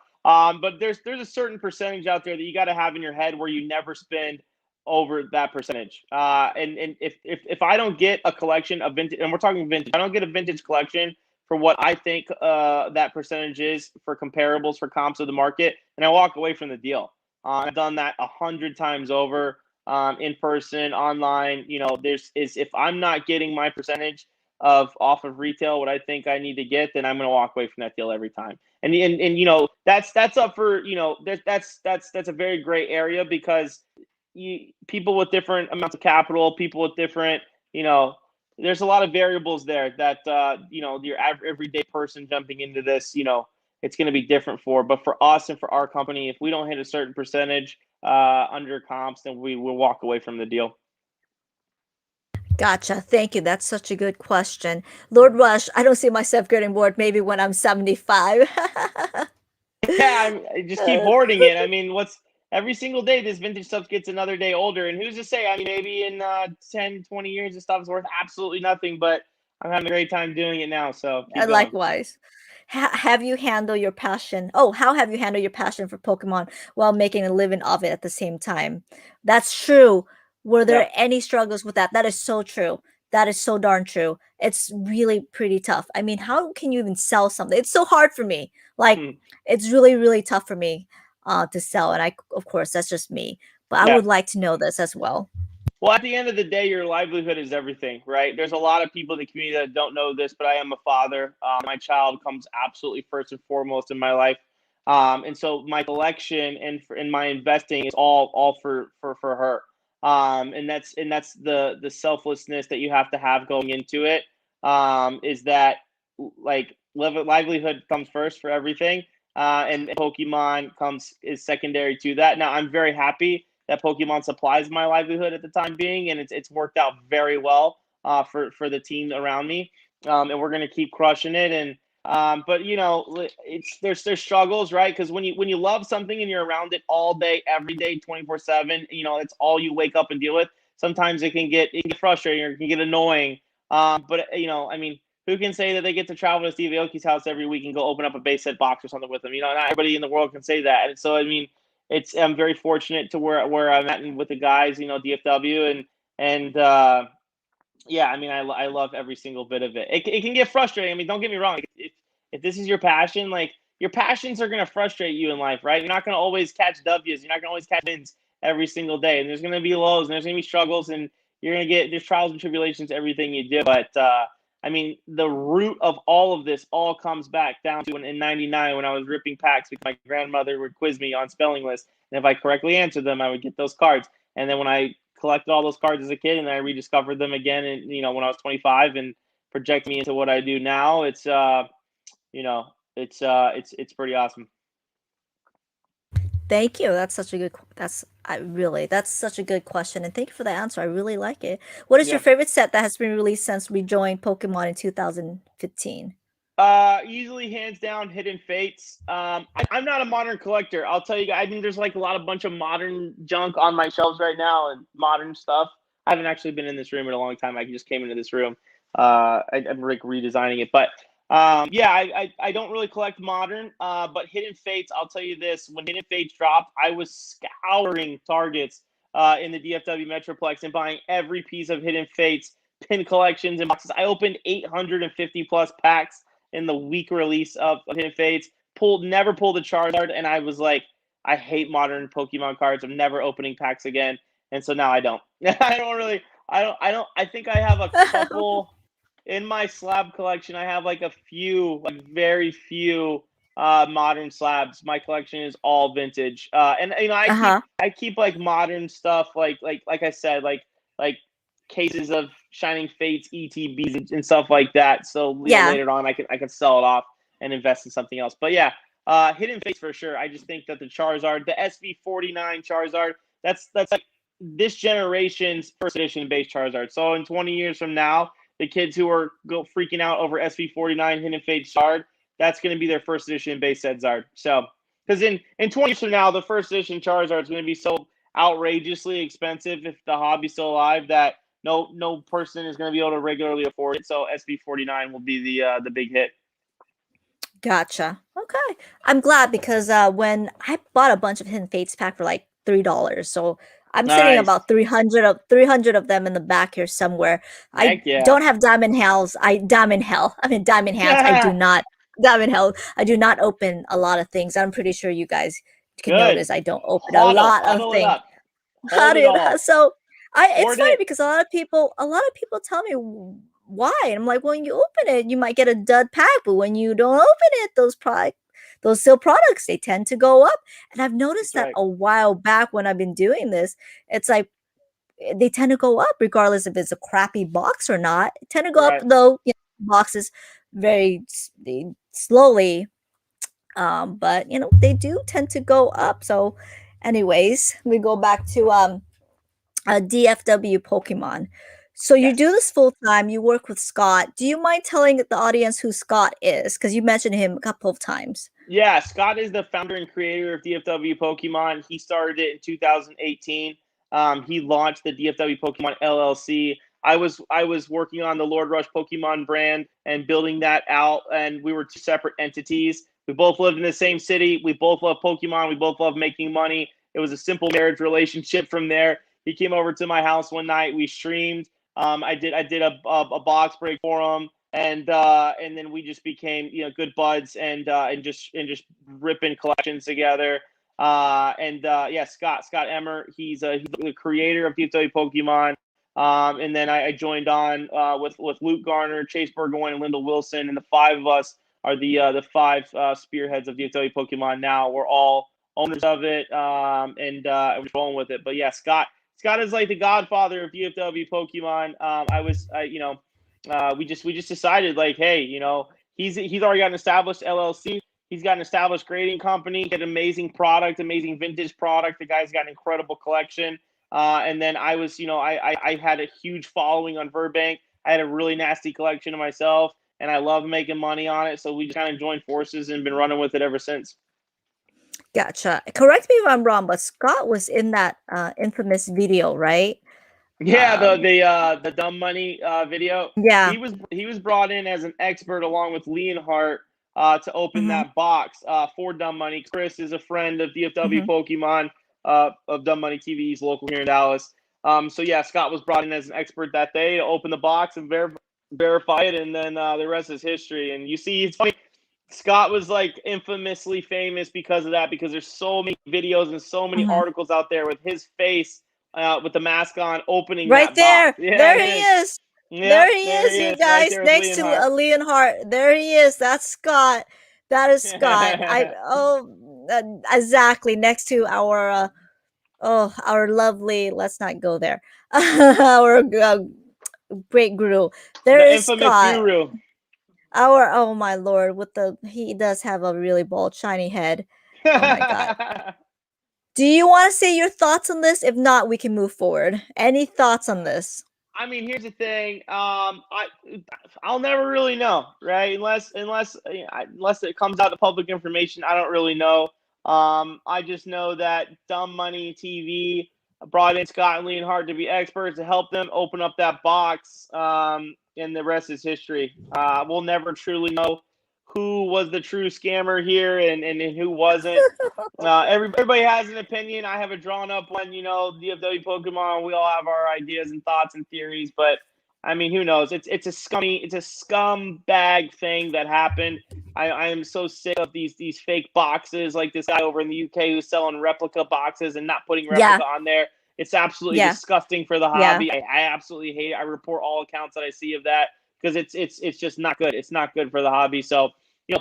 But there's a certain percentage out there that you got to have in your head where you never spend over that percentage. And if I don't get a collection of vintage, and we're talking vintage, I don't get a vintage collection for what I think that percentage is for comparables for comps of the market, and I walk away from the deal. I've done that 100 times over, in person, online. If I'm not getting my percentage of off of retail what I think I need to get, then I'm going to walk away from that deal every time. And that's up for that's a very gray area because people with different amounts of capital, people with different there's a lot of variables there that your everyday person jumping into this, it's going to be different for. But for us and for our company, if we don't hit a certain percentage under comps, then we will walk away from the deal. Gotcha. Thank you. That's such a good question. Lord Rush, I don't see myself getting bored maybe when I'm 75. Yeah, I just keep hoarding it. I mean, what's every single day this vintage stuff gets another day older, and who's to say? I mean, maybe in 10, 20 years, this stuff is worth absolutely nothing, but I'm having a great time doing it now, so keep going. Likewise. Have you handled your passion? Oh, how have you handled your passion for Pokemon while making a living of it at the same time? That's true. Were Yeah. there any struggles with that? That is so true. That is so darn true. It's really pretty tough. I mean, how can you even sell something? It's so hard for me. Like, Hmm. it's really, really tough for me to sell. And of course, that's just me. But I Yeah. would like to know this as well. Well, at the end of the day, your livelihood is everything, right? There's a lot of people in the community that don't know this, but I am a father. My child comes absolutely first and foremost in my life, and so my collection and my investing is all for her. And that's the selflessness that you have to have going into it. Is that like livelihood comes first for everything, and Pokemon is secondary to that. Now, I'm very happy that Pokemon supplies my livelihood at the time being, and it's worked out very well for the team around me, and we're gonna keep crushing it. And but there's struggles, right? Because when you love something and you're around it all day, every day, 24/7, it's all you wake up and deal with. Sometimes it can get frustrating or it can get annoying. But I mean, who can say that they get to travel to Steve Aoki's house every week and go open up a base set box or something with him? Not everybody in the world can say that. And so I mean, I'm very fortunate to where I'm at and with the guys, DFW and yeah, I mean, I love every single bit of it. It can get frustrating. I mean, don't get me wrong. If this is your passion, like your passions are gonna frustrate you in life, right? You're not gonna always catch W's. You're not gonna always catch wins every single day, and there's gonna be lows and there's gonna be struggles, and there's trials and tribulations, everything you do. But I mean, the root of all of this all comes back down to in '99 when I was ripping packs because my grandmother would quiz me on spelling lists, and if I correctly answered them, I would get those cards. And then when I collected all those cards as a kid and I rediscovered them again, and when I was 25 and project me into what I do now, it's pretty awesome. Thank you. That's such a good. That's such a good question, and thank you for the answer. I really like it. What is your Yeah. favorite set that has been released since we joined Pokemon in 2015? Easily hands down, Hidden Fates. I'm not a modern collector. I'll tell you guys. I mean, there's like a lot of bunch of modern junk on my shelves right now and modern stuff. I haven't actually been in this room in a long time. I just came into this room. I'm like redesigning it, but yeah, I don't really collect modern. But Hidden Fates, I'll tell you this: when Hidden Fates dropped, I was scouring Targets in the DFW Metroplex and buying every piece of Hidden Fates pin collections and boxes. I opened 850 plus packs in the week release of Hidden Fates. Never pulled a Charizard, and I was like, I hate modern Pokemon cards. I'm never opening packs again, and so now I don't. I don't really. I don't. I think I have a couple. in my slab collection, I have like a few, like very few modern slabs. My collection is all vintage. And you know, Uh-huh. I keep like modern stuff, like I said, like cases of Shining Fates, ETBs, and stuff like that. So you know, Yeah. later on, I can sell it off and invest in something else. But yeah, Hidden Fates for sure. I just think that the Charizard, the SV49 Charizard, that's like this generation's first edition base Charizard. So in 20 years from now, the kids who are freaking out over SV49 Hidden Fates Charizard, that's going to be their first edition base set Zard. So because in 20 years from now, the first edition Charizard is going to be so outrageously expensive if the hobby's still alive that no person is going to be able to regularly afford it. So SV49 will be the big hit. Gotcha. Okay. I'm glad because when I bought a bunch of Hidden Fates pack for like $3, so I'm sitting Nice. about 300 of them in the back here somewhere. I Heck yeah. don't have Diamond Hells. Diamond Hell. I mean Diamond Hands. I do not Diamond Hell. I do not open a lot of things. I'm pretty sure you guys can Good. notice I don't open a Hodl. lot of Hodl it things. up. Hold it all. So it's Hoard funny it. because a lot of people tell me why, and I'm like, well, when you open it, you might get a dud pack, but when you don't open it, those still products, they tend to go up. And I've noticed That's that right. a while back when I've been doing this, it's like they tend to go up regardless if it's a crappy box or not. They tend to go up Right. though, boxes very slowly, but they do tend to go up. So anyways, we go back to DFW Pokemon. So you do Yes. this full time, you work with Scott. Do you mind telling the audience who Scott is? Because you mentioned him a couple of times. Yeah, Scott is the founder and creator of DFW Pokemon. He started it in 2018. He launched the DFW Pokemon LLC. I was working on the Lord Rush Pokemon brand and building that out, and we were two separate entities. We both lived in the same city. We both love Pokemon. We both love making money. It was a simple marriage relationship from there. He came over to my house one night. We streamed. I did a box break for him, and then we just became good buds and just ripping collections together. Yeah, Scott Emmer, he's the creator of DFW Pokemon. And then I joined on with Luke Garner, Chase Burgoyne, and Lyndall Wilson, and the five of us are the five spearheads of DFW Pokemon. Now we're all owners of it, and we're rolling with it. But yeah, Scott is like the godfather of DFW Pokemon. We just decided like, hey, he's already got an established LLC. He's got an established grading company. He had an amazing product, amazing vintage product. The guy's got an incredible collection. And then I was, I had a huge following on Burbank. I had a really nasty collection of myself, and I love making money on it. So we just kind of joined forces and been running with it ever since. Gotcha. Correct me if I'm wrong, but Scott was in that infamous video, right? Yeah, the dumb money video. Yeah. He was brought in as an expert along with Leonhardt to open Mm-hmm. that box for Dumb Money. Chris is a friend of DFW Mm-hmm. Pokemon of Dumb Money TV. He's local here in Dallas. So yeah, Scott was brought in as an expert that day to open the box and verify it, and then the rest is history. And you see, it's funny. Scott was like infamously famous because of that, because there's so many videos and so many Mm-hmm. articles out there with his face with the mask on opening Right that box. there. Yeah, There it he is. is. Yep, There he there is, he you is, right guys, there with next to Leonhardt. Leonhardt. There he is. That's Scott. That is Scott. Exactly next to our lovely. Let's not go there. Our great guru. There The is infamous Scott. guru. Oh my lord, he does have a really bald shiny head. Oh my god. Do you want to say your thoughts on this? If not, we can move forward. Any thoughts on this? I mean, here's the thing. I'll never really know, right? Unless it comes out to public information, I don't really know. I just know that Dumb Money TV brought in Scott and Leonhardt to be experts to help them open up that box. And the rest is history. We'll never truly know who was the true scammer here and who wasn't. Everybody has an opinion. I have a drawn up one, DFW Pokemon. We all have our ideas and thoughts and theories, but I mean, who knows? It's a scumbag thing that happened. I am so sick of these fake boxes, like this guy over in the UK who's selling replica boxes and not putting Yeah. replica on there. It's absolutely Yeah. disgusting for the Yeah. hobby. I absolutely hate it. I report all accounts that I see of that because it's just not good. It's not good for the hobby. So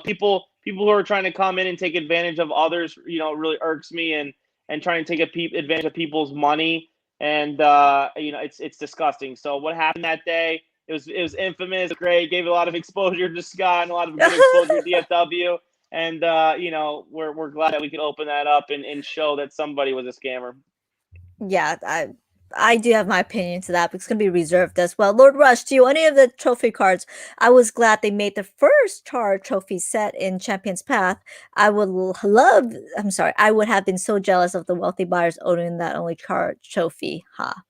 people who are trying to come in and take advantage of others, really irks me, and trying to take advantage of people's money, and it's disgusting. So what happened that day? It was infamous, great, gave a lot of exposure to Scott and a lot of good exposure to DFW. And we're glad that we could open that up and show that somebody was a scammer. Yeah, I do have my opinion to that, but it's gonna be reserved as well. Lord Rush, do you any of the trophy cards? I was glad they made the first Char trophy set in Champion's Path. I would love. I'm sorry, I would have been so jealous of the wealthy buyers owning that only card trophy. Ha.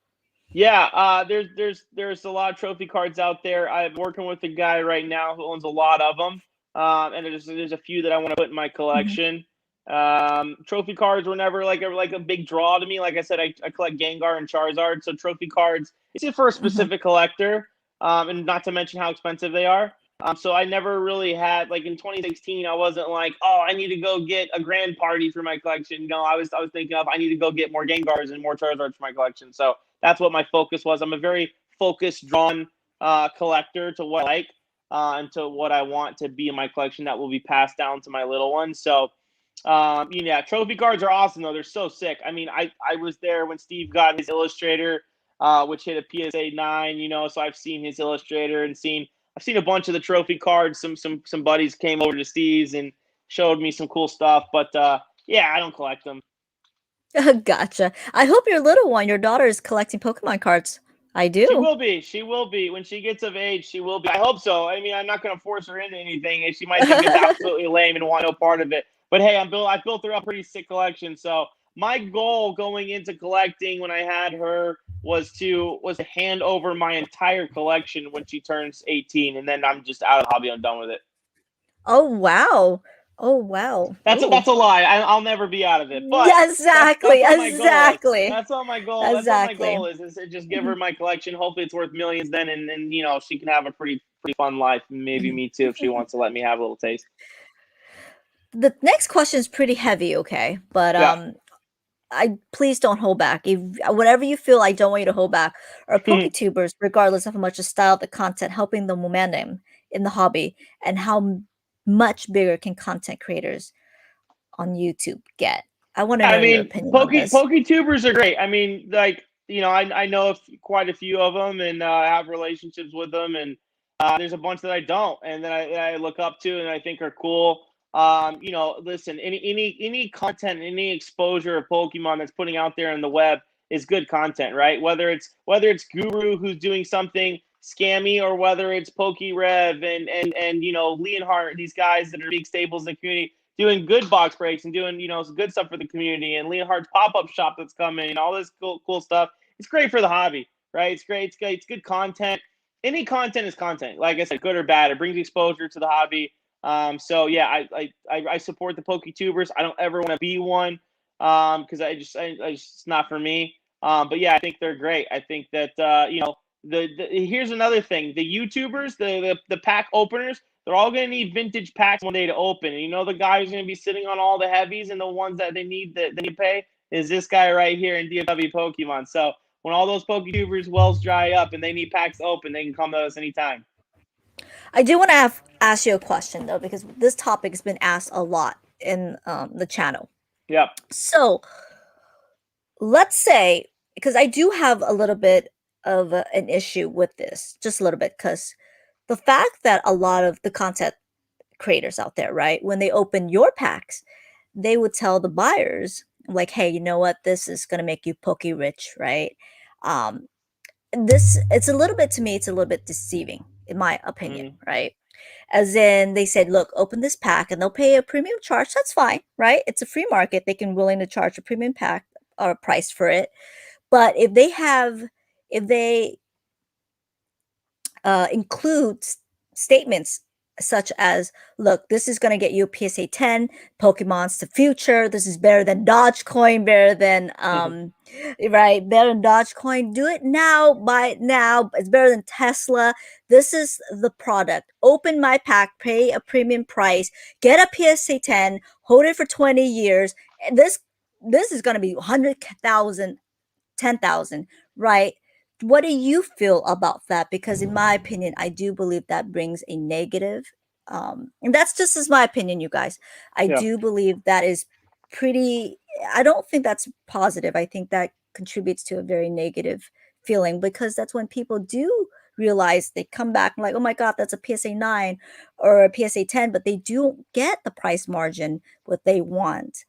Yeah, there's a lot of trophy cards out there. I'm working with a guy right now who owns a lot of them, and there's a few that I want to put in my collection. Trophy cards were never like a big draw to me. Like I said, I collect Gengar and Charizard, so trophy cards it's just for a specific collector, and not to mention how expensive they are. So I never really had, like, in 2016, I wasn't like, oh, I need to go get a grand party for my collection. No, I was thinking of, I need to go get more Gengars and more Charizards for my collection. So that's what my focus was. I'm a very focused, drawn collector to what I like, and to what I want to be in my collection that will be passed down to my little ones. So yeah, trophy cards are awesome though. They're so sick. I mean, I was there when Steve got his Illustrator, which hit a PSA 9. So I've seen his Illustrator and I've seen a bunch of the trophy cards. Some buddies came over to Steve's and showed me some cool stuff. But yeah, I don't collect them. Gotcha. I hope your little one, your daughter, is collecting Pokemon cards. I do. She will be. She will be. When she gets of age, she will be. I hope so. I mean, I'm not going to force her into anything. She might think it's absolutely lame and want no part of it. But hey, I built her a pretty sick collection. So my goal going into collecting when I had her was to hand over my entire collection when she turns 18, and then I'm just out of the hobby. I'm done with it. Oh wow. Oh wow. That's a lie. I'll never be out of it. But yeah, exactly. that's what my exactly. goal is. That's what my goal. Exactly. That's what my goal is to just give her my collection. Hopefully, it's worth millions then, and she can have a pretty fun life. Maybe me too, if she wants to let me have a little taste. The next question is pretty heavy, okay? But Yeah. I please don't hold back. If whatever you feel, I don't want you to hold back. Are PokeTubers, regardless of how much the style of the content, helping the momentum in the hobby, and how much bigger can content creators on YouTube get? I want to know your opinion on this. PokeTubers are great. I mean, like, I know quite a few of them, and have relationships with them, and there's a bunch that I don't, and that I look up to and I think are cool. Listen, any content, any exposure of Pokemon that's putting out there on the web is good content, right? Whether it's Guru, who's doing something scammy, or whether it's PokeRev and Leonhardt, these guys that are big staples in the community, doing good box breaks and doing some good stuff for the community, and Leonhardt's pop-up shop that's coming, and all this cool stuff. It's great for the hobby, right? It's great. It's good content. Any content is content. Like I said, good or bad, it brings exposure to the hobby. So yeah, I support the PokeTubers. I don't ever want to be one, because it's not for me. But yeah, I think they're great. I think that here's another thing: the YouTubers, the pack openers, they're all going to need vintage packs one day to open. And the guy who's going to be sitting on all the heavies and the ones that they need that they pay is this guy right here in DFW Pokemon. So when all those PokeTubers wells dry up and they need packs open, they can come to us anytime. I do want to ask you a question though, because this topic has been asked a lot in the channel. Yep. So let's say, because I do have a little bit of an issue with this, just a little bit, because the fact that a lot of the content creators out there, right, when they open your packs, they would tell the buyers, like, hey, you know what, this is going to make you poke rich, right? It's a little bit, to me, it's a little bit deceiving, in my opinion, right? As in, they said, look, open this pack and they'll pay a premium charge. That's fine, right? It's a free market. They can willing to charge a premium pack or a price for it. But if they include statements such as, look, this is going to get you a PSA 10, Pokemon's the future, this is better than Dogecoin, better than right, better than Dogecoin, do it now, buy it now, it's better than Tesla, this is the product, open my pack, pay a premium price, get a PSA 10, hold it for 20 years, and this is going to be 100,000, 10,000, right? what do you feel about that? Because in my opinion, I do believe that brings a negative. And that's just as my opinion, you guys. I Yeah. do believe that is pretty. I don't think that's positive. I think that contributes to a very negative feeling because that's when people do realize they come back and like, oh my God, that's a PSA 9 or a PSA 10, but they do get the price margin what they want.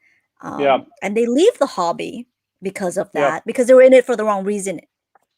Yeah. And they leave the hobby because of Yeah. that, because they were in it for the wrong reason,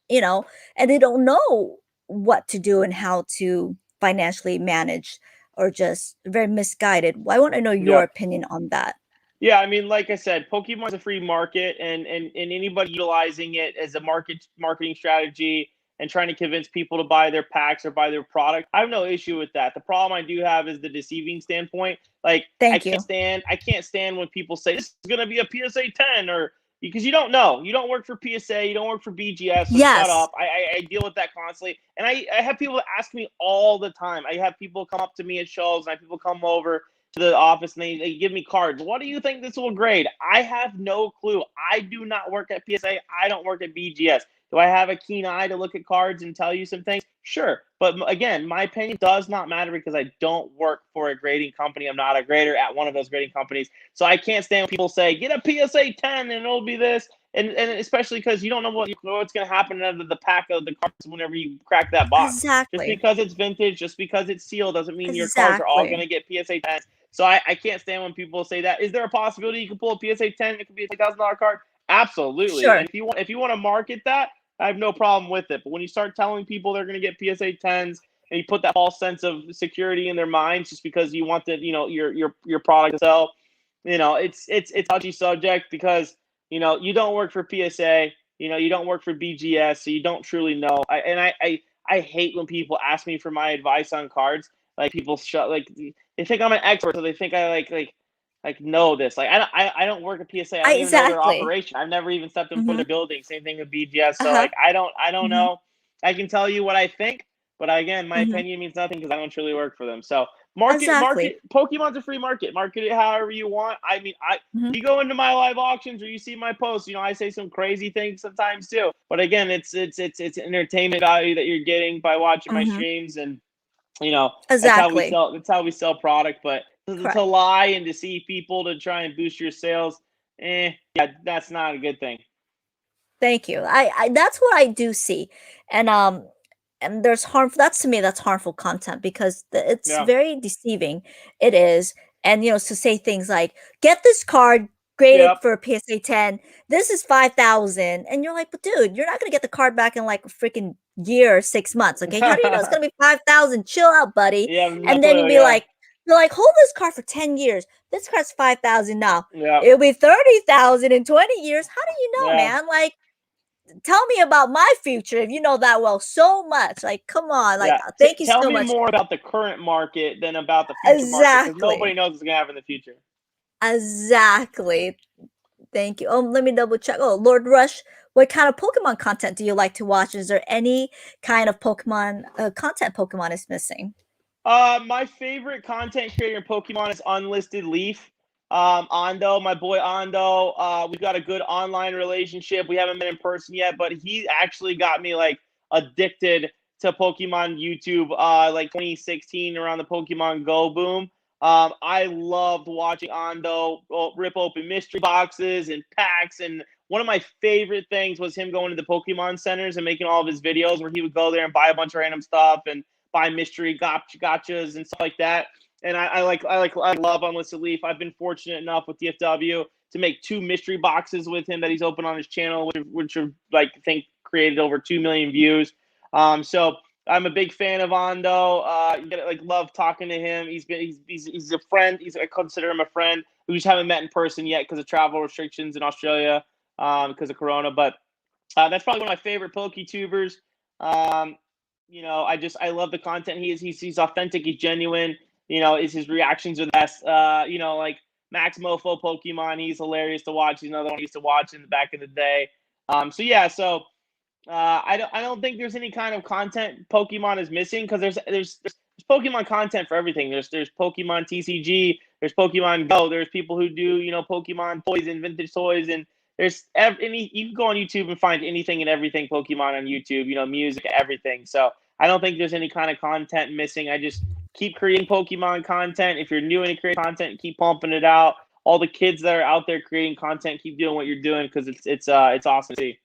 and they don't know what to do and how to financially manage or just very misguided. I want to know your Yeah. opinion on that. Yeah, I mean, like I said, Pokemon's a free market, and anybody utilizing it as a marketing strategy and trying to convince people to buy their packs or buy their product, I have no issue with that. The problem I do have is the deceiving standpoint. Like, Thank you. I can't stand when people say this is going to be a PSA 10 or because you don't know. You don't work for PSA, you don't work for BGS, so shut Yes. up. I deal with that constantly, and I have people ask me all the time. I have people come up to me at shows, and I have people come over to the office and they give me cards. What do you think this will grade? I have no clue. I do not work at PSA. I don't work at BGS. Do I have a keen eye to look at cards and tell you some things? Sure. But again, my opinion does not matter because I don't work for a grading company. I'm not a grader at one of those grading companies. So I can't stand when people say, get a PSA 10 and it'll be this. And especially because you don't know what's going to happen under the pack of the cards whenever you crack that box. Just Exactly. because it's vintage, just because it's sealed, doesn't mean your cards are all going Exactly. to get PSA 10s. So I can't stand when people say that. Is there a possibility you can pull a PSA 10? It could be a $10,000 card. Absolutely. Sure. And if you want to market that, I have no problem with it. But when you start telling people they're going to get PSA 10s and you put that false sense of security in their minds just because you want your product to sell, it's a touchy subject because you don't work for PSA, you don't work for BGS, so you don't truly know. I hate when people ask me for my advice on cards. Like people they think I'm an expert, so they think I know this. Like I don't work at PSA. I don't even know their Exactly. operation. I've never even stepped in foot of Mm-hmm. their building. Same thing with BGS. So Uh-huh. like I don't Mm-hmm. know. I can tell you what I think, but again, my Mm-hmm. opinion means nothing because I don't truly work for them. So Exactly. market. Pokemon's a free market. Market it however you want. I mean, Mm-hmm. you go into my live auctions or you see my posts. I say some crazy things sometimes too. But again, it's entertainment value that you're getting by watching my Mm-hmm. streams and Exactly. that's how we sell product. But to Correct. lie and deceive people to try and boost your sales, yeah, that's not a good thing. Thank you. I That's what I do see. And there's harmful, that's to me, that's harmful content because it's Yeah. very deceiving. It is. And to say things like, get this card graded Yep. for a PSA 10. This is 5,000. And you're like, but dude, you're not gonna get the card back in like a freaking year or 6 months. Okay. How do you know it's gonna be 5,000? Chill out, buddy. Yeah, no And then clue. Yeah. you're like, hold this card for 10 years. This card's 5,000 now. Yeah. It'll be 30,000 in 20 years. How do you know, Yeah. man? Like, tell me about my future if you know that well so much. Like, come on. Like, Yeah. thank you Tell so me much. more about the current market than about the future market because nobody Exactly. knows what's gonna happen in the future. Exactly. Thank you. Let me double check. Oh, Lord Rush, what kind of Pokemon content do you like to watch? Is there any kind of Pokemon content Pokemon is missing? My favorite content creator in Pokemon is Unlisted Leaf. Ando, my boy Ando. We've got a good online relationship. We haven't been in person yet, but he actually got me like addicted to Pokemon YouTube. Like 2016 around the Pokemon Go boom. I loved watching Ando rip open mystery boxes and packs. And one of my favorite things was him going to the Pokemon centers and making all of his videos where he would go there and buy a bunch of random stuff and buy mystery gotchas and stuff like that. And I love Unlisted Leaf. I've been fortunate enough with DFW to make 2 mystery boxes with him that he's opened on his channel, which are like I think created over 2 million views. So I'm a big fan of Ando. Love talking to him. He's a friend. I consider him a friend. We just haven't met in person yet because of travel restrictions in Australia because of Corona. But that's probably one of my favorite PokeTubers. I love the content. He's authentic. He's genuine. His reactions are the best. Like Max Mofo Pokemon. He's hilarious to watch. He's another one I used to watch in the back in the day. I don't think there's any kind of content Pokemon is missing because there's Pokemon content for everything. There's Pokemon TCG. There's Pokemon Go. There's people who do Pokemon toys and vintage toys and there's any you can go on YouTube and find anything and everything Pokemon on YouTube. You know, music, everything. So I don't think there's any kind of content missing. I just keep creating Pokemon content. If you're new and you create content, keep pumping it out. All the kids that are out there creating content, keep doing what you're doing because it's awesome to see.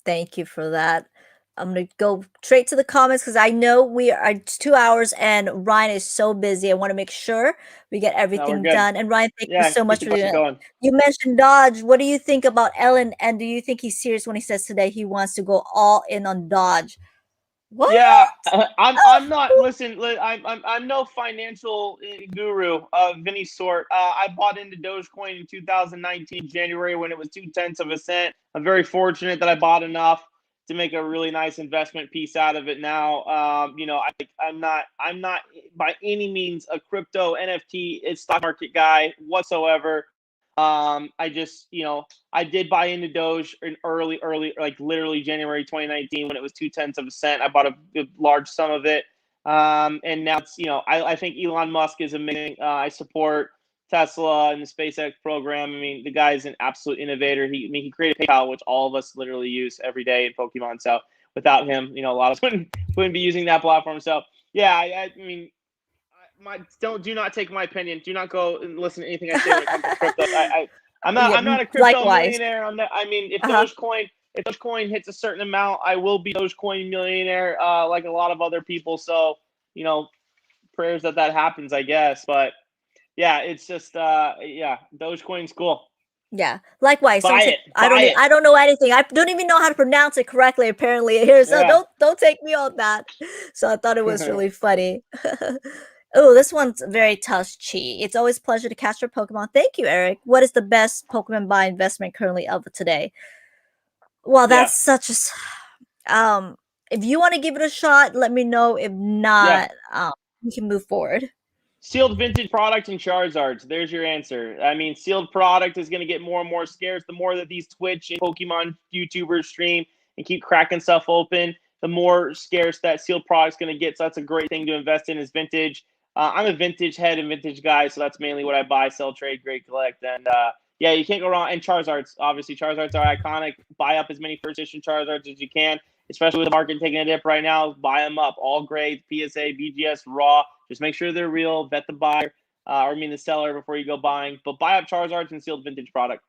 Thank you for that. I'm gonna go straight to the comments because I know we are it's 2 hours and Ryan is so busy. I want to make sure we get No, we're everything good. done. And Ryan, thank you Yeah, so keep much the for questions doing it. going. You mentioned Dodge. What do you think about Ellen? And do you think he's serious when he says today he wants to go all in on Dodge? What? Yeah, I'm not. Oh, Listen, I'm no financial guru of any sort. I bought into Dogecoin in 2019 January when it was 0.2 of a cent. I'm very fortunate that I bought enough to make a really nice investment piece out of it. Now, you know, I'm not by any means a crypto NFT stock market guy whatsoever. I just, you know, I did buy into Doge in early, like literally January 2019 when it was 0.2 of a cent. I bought a large sum of it. And now it's, you know, I think Elon Musk is amazing. I support Tesla and the SpaceX program. I mean, the guy's an absolute innovator. He created PayPal, which all of us literally use every day in Pokemon. So without him, you know, a lot of us wouldn't be using that platform. So yeah, I mean, do not take my opinion. Do not go and listen to anything I say when it comes to crypto. I'm yeah, not a crypto likewise. millionaire. I mean, if Uh-huh. Dogecoin hits a certain amount, I will be Dogecoin millionaire, like a lot of other people. So, you know, prayers that happens, I guess. But yeah, it's just yeah, Dogecoin's cool. Yeah, likewise. Don't Buy take. it, buy it. I don't know anything. I don't even know how to pronounce it correctly. Apparently, here. So Yeah. don't take me on that. So I thought it was really funny. Oh, this one's very touchy. It's always a pleasure to catch your Pokemon. Thank you, Eric. What is the best Pokemon buy investment currently of today? Well, Yeah, that's such a if you want to give it a shot, let me know. If yeah. not, we can move forward. Sealed vintage product and Charizards. There's your answer. I mean, sealed product is going to get more and more scarce. The more that these Twitch and Pokemon YouTubers stream and keep cracking stuff open, the more scarce that sealed product is going to get. So that's a great thing to invest in is vintage. I'm a vintage head and vintage guy, so that's mainly what I buy, sell, trade, grade, collect. And yeah, you can't go wrong. And Charizards, obviously, Charizards are iconic. Buy up as many first edition Charizards as you can, especially with the market taking a dip right now. Buy them up. All grades, PSA, BGS, raw. Just make sure they're real. Vet the buyer, or I mean the seller before you go buying. But buy up Charizards and sealed vintage product.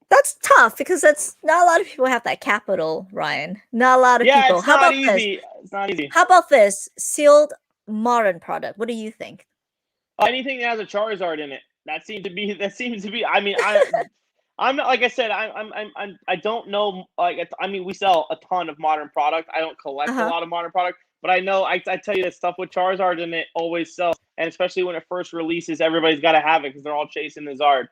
That's tough because that's not a lot of people have that capital, Ryan. Not a lot of Yeah, people. it's How not about this? easy. It's not easy. How about this sealed modern product? What do you think? Anything that has a Charizard in it, that seems to be. That seems to be. I mean, I'm not like I said. I don't know. Like I mean, we sell a ton of modern product. I don't collect a Uh-huh. lot of modern product, but I know. I tell you that stuff with Charizard in it always sells, and especially when it first releases, everybody's got to have it because they're all chasing the Zard.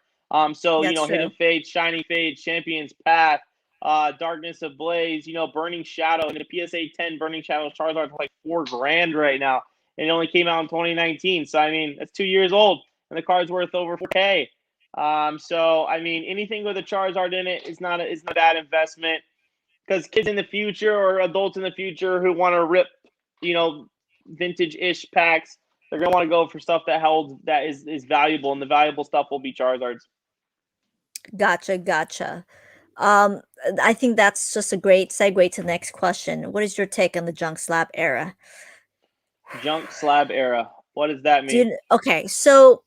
So you That's know, true. Hidden Fate, Shiny Fate, Champion's Path, Darkness Ablaze, you know, Burning Shadow, and the PSA 10 Burning Shadow Charizard is like $4,000 right now. And it only came out in 2019. So I mean, that's 2 years old, and the card's worth over 4K. So I mean, anything with a Charizard in it is not a bad investment because kids in the future or adults in the future who want to rip, you know, vintage-ish packs, they're gonna want to go for stuff that is valuable, and the valuable stuff will be Charizards. Gotcha. Um, I think that's just a great segue to the next question. What is your take on the junk slab era? Junk slab era. What does that mean? Okay, so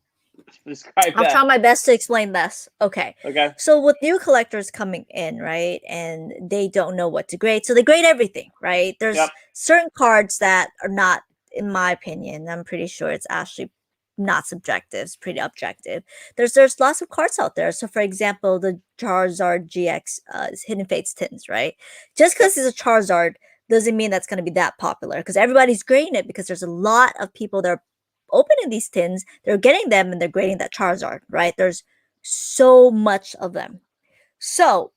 Describe I'll try that. my best to explain this. Okay. Okay. So with new collectors coming in, right, and they don't know what to grade, so they grade everything, right? Yep. There's certain cards that are not, in my opinion, I'm pretty sure it's actually not subjective, it's pretty objective. There's lots of cards out there. So for example, the Charizard GX is Hidden Fates tins, right? Just Yep. because it's a Charizard doesn't mean that's going to be that popular because everybody's grading it because there's a lot of people that are opening these tins, they're getting them and they're grading that Charizard, right? There's so much of them. So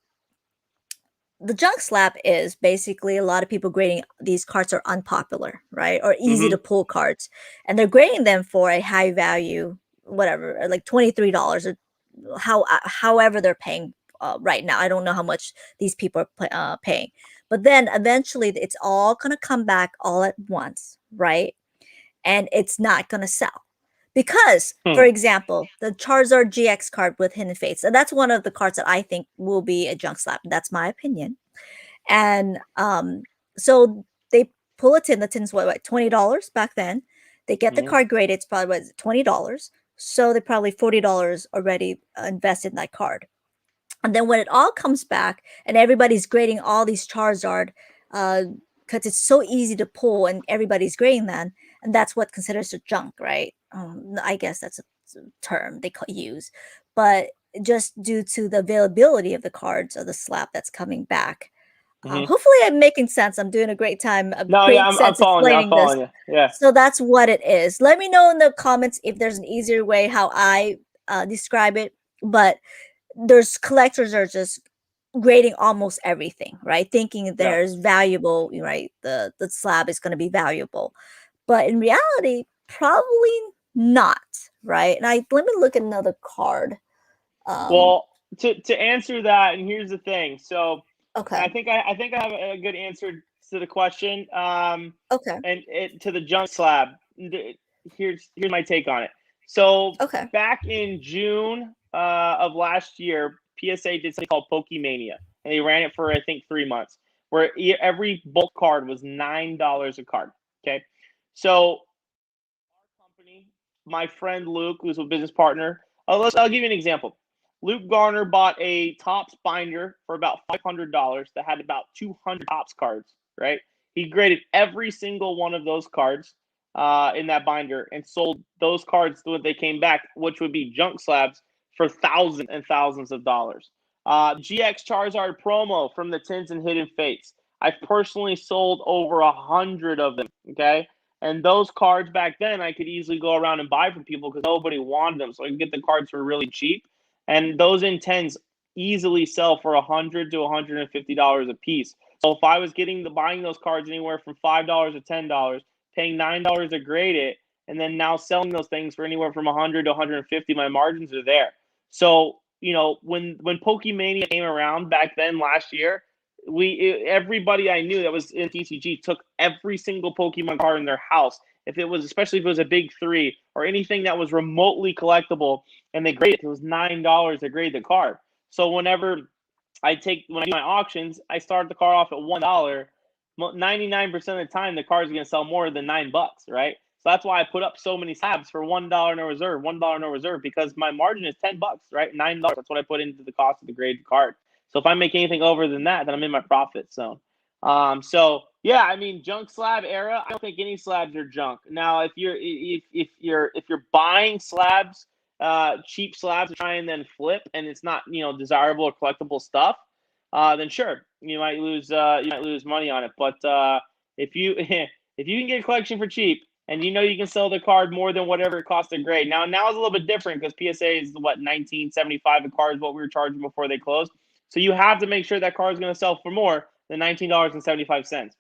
the junk slap is basically a lot of people grading these cards are unpopular, right? Or easy Mm-hmm. to pull cards. And they're grading them for a high value, whatever, like $23 or however they're paying right now. I don't know how much these people are paying. But then eventually it's all going to come back all at once, right? And it's not going to sell Because, for example, the Charizard GX card with Hidden Fates, and that's one of the cards that I think will be a junk slab. That's my opinion. And so they pull a tin. The tin's what $20 back then. They get the card graded. It's probably $20. So they probably $40 already invested in that card. And then when it all comes back and everybody's grading all these Charizard, because it's so easy to pull and everybody's grading them, and that's what considers a junk, right? I guess that's a term they use, but just due to the availability of the cards or the slab that's coming back. Hopefully I'm making sense. I'm doing a great time, No, yeah, great I'm sense following you. I'm explaining this. following you. Yeah. So that's what it is. Let me know in the comments if there's an easier way how I describe it, but there's collectors are just grading almost everything, right? Thinking there's valuable, right? The slab is going to be valuable, but in reality, probably not, right? And let me look at another card. Well, to answer that, and here's the thing. So, Okay. I think I have a good answer to the question. Okay. And to the junk slab. Here's my take on it. So Okay. back in June of last year, PSA did something called Pokemania, and they ran it for I think 3 months, where every bulk card was $9 a card. Okay, so our company, my friend Luke, who's a business partner, I'll give you an example. Luke Garner bought a Topps binder for about $500 that had about 200 Topps cards, right? He graded every single one of those cards in that binder and sold those cards when they came back, which would be junk slabs, for thousands and thousands of dollars. GX Charizard promo from the Tins and Hidden Fates. I've personally sold over 100 of them, okay? And those cards back then, I could easily go around and buy from people because nobody wanted them. So I could get the cards for really cheap. And those intents easily sell for $100 to $150 a piece. So if I was buying those cards anywhere from $5 to $10, paying $9 to grade it, and then now selling those things for anywhere from $100 to $150, my margins are there. So when Pokemania came around back then last year, everybody I knew that was in TCG took every single Pokemon card in their house. Especially if it was a big three or anything that was remotely collectible, and they grade it was $9 to grade the card. So when I do my auctions, I start the card off at $1. 99% of the time, the card's going to sell more than $9, right? So that's why I put up so many slabs for $1 no reserve, $1 no reserve, because my margin is $10, right? $9. That's what I put into the cost of the graded card. So if I make anything over than that, then I'm in my profit zone. So yeah, I mean, junk slab era, I don't think any slabs are junk. Now, if you're buying slabs, cheap slabs to try and then flip, and it's not desirable or collectible stuff, then sure, you might lose money on it. But if you if you can get a collection for cheap, and you can sell the card more than whatever it costs to grade. Now it's a little bit different because PSA is what $19.75 a card is what we were charging before they closed. So you have to make sure that card is going to sell for more than $19.75.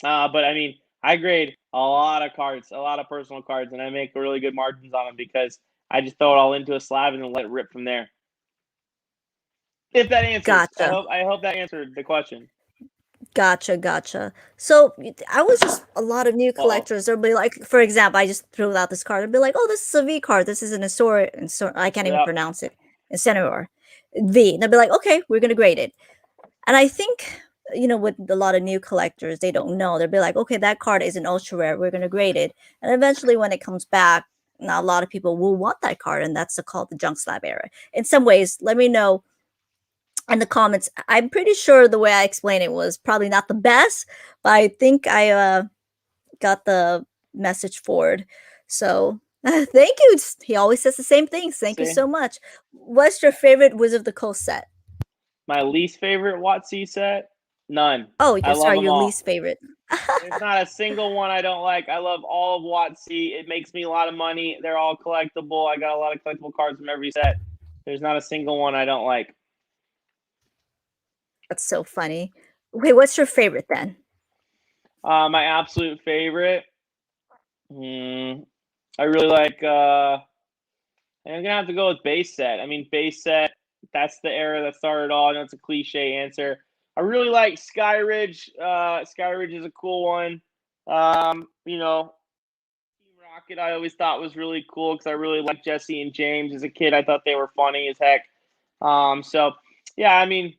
But I mean, I grade a lot of cards, a lot of personal cards, and I make really good margins on them because I just throw it all into a slab and then let it rip from there. If that answers, Gotcha. I hope that answered the question. Gotcha. So I was just a lot of new collectors. They'll be like, for example, I just threw out this card. They'll be like, "Oh, this is a V card. This is an Asor. I can't even pronounce it. Incineroar V." And they'll be like, "Okay, we're gonna grade it." And I think with a lot of new collectors, they don't know. They'll be like, "Okay, that card is an ultra rare. We're gonna grade it." And eventually, when it comes back, now a lot of people will want that card, and that's called the junk slab era. In some ways, let me know in the comments. I'm pretty sure the way I explained it was probably not the best, but I think I got the message forward. So thank you. He always says the same things. Thank you so much. What's your favorite Wizard of the Coast set? My least favorite WotC set? None. Oh, I love them your all. least favorite. There's not a single one I don't like. I love all of WotC. It makes me a lot of money. They're all collectible. I got a lot of collectible cards from every set. There's not a single one I don't like. That's so funny. Wait, what's your favorite then? My absolute favorite? I really like... I'm going to have to go with base set. I mean, base set, that's the era that started all. I know it's a cliche answer. I really like Skyridge. Skyridge is a cool one. Team Rocket I always thought was really cool because I really liked Jesse and James as a kid. I thought they were funny as heck. So yeah, I mean,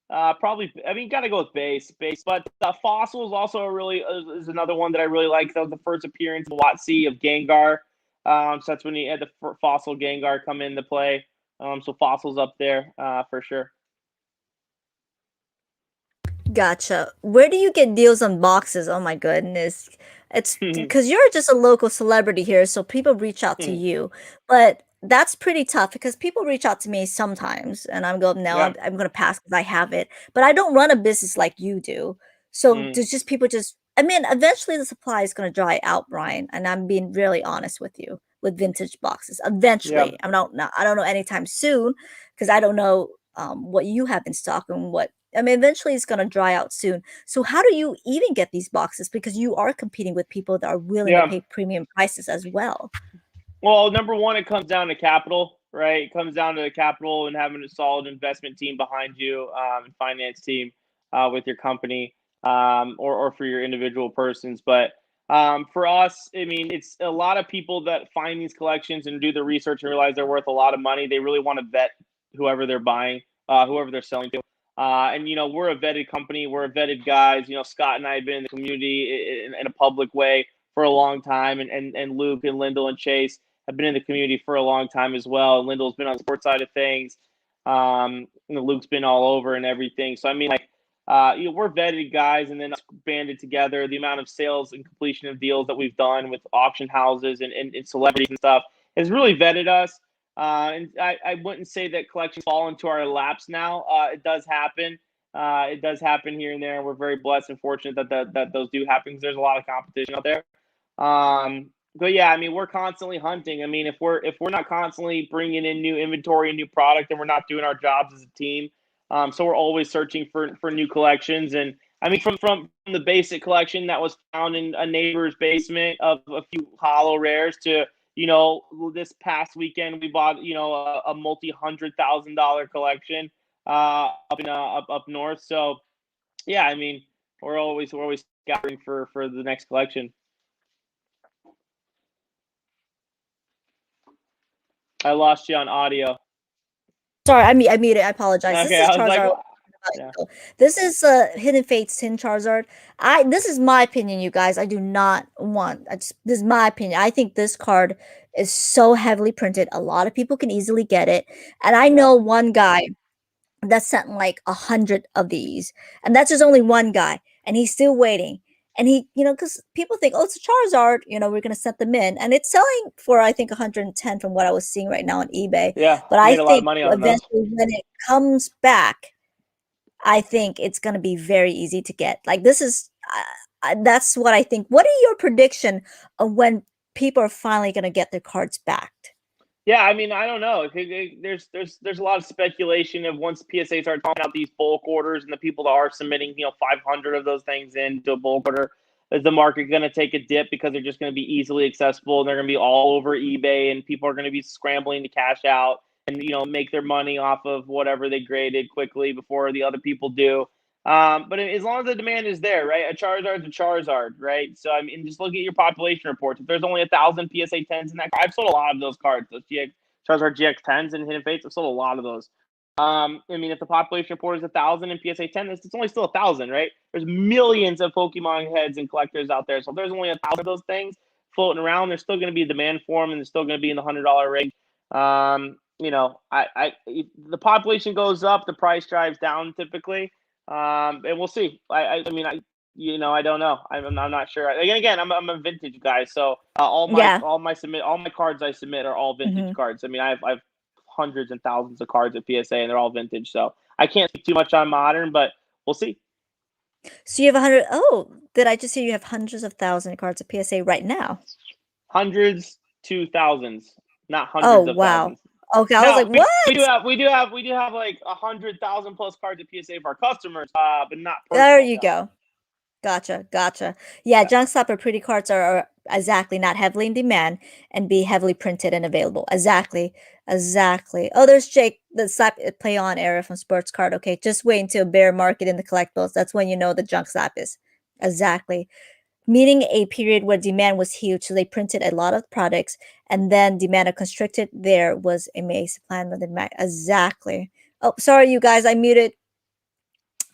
probably. I mean, got to go with base. But Fossil is also a really is another one that I really like. That was the first appearance in WotC of Gengar. So that's when you had the Fossil Gengar come into play. So Fossil's up there for sure. Gotcha. Where do you get deals on boxes? Oh my goodness. It's because you're just a local celebrity here, so people reach out to you. But that's pretty tough because people reach out to me sometimes, and I'm going, no, Yeah. I'm going to pass because I have it. But I don't run a business like you do. So there's just people just, I mean, eventually the supply is going to dry out, Brian. And I'm being really honest with you with vintage boxes. Yeah. Eventually, I don't know anytime soon because I don't know what you have in stock and what I mean, eventually it's going to dry out soon. So how do you even get these boxes? Because you are competing with people that are willing to Yeah. pay premium prices as well. Well, number one, it comes down to capital, right? It comes down to capital and having a solid investment team behind you, and finance team with your company, or for your individual persons. But for us, I mean, it's a lot of people that find these collections and do the research and realize they're worth a lot of money. They really want to vet whoever they're buying, whoever they're selling to. And we're a vetted company. We're a vetted guys. Scott and I have been in the community in a public way for a long time, and Luke and Lyndall and Chase have been in the community for a long time as well. And Lyndall's been on the sports side of things. Luke's been all over and everything. So I mean, like, we're vetted guys, and then us banded together. The amount of sales and completion of deals that we've done with auction houses and celebrities and stuff has really vetted us. And I wouldn't say that collections fall into our laps now. It does happen. It does happen here and there. And we're very blessed and fortunate that those do happen because there's a lot of competition out there. But yeah, I mean, we're constantly hunting. I mean, if we're not constantly bringing in new inventory and new product, then we're not doing our jobs as a team. So we're always searching for new collections. And I mean, from the basic collection that was found in a neighbor's basement of a few hollow rares to this past weekend we bought a multi-$100,000 collection up north. So yeah, I mean, we're always scouting for the next collection. I lost you on audio. Sorry, I mean, I apologize. Okay, This is I was like, Charizard. yeah. This is Hidden Fates Tin Charizard. This is my opinion, you guys. I do not want. This is my opinion. I think this card is so heavily printed. A lot of people can easily get it, and I know one guy that sent like 100 of these, and that's just only one guy, and he's still waiting. And he, because people think, oh, it's a Charizard, we're gonna set them in, and it's selling for I think 110 from what I was seeing right now on eBay. Yeah, But I made a lot of think money on those. eventually when it comes back, I think it's gonna be very easy to get. Like this is, that's what I think. What are your prediction of when people are finally gonna get their cards back? Yeah, I mean, I don't know. There's a lot of speculation of once PSA starts talking out these bulk orders and the people that are submitting 500 of those things into a bulk order, is the market going to take a dip because they're just going to be easily accessible and they're going to be all over eBay and people are going to be scrambling to cash out and make their money off of whatever they graded quickly before the other people do. But as long as the demand is there, right? A Charizard's a Charizard, right? So I mean, just look at your population reports. If there's only 1,000 PSA 10s in that, I've sold a lot of those cards. Those Charizard GX 10s and Hidden Fates, I've sold a lot of those. I mean, if the population report is 1,000 in PSA 10, it's only still 1,000, right? There's millions of Pokemon heads and collectors out there. So if there's only 1,000 of those things floating around, there's still going to be a demand for them, and they're still going to be in the $100 range. The population goes up, the price drives down typically. And we'll see. I mean, I don't know. I'm not sure. Again, I'm a vintage guy, so all my cards I submit are all vintage cards. I mean, I've hundreds and thousands of cards at PSA, and they're all vintage. So I can't speak too much on modern, but we'll see. So you have 100. Oh, did I just hear you have hundreds of thousands of cards at PSA right now? Hundreds to thousands, not hundreds of thousands. Okay, I was like, what? We do have like 100,000 plus cards at PSA for our customers, but not. There you go. Gotcha. Yeah, junk slapper pretty cards are exactly not heavily in demand and be heavily printed and available. Exactly. Oh, there's Jake, the slap play on era from Sports Card. Okay, just wait until bear market in the collectibles. That's when you know the junk slap is. Exactly. meaning a period where demand was huge. So they printed a lot of products, and then demand are constricted. There was a supply and demand. Exactly. Oh, sorry, you guys. I muted.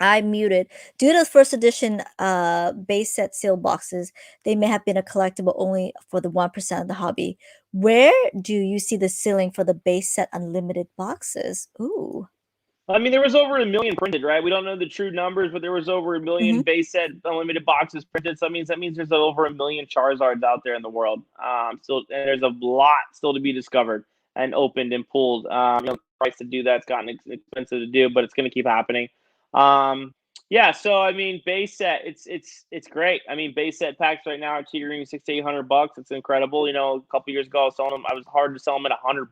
I muted. Due to the first edition base set seal boxes, they may have been a collectible only for the 1% of the hobby. Where do you see the ceiling for the base set unlimited boxes? Ooh. I mean, there was over 1 million printed, right? We don't know the true numbers, but there was over 1 million Hmm. base set unlimited boxes printed. So that means there's over 1 million Charizards out there in the world. Still, and there's a lot still to be discovered and opened and pulled. The price to do that's gotten expensive to do, but it's going to keep happening. Yeah. So I mean, base set, it's great. I mean, base set packs right now are teetering $600 to $800. It's incredible. A couple years ago, I was selling them. I was hard to sell them at $100.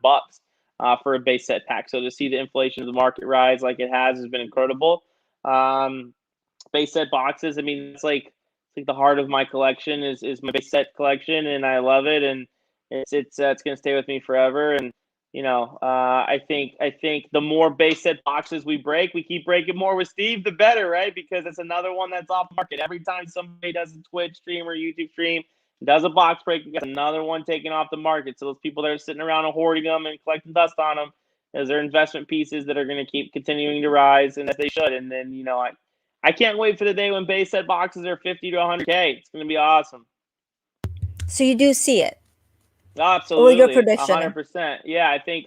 For a base set pack. So to see the inflation of the market rise like it has been incredible. Base set boxes, I mean, it's like the heart of my collection is my base set collection, and I love it, and it's going to stay with me forever. And I think the more base set boxes we keep breaking more with Steve, the better, right? Because it's another one that's off market. Every time somebody does a Twitch stream or YouTube stream, does a box break, you get another one taken off the market. So those people that are sitting around and hoarding them and collecting dust on them, as their investment pieces that are going to keep continuing to rise, and as they should. And then I can't wait for the day when base set boxes are 50 to 100K. It's going to be awesome. So you do see it? Absolutely, your prediction? 100%. Yeah, I think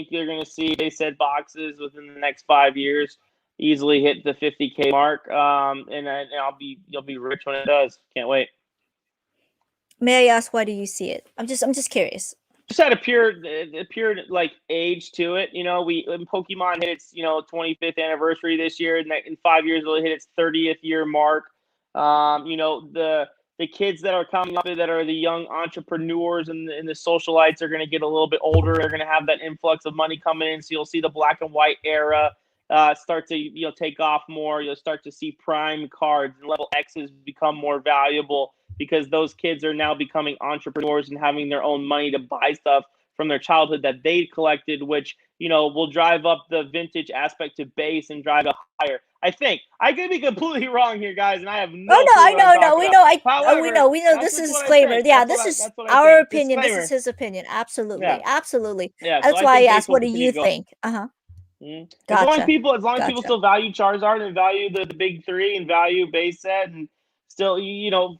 you're going to see base set boxes within the next 5 years easily hit the 50K mark. And you'll be rich when it does. Can't wait. May I ask, why do you see it? I'm just curious. Just had a pure like age to it. Pokemon hit its 25th anniversary this year, and in 5 years it'll hit its 30th year mark. The kids that are coming up that are the young entrepreneurs and the socialites are going to get a little bit older. They're going to have that influx of money coming in, so you'll see the black and white era start to take off more. You'll start to see prime cards and level X's become more valuable, because those kids are now becoming entrepreneurs and having their own money to buy stuff from their childhood that they collected, which will drive up the vintage aspect to base and drive it higher. I think I could be completely wrong here, guys, and I have no. Oh no, I know. We know. However, we know. that's This is just what I disclaimer. think. Yeah, That's this is what I our think. opinion. This Disclaimer. is his opinion. Absolutely, Yeah. absolutely. Yeah. That's So why I think base asked, will what do continue you to go. think? As long as people Gotcha. still value Charizard and value the big three and value base set, and still,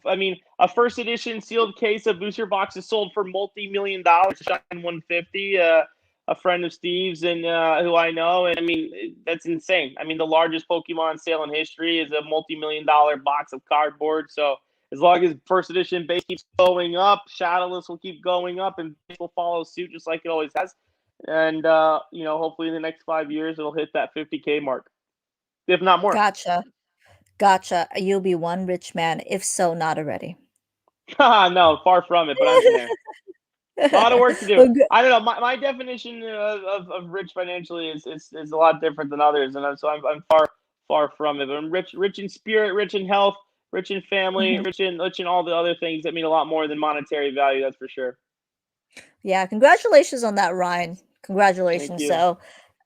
I mean, a first edition sealed case of booster boxes sold for multi-million dollars. Shine 150. A friend of Steve's and who I know, and I mean, that's insane. I mean, the largest Pokemon sale in history is a multi-million-dollar box of cardboard. So as long as first edition base keeps going up, Shadowless will keep going up, and base will follow suit just like it always has. And hopefully in the next 5 years it'll hit that 50K mark, if not more. Gotcha. You'll be one rich man, if so not already. No, far from it, but I'm there. A lot of work to do. Well, I don't know. My definition of rich financially is a lot different than others, and so I'm far from it. But I'm rich in spirit, rich in health, rich in family, rich in all the other things that mean a lot more than monetary value. That's for sure. Yeah, congratulations on that, Ryan. Congratulations. Thank you. So,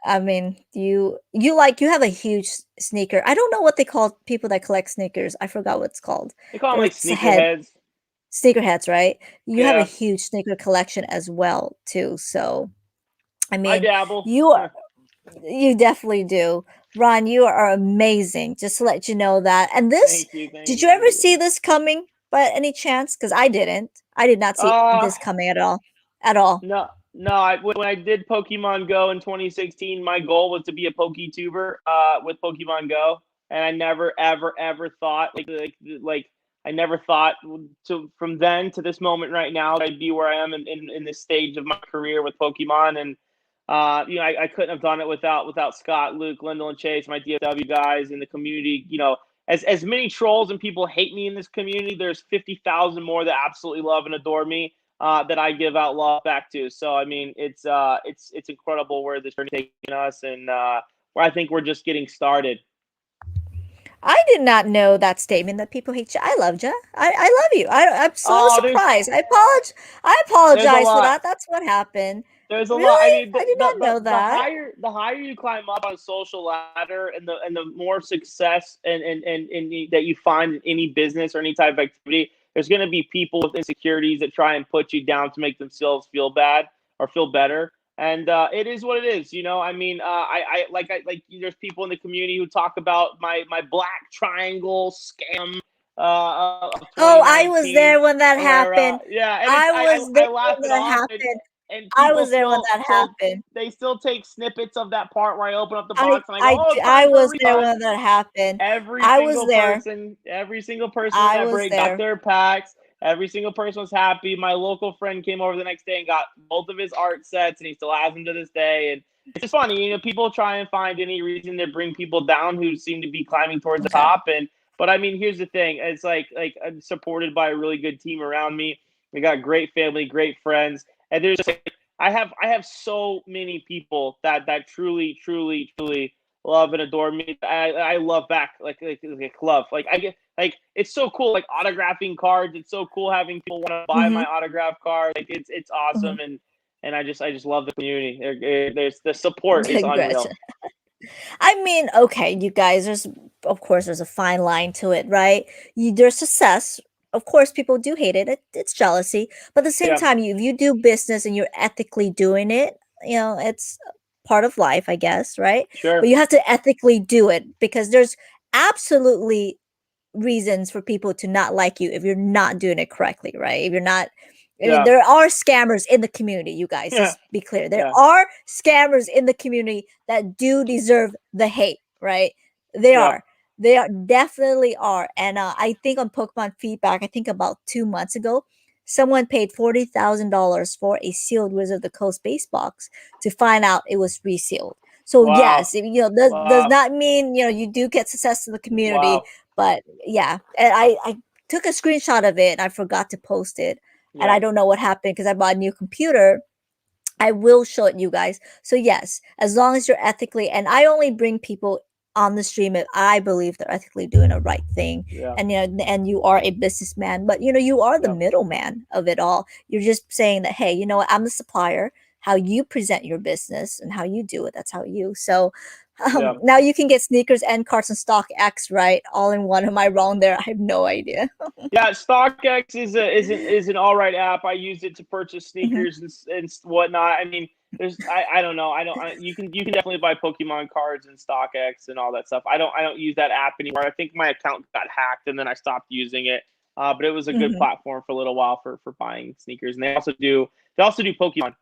I mean, you have a huge sneaker. I don't know what they call people that collect sneakers. I forgot what it's called. They call them like It's a head. sneakerheads. Sneakerheads, right? You have a Yeah. huge sneaker collection as well, too. So, I I mean, dabble. you definitely do. Ron, you are amazing. Just to let you know that. And this, did you ever see this coming by any chance? Because I didn't. I did not see this coming at all. At all. No. When I did Pokemon Go in 2016, my goal was to be a PokeTuber with Pokemon Go, and I never ever thought like I never thought from then to this moment right now I'd be where I am in this stage of my career with Pokemon. And I couldn't have done it without Scott, Luke, Lyndall, and Chase, my DFW guys in the community. As many trolls and people hate me in this community, there's 50,000 more that absolutely love and adore me. That I give out love back to. So I mean, it's incredible where this journey is taking us, and where I think we're just getting started. I did not know that statement that people hate you. I loved you. I love you. I'm so surprised. I apologize for that. That's what happened. There's a lot. I Really? mean, I did not know the that. higher you climb up on a social ladder, and the more success and that you find in any business or any type of activity, there's going to be people with insecurities that try and put you down to make themselves feel bad or feel better. And it is what it is, you know. I mean, there's people in the community who talk about my black triangle scam of Oh, I was 2019, there when that where happened. yeah, and I was there I laugh when it that off, happened. and I people was there when that still happened. they still take snippets of that part where I open up the box and I go, oh, it's I time for a was there refund. when that happened. Every I was single there. person, every single person in I that was break got there. their packs. Every single person was happy. My local friend came over the next day and got both of his art sets, and he still has them to this day. And it's just funny, you know, people try and find any reason to bring people down who seem to be climbing towards the Okay. top. But I mean, here's the thing: it's like I'm supported by a really good team around me. We got great family, great friends, and there's just like, I have so many people that truly love and adore me. I love back like love. Like I get like it's so cool like autographing cards. It's so cool having people want to buy my Mhm. autograph card. Like it's awesome Mhm. and I just love the community. There's the support is Congrats. unreal. I mean, okay, you guys, there's of course there's a fine line to it, right? There's success. Of course, people do hate it. It's jealousy, but at the same Yeah, time, if you do business and you're ethically doing it, it's part of life, I guess, right? But sure. you have to ethically do it because there's absolutely reasons for people to not like you if you're not doing it correctly, right? If you're not, I mean, Yeah, there are scammers in the community, you guys. yeah, Just be clear. There yeah, are scammers in the community that do deserve the hate, right? They yeah. are. They are definitely are. And I think on Pokemon feedback, I think about 2 months ago, someone paid $40,000 for a sealed Wizard of the Coast base box to find out it was resealed. So Wow, yes, does wow, not mean you do get success in the community, wow. but yeah, and I took a screenshot of it and I forgot to post it. And Yeah, I don't know what happened because I bought a new computer. I will show it you guys. So yes, as long as you're ethically, and I only bring people on the stream if I believe they're ethically doing the right thing. yeah, And and you are a businessman, but you are the yeah, middleman of it all. You're just saying that, hey, you know what, I'm the supplier. How you present your business and how you do it, that's how you. So yeah. now you can get sneakers and cards and stock X, right? All in one. Am I wrong there? I have no idea. Yeah, StockX is an all right app. I use it to purchase Mhm, sneakers and whatnot. I mean, I don't know. You can definitely buy Pokemon cards in StockX and all that stuff. I don't use that app anymore. I think my account got hacked and then I stopped using it. But it was a good mhm. platform for a little while for buying sneakers. And they also do Pokemon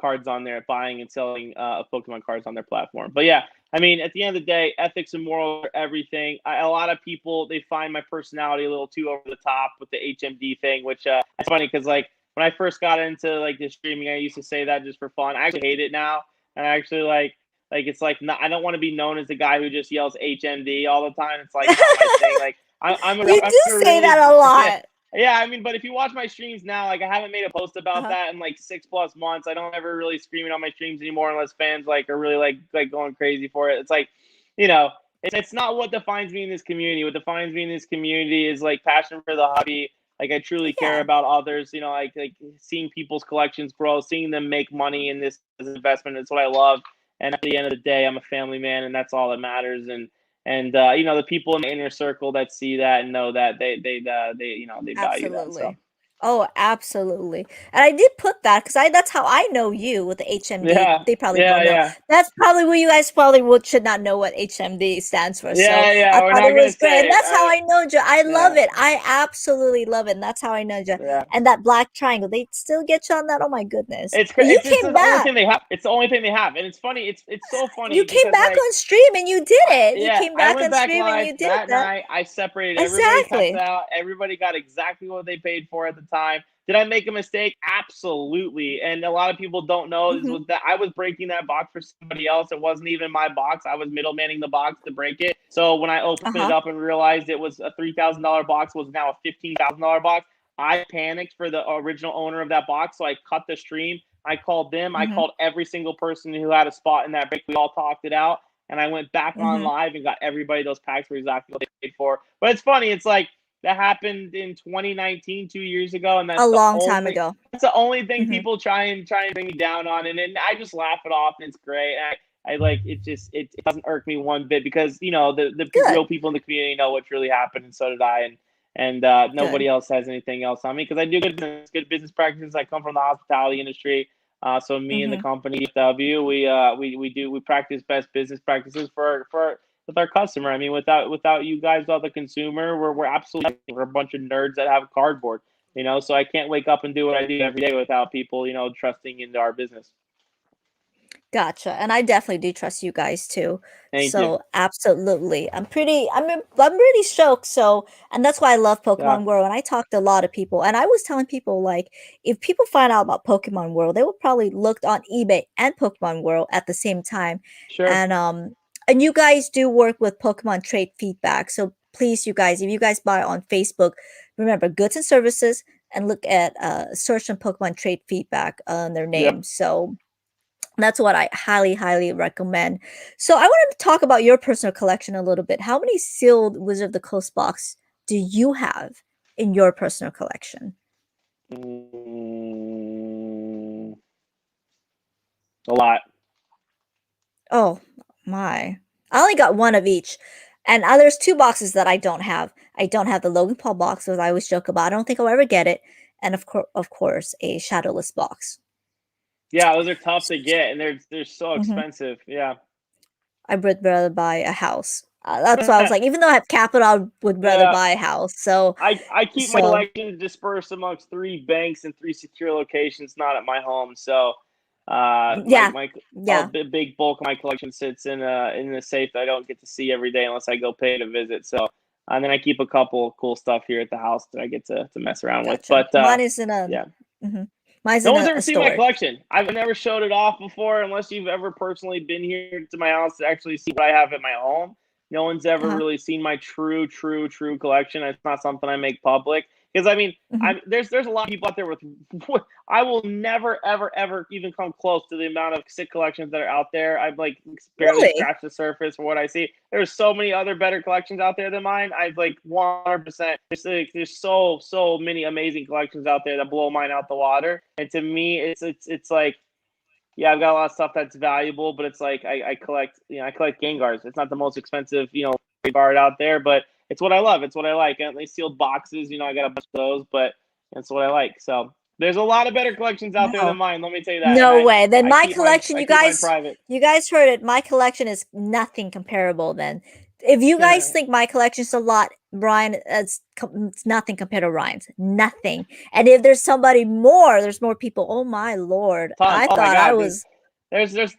cards on there, buying and selling Pokemon cards on their platform. But yeah, I mean, at the end of the day, ethics and morals are everything. A lot of people they find my personality a little too over the top with the HMD thing, which it's funny because like when I first got into like the streaming, I used to say that just for fun. I actually hate it now, and I actually like it's like not, I don't want to be known as the guy who just yells HMD all the time. It's like not my thing. Like You I'm do a say that really a yeah. lot. Yeah, I mean, but if you watch my streams now, like I haven't made a post about Uh-huh. that in like 6+ months. I don't ever really scream it on my streams anymore unless fans like are really like going crazy for it. It's like, you know, it's not what defines me in this community. What defines me in this community is like passion for the hobby. Like I truly care Yeah, about others. You know, like seeing people's collections grow, seeing them make money in this as an investment. It's what I love. And at the end of the day, I'm a family man, and that's all that matters. And you know, the people in the inner circle that see that and know that they you know they value that. So absolutely. Oh, absolutely. And I did put that because I that's how I know you with the HMD. yeah, They probably yeah, don't know. yeah, That's probably what you guys probably should not know what HMD stands for. So yeah. I We're thought not it gonna was great. And say that's how I know you. I love yeah, it. I absolutely love it. And that's how I know you. yeah. And that black triangle, they still get you on that. Oh my goodness. It's But you it's came the only back. thing they have. It's the only thing they have, and it's funny. It's so You funny came because back like on stream and you did it. You yeah, came I back went on back stream and live you did that that. night. I separated everybody's packs Exactly. out. Everybody got exactly what they paid for at the time. Did I make a mistake? Absolutely. And a lot of people don't know is Hmm. was that I was breaking that box for somebody else. It wasn't even my box. I was middlemaning the box to break it. So when I opened it Uh-huh. up and realized it was a $3,000 box, was now a $15,000 box, I panicked for the original owner of that box. So I cut the stream. I called them. I Hmm. called every single person who had a spot in that break. We all talked it out and I went back on Hmm. live and got everybody those packs for exactly what they paid for. But it's funny. It's like That happened in 2019, 2 years ago, and A long time ago. that's the only thing Hmm. people try and bring me down on, and then I just laugh it off, and it's great. I like it. It doesn't irk me one bit because the Good, real people in the community know what's really happened, and so did I, and good. nobody else has anything else on me because I do good business practices. I come from the hospitality industry, so me and the Hmm. company FW, we practice best business practices for with our customer. I mean, without you guys, without the consumer, we're absolutely nothing. We're a bunch of nerds that have cardboard. So I can't wake up and do what I do every day without people, trusting into our business. Gotcha. And I definitely do trust you guys too. Thank you. So absolutely. I'm pretty stoked. So, and that's why I love Yeah, Pokemon World. And I talked to a lot of people, and I was telling people, like, if people find out about Pokemon World, they would probably look on eBay and Pokemon World at the same time. sure. And you guys do work with Pokemon trade feedback. So please, you guys, if you guys buy on Facebook, remember goods and services, and look at search on Pokemon trade feedback on their Yep. name. So that's what I highly, highly recommend. So I wanted to talk about your personal collection a little bit. How many sealed Wizard of the Coast box do you have in your personal collection? Mm, a lot. Oh my. I only got one of each. And there's two boxes that I don't have. I don't have the Logan Paul box, as I always joke about. I don't think I'll ever get it. And of course, a shadowless box. Yeah, those are tough to get, and they're so Mhm. expensive. Yeah. I would rather buy a house. That's why I was like, even though I have capital, I would rather Yeah. buy a house. So, I keep my so collection dispersed amongst 3 banks and 3 secure locations, not at my home. So, yeah, my yeah. big bulk of my collection sits in a safe that I don't get to see every day unless I go pay to visit. So, and then I keep a couple of cool stuff here at the house that I get to mess around with. Gotcha. But Mine is in a yeah, mhm. Mine's no in one's a ever seen my storage. collection. I've never showed it off before, unless you've ever personally been here to my house to actually see what I have at my home. No one's ever Uh-huh. really seen my true collection. It's not something I make public because I mean, Mhm. there's a lot of people out there with. I will never ever even come close to the amount of sick collections that are out there. I've like barely Really? scratched the surface for what I see. There's so many other better collections out there than mine. I've like 100%. There's so many amazing collections out there that blow mine out the water. And to me, it's like, yeah, I've got a lot of stuff that's valuable, but it's like I collect, I collect Gengars. It's not the most expensive, card out there, but it's what I love. It's what I like. And they sealed boxes, I got a bunch of those, but it's what I like. So there's a lot of better collections out there Wow. than mine. Let me tell you that. And No way. Then I my keep mine, collection, I you keep mine guys, private. you guys heard it. My collection is nothing comparable then. If you guys think my collection's a lot, Brian, it's nothing compared to Ryan's. Nothing. And if there's somebody more, there's more people. Oh my lord. Tons. I Oh my thought I God, dude. was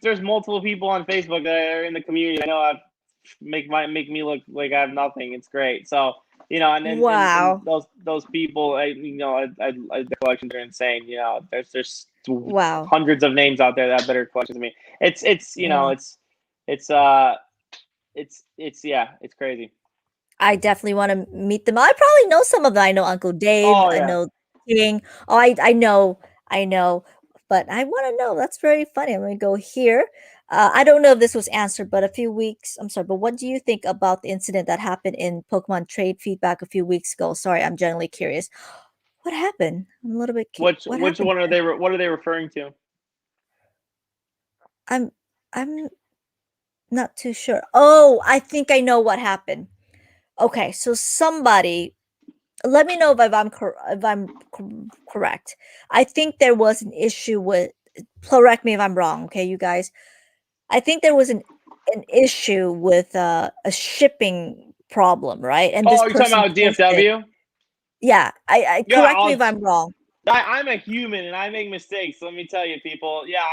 There's multiple people on Facebook that are in the community. I know make me look like I have nothing. It's great. So and wow. those people, the collections are insane. There's Wow. hundreds of names out there that have better collections than me. Wow. It's uh it's yeah, it's crazy. I definitely wanna meet them. I probably know some of them. I know Uncle Dave, Oh I yeah. know King. Oh, I know, but I wanna know. That's very funny. I'm gonna go here. I don't know if this was answered, but I'm sorry, but what do you think about the incident that happened in Pokemon trade feedback a few weeks ago? Sorry, I'm genuinely curious. What happened? I'm a little bit what Which happened one are there? what are they referring to? I'm not too sure. Oh, I think I know what happened. Okay, so somebody let me know if I'm correct. I think there was an issue with correct me if I'm wrong, okay, you guys. I think there was an issue with a shipping problem, right? And this Oh, you're talking person about posted DFW? yeah, I Yeah, correct me if I'm wrong. I'm a human and I make mistakes. Let me tell you, people. Yeah,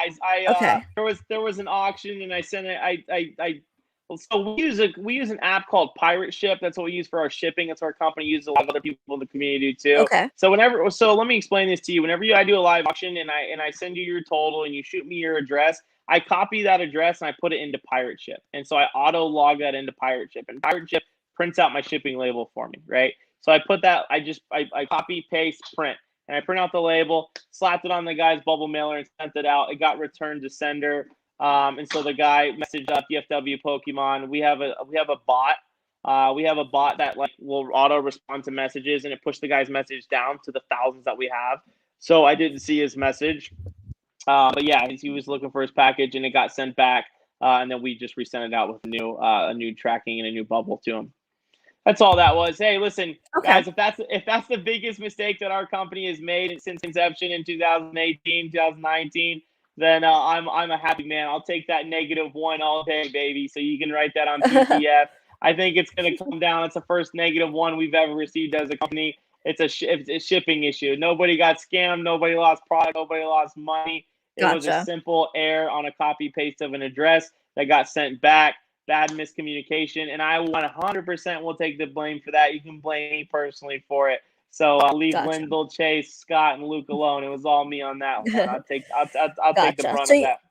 Okay. there was an auction and I sent it. Well, so we use an app called Pirate Ship. That's what we use for our shipping. That's what our company uses. A lot of other people in the community do too. Okay. So let me explain this to you. Whenever I do a live auction and I send you your total and you shoot me your address, I copy that address and I put it into Pirate Ship. And so I auto log that into Pirate Ship, and Pirate Ship prints out my shipping label for me, right? So I put that. I copy paste print. And I print out the label, slapped it on the guy's bubble mailer, and sent it out. It got returned to sender. And so the guy messaged DFW Pokemon. We have a bot We have a bot that like will auto respond to messages, and it pushed the guy's message down to the thousands that we have. So I didn't see his message, but yeah, he was looking for his package, and it got sent back, and then we just resent it out with a new tracking and a new bubble to him. That's all that was. Hey, listen, guys, if that's the biggest mistake that our company has made since inception in 2018, 2019, then I'm a happy man. I'll take that -1 all day, baby. So you can write that on TTF. I think it's going to come down. It's the first -1 we've ever received as a company. It's a shipping issue. Nobody got scammed. Nobody lost product. Nobody lost money. It was a simple error on a copy paste of an address that got sent back. Bad miscommunication, and I 100% will take the blame for that. You can blame me personally for it. So I'll leave Wendell, Chase, Scott, and Luke alone. It was all me on that one. I'll take the brunt of that.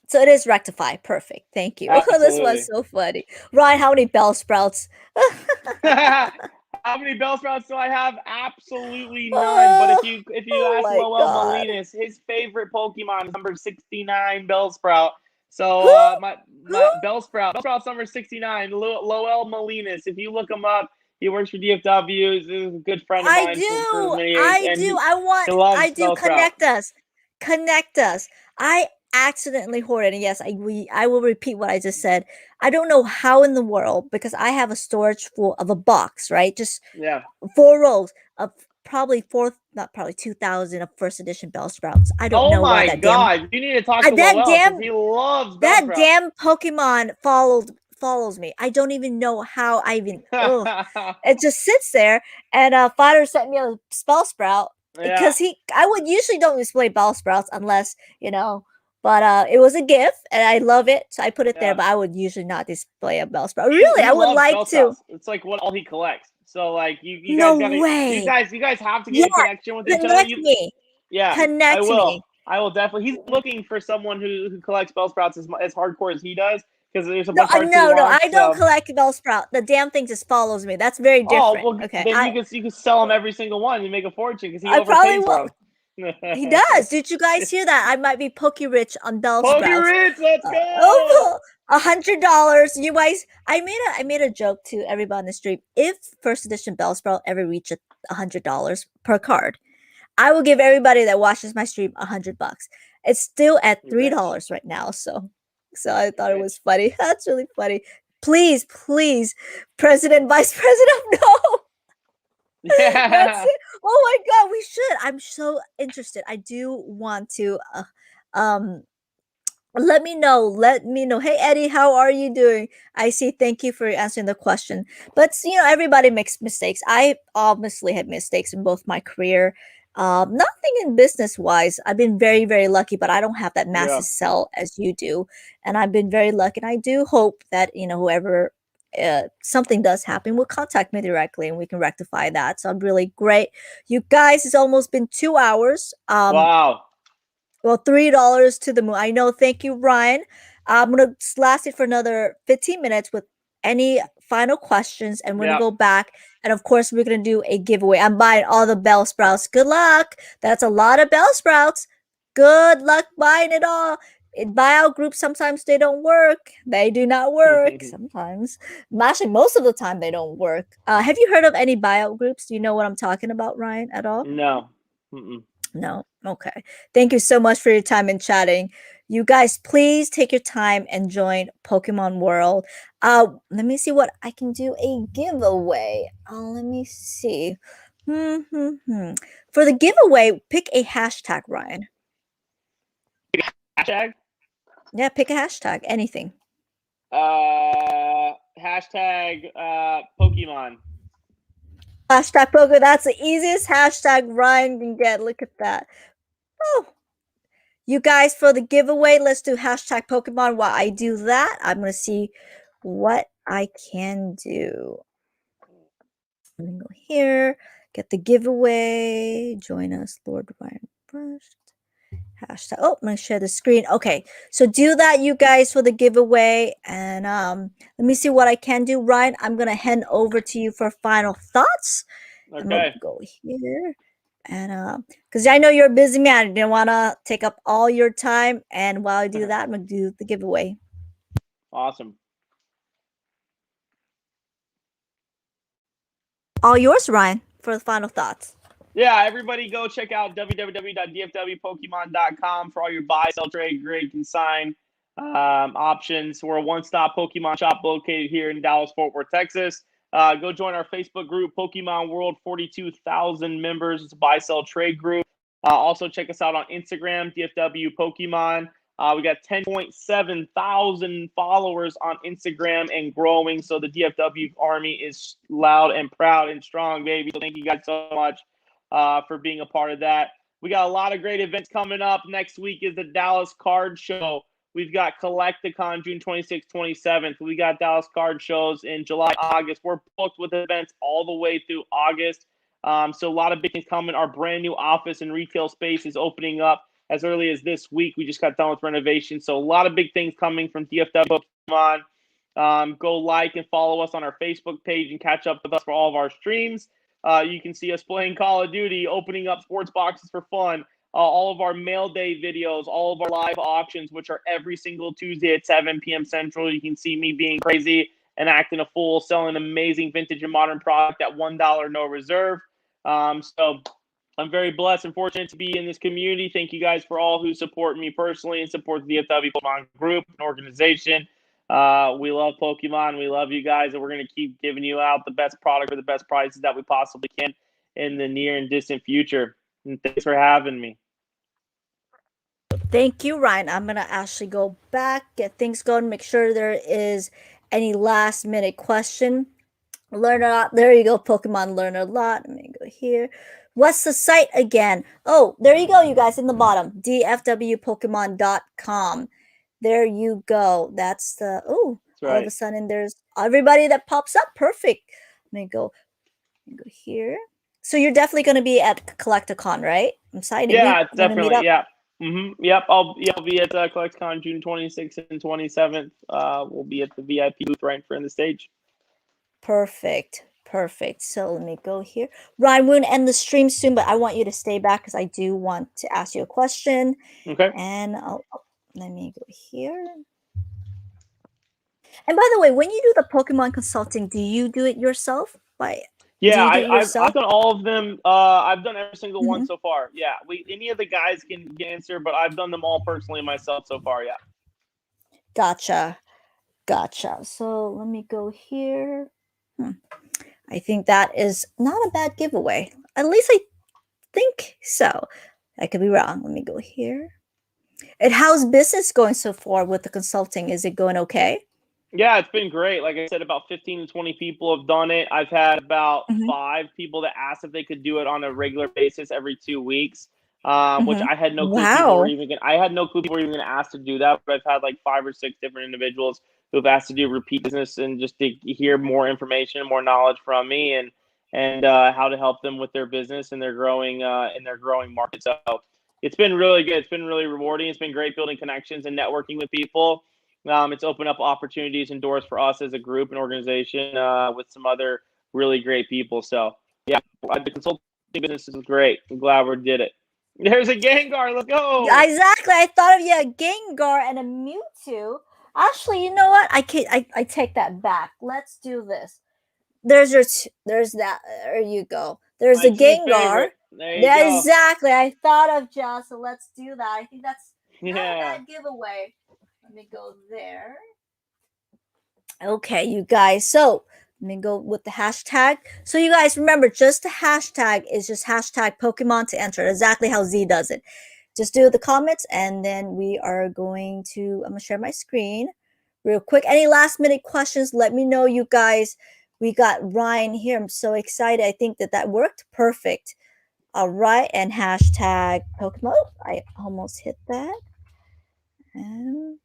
So it is rectified. Perfect. Thank you. This was so funny. Ryan, how many bell sprouts? How many bell sprouts do I have? Absolutely none. But if you ask Lowell Molinas, his favorite Pokemon is number 69 Bellsprout. So my Bellsprout's number 69, Lowell Molinas. If you look him up, he works for DFW. He's a good friend of mine. I do. Connect us. I accidentally hoarded, and yes, I will repeat what I just said. I don't know how in the world, because I have a storage full of a box, right? Just 4 rows of probably 2,000 of first edition Bellsprouts. I don't know why that God, you need to talk to Lowell because he loves Bellsprout. That damn Pokemon follows me. I don't even know how I even it just sits there, and Fighter sent me a Bellsprout because I would usually don't display Bellsprouts unless, but it was a gift and I love it, so I put it there, but I would usually not display a Bellsprout. Really, I would like to. It's like all he collects. So like you guys you guys have to get a connection with each other. Connect me. I will. I will definitely. He's looking for someone who collects Bellsprouts as hardcore as he does, because there's a bunch of I don't collect Bellsprout. The damn thing just follows me. That's very different. Oh, well, okay. Then you can sell him every single one and make a fortune because he probably overpays will. He does. Did you guys hear that? I might be Poke Rich on Bellsprouts. Poke Rich, let's go. $100. You guys, I made a joke to everybody on the stream. If first edition Bellsprout ever reached $100 per card, I will give everybody that watches my stream $100. It's still at $3 right now, so I thought it was funny. That's really funny. Please, President, Vice President, no. That's it. Oh my God, we should. I'm so interested. I do want to. Let me know. Hey Eddie, how are you doing? I see. Thank you for answering the question. But everybody makes mistakes. I obviously had mistakes in both my career. Nothing in business wise. I've been very, very lucky, but I don't have that massive sell as you do. And I've been very lucky. And I do hope that, whoever something does happen will contact me directly and we can rectify that. So I'm really great. You guys, it's almost been 2 hours. Wow. Well, $3 to the moon. I know. Thank you, Ryan. I'm going to last it for another 15 minutes with any final questions, and we're going to go back. And of course, we're going to do a giveaway. I'm buying all the Bellsprouts. Good luck. That's a lot of Bellsprouts. Good luck buying it all. In buyout groups, sometimes they don't work. They do not work. Sometimes. Actually, most of the time, they don't work. Have you heard of any buyout groups? Do you know what I'm talking about, Ryan, at all? No. No. Okay. Thank you so much for your time and chatting. You guys, please take your time and join Pokemon World. Let me see what I can do a giveaway. Let me see. For the giveaway, pick a hashtag, Ryan. Hashtag? Yeah, pick a hashtag. Anything. Hashtag Pokemon. Hashtag Pokemon. That's the easiest hashtag Ryan can get. Look at that. Oh. You guys, for the giveaway, let's do hashtag Pokemon. While I do that, I'm going to see what I can do. I'm going to go here, get the giveaway, join us, Lord Ryan first. Hashtag. Oh, I'm going to share the screen. Okay, so do that, you guys, for the giveaway. And let me see what I can do. Ryan, I'm going to hand over to you for final thoughts. Okay. I'm going to go here. And because I know you're a busy man, I didn't want to take up all your time. And while I do that, I'm going to do the giveaway. Awesome. all yours, Ryan, for the final thoughts. Yeah, everybody go check out www.dfwpokemon.com for all your buy, sell, trade, grade, consign options. We're a one-stop Pokemon shop located here in Dallas, Fort Worth, Texas. Go join our Facebook group, Pokemon World, 42,000 members. It's a buy, sell, trade group. Also check us out on Instagram, DFW Pokemon. We got 10.7 thousand followers on Instagram and growing. So the DFW Army is loud and proud and strong, baby. So thank you guys so much for being a part of that. We got a lot of great events coming up. Next week is the Dallas Card Show. We've got Collecticon June 26th, 27th. We got Dallas Card Shows in July, August. We're booked with events all the way through August. So a lot of big things coming. Our brand new office and retail space is opening up as early as this week. We just got done with renovation. So a lot of big things coming from DFW Pokemon. Go like and follow us on our Facebook page and catch up with us for all of our streams. You can see us playing Call of Duty, opening up sports boxes for fun. All of our mail day videos, all of our live auctions, which are every single Tuesday at 7 p.m. Central. You can see me being crazy and acting a fool, selling amazing vintage and modern product at $1 no reserve. So I'm very blessed and fortunate to be in this community. Thank you guys for all who support me personally and support the DFW Pokemon group and organization. We love Pokemon. We love you guys, and we're going to keep giving you out the best product for the best prices that we possibly can in the near and distant future. And thanks for having me. Thank you, Ryan. I'm going to actually go back, get things going, make sure there is any last minute question. Learn a lot. There you go, Pokemon Learn a Lot. Let me go here. What's the site again? Oh, there you go, you guys, in the bottom. dfwpokemon.com. There you go. That's the, oh, right. All of a sudden there's everybody that pops up. Perfect. Let me go here. So you're definitely going to be at Collecticon, right? I'm excited. Yeah, definitely. Yeah. Yep. I'll be at Collecticon June 26th and 27th. We'll be at the VIP booth right in front of the stage. Perfect. So let me go here. Ryan, we're going to end the stream soon, but I want you to stay back because I do want to ask you a question. Okay. And let me go here. And by the way, when you do the Pokemon consulting, do you do it yourself? Yeah, I've done all of them. I've done every single one so far. Yeah, any of the guys can answer, but I've done them all personally myself so far. Yeah. Gotcha. So let me go here. I think that is not a bad giveaway. At least I think so. I could be wrong. Let me go here. And how's business going so far with the consulting? Is it going okay? Yeah, it's been great. Like I said, about 15 to 20 people have done it. I've had about 5 people that asked if they could do it on a regular basis every 2 weeks, which I had no clue people were even I had no clue people were even going to ask to do that. But I've had like 5 or 6 different individuals who've asked to do repeat business and just to hear more information and more knowledge from me and how to help them with their business and their growing market. So it's been really good. It's been really rewarding. It's been great building connections and networking with people. It's opened up opportunities and doors for us as a group and organization with some other really great people. So, yeah, the consulting business is great. I'm glad we did it. There's a Gengar. Let's go. Exactly. I thought of you, a Gengar and a Mewtwo. Actually, you know what? I take that back. Let's do this. There's that. There you go. There's a Gengar. There you go. Exactly. I thought of Josh, so let's do that. I think that's not a bad giveaway. Let me go there. Okay, you guys. So let me go with the hashtag. So you guys remember, just the hashtag is just hashtag Pokemon to enter. Exactly how Z does it. Just do the comments, and then we are going to. I'm gonna share my screen real quick. Any last minute questions? Let me know, you guys. We got Ryan here. I'm so excited. I think that worked perfect. All right, and hashtag Pokemon. Oh, I almost hit that. And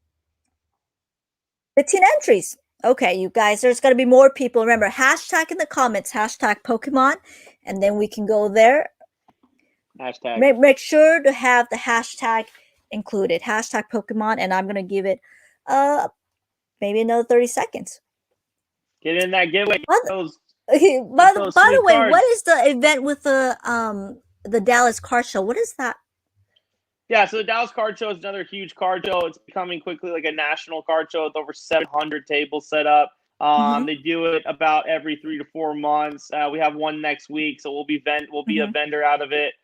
15 entries. Okay, you guys, there's going to be more people. Remember, hashtag in the comments, hashtag Pokemon, and then we can go there. Hashtag. Make sure to have the hashtag included, hashtag Pokemon, and I'm going to give it maybe another 30 seconds. Get in that giveaway. By the way, cards. what is the event with the Dallas Card Show? What is that? Yeah, so the Dallas Card Show is another huge card show. It's becoming quickly like a national card show with over 700 tables set up. They do it about every 3 to 4 months. We have one next week, so we'll be a vendor out of it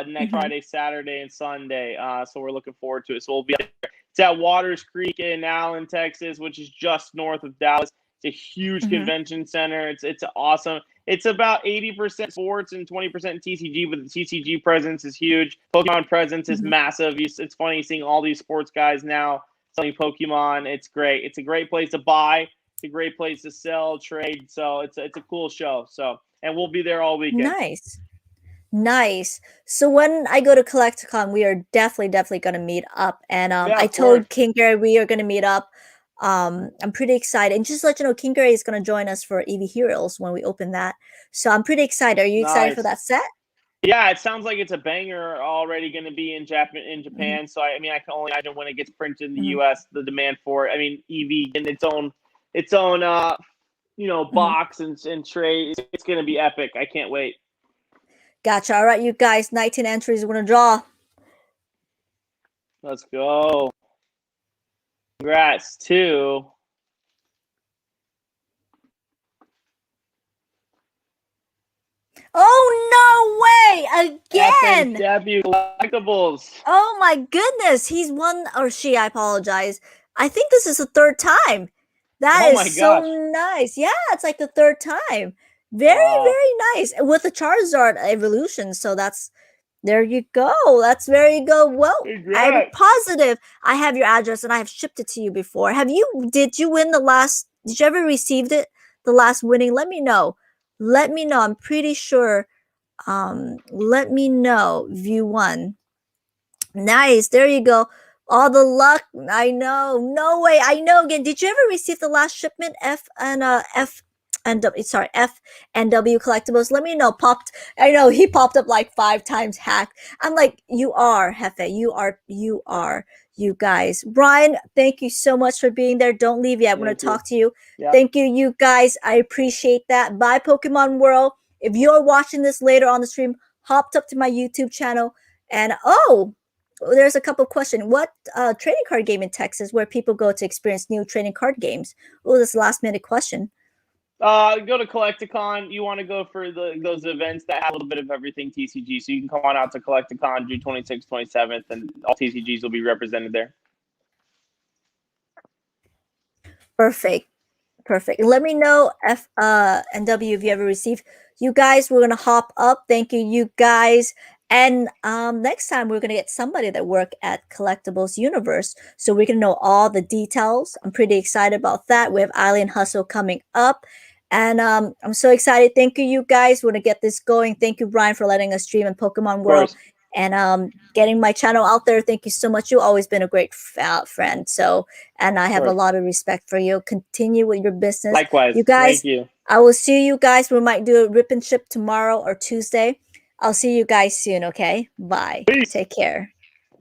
next Friday, Saturday, and Sunday. So we're looking forward to it. So we'll be there. It's at Waters Creek in Allen, Texas, which is just north of Dallas. It's a huge convention center. It's awesome. It's about 80% sports and 20% TCG, but the TCG presence is huge. Pokemon presence is massive. It's funny seeing all these sports guys now selling Pokemon. It's great. It's a great place to buy. It's a great place to sell, trade. So it's a cool show. So, and we'll be there all weekend. Nice. So when I go to Collecticon, we are definitely going to meet up. And I told King Gary we are going to meet up. I'm pretty excited. And just to let you know, King Gary is going to join us for EV Heroes when we open that. So I'm pretty excited. Are you excited for that set? Yeah, it sounds like it's a banger already going to be in Japan. So I mean, I can only imagine when it gets printed in the US, the demand for it. I mean, EV in its own box and tray. It's going to be epic. I can't wait. Gotcha. All right, you guys, 19 entries. We're going to draw. Let's go. Congrats to Oh, no way! Again! FNW Collectibles. Oh my goodness, he's won, or she, I apologize. I think this is the third time. That is so nice. Yeah, it's like the third time. Very nice. With the Charizard evolution, so there you go. There you go. Well, I'm positive I have your address and I have shipped it to you before. Did you win did you ever receive it? The last winning? Let me know. Let me know. I'm pretty sure. Let me know if you won. Nice. There you go. All the luck. I know. No way. I know. Again, did you ever receive the last shipment? F and W Collectibles. Let me know. I know he popped up like 5 times. Hacked. I'm like, you are, Hefe. You are. You guys. Brian, thank you so much for being there. Don't leave yet. I want to talk to you. Yeah. Thank you, you guys. I appreciate that. Bye, Pokemon World. If you're watching this later on the stream, hopped up to my YouTube channel. And there's a couple of questions. What trading card game in Texas where people go to experience new trading card games? Oh, this last minute question. Go to Collecticon. You want to go for those events that have a little bit of everything TCG. So you can come on out to Collecticon June 26th, 27th, and all TCGs will be represented there. Perfect. Let me know NW if you ever received. You guys, we're gonna hop up. Thank you guys. And next time we're gonna get somebody that work at Collectibles Universe, so we can know all the details. I'm pretty excited about that. We have Alien Hustle coming up. And I'm so excited. Thank you guys. We're going to get this going. Thank you, Brian, for letting us stream in Pokemon World and getting my channel out there. Thank you so much. You've always been a great friend. And I have a lot of respect for you. Continue with your business. Likewise. You guys, thank you. I will see you guys. We might do a rip and ship tomorrow or Tuesday. I'll see you guys soon, okay? Bye. Peace. Take care.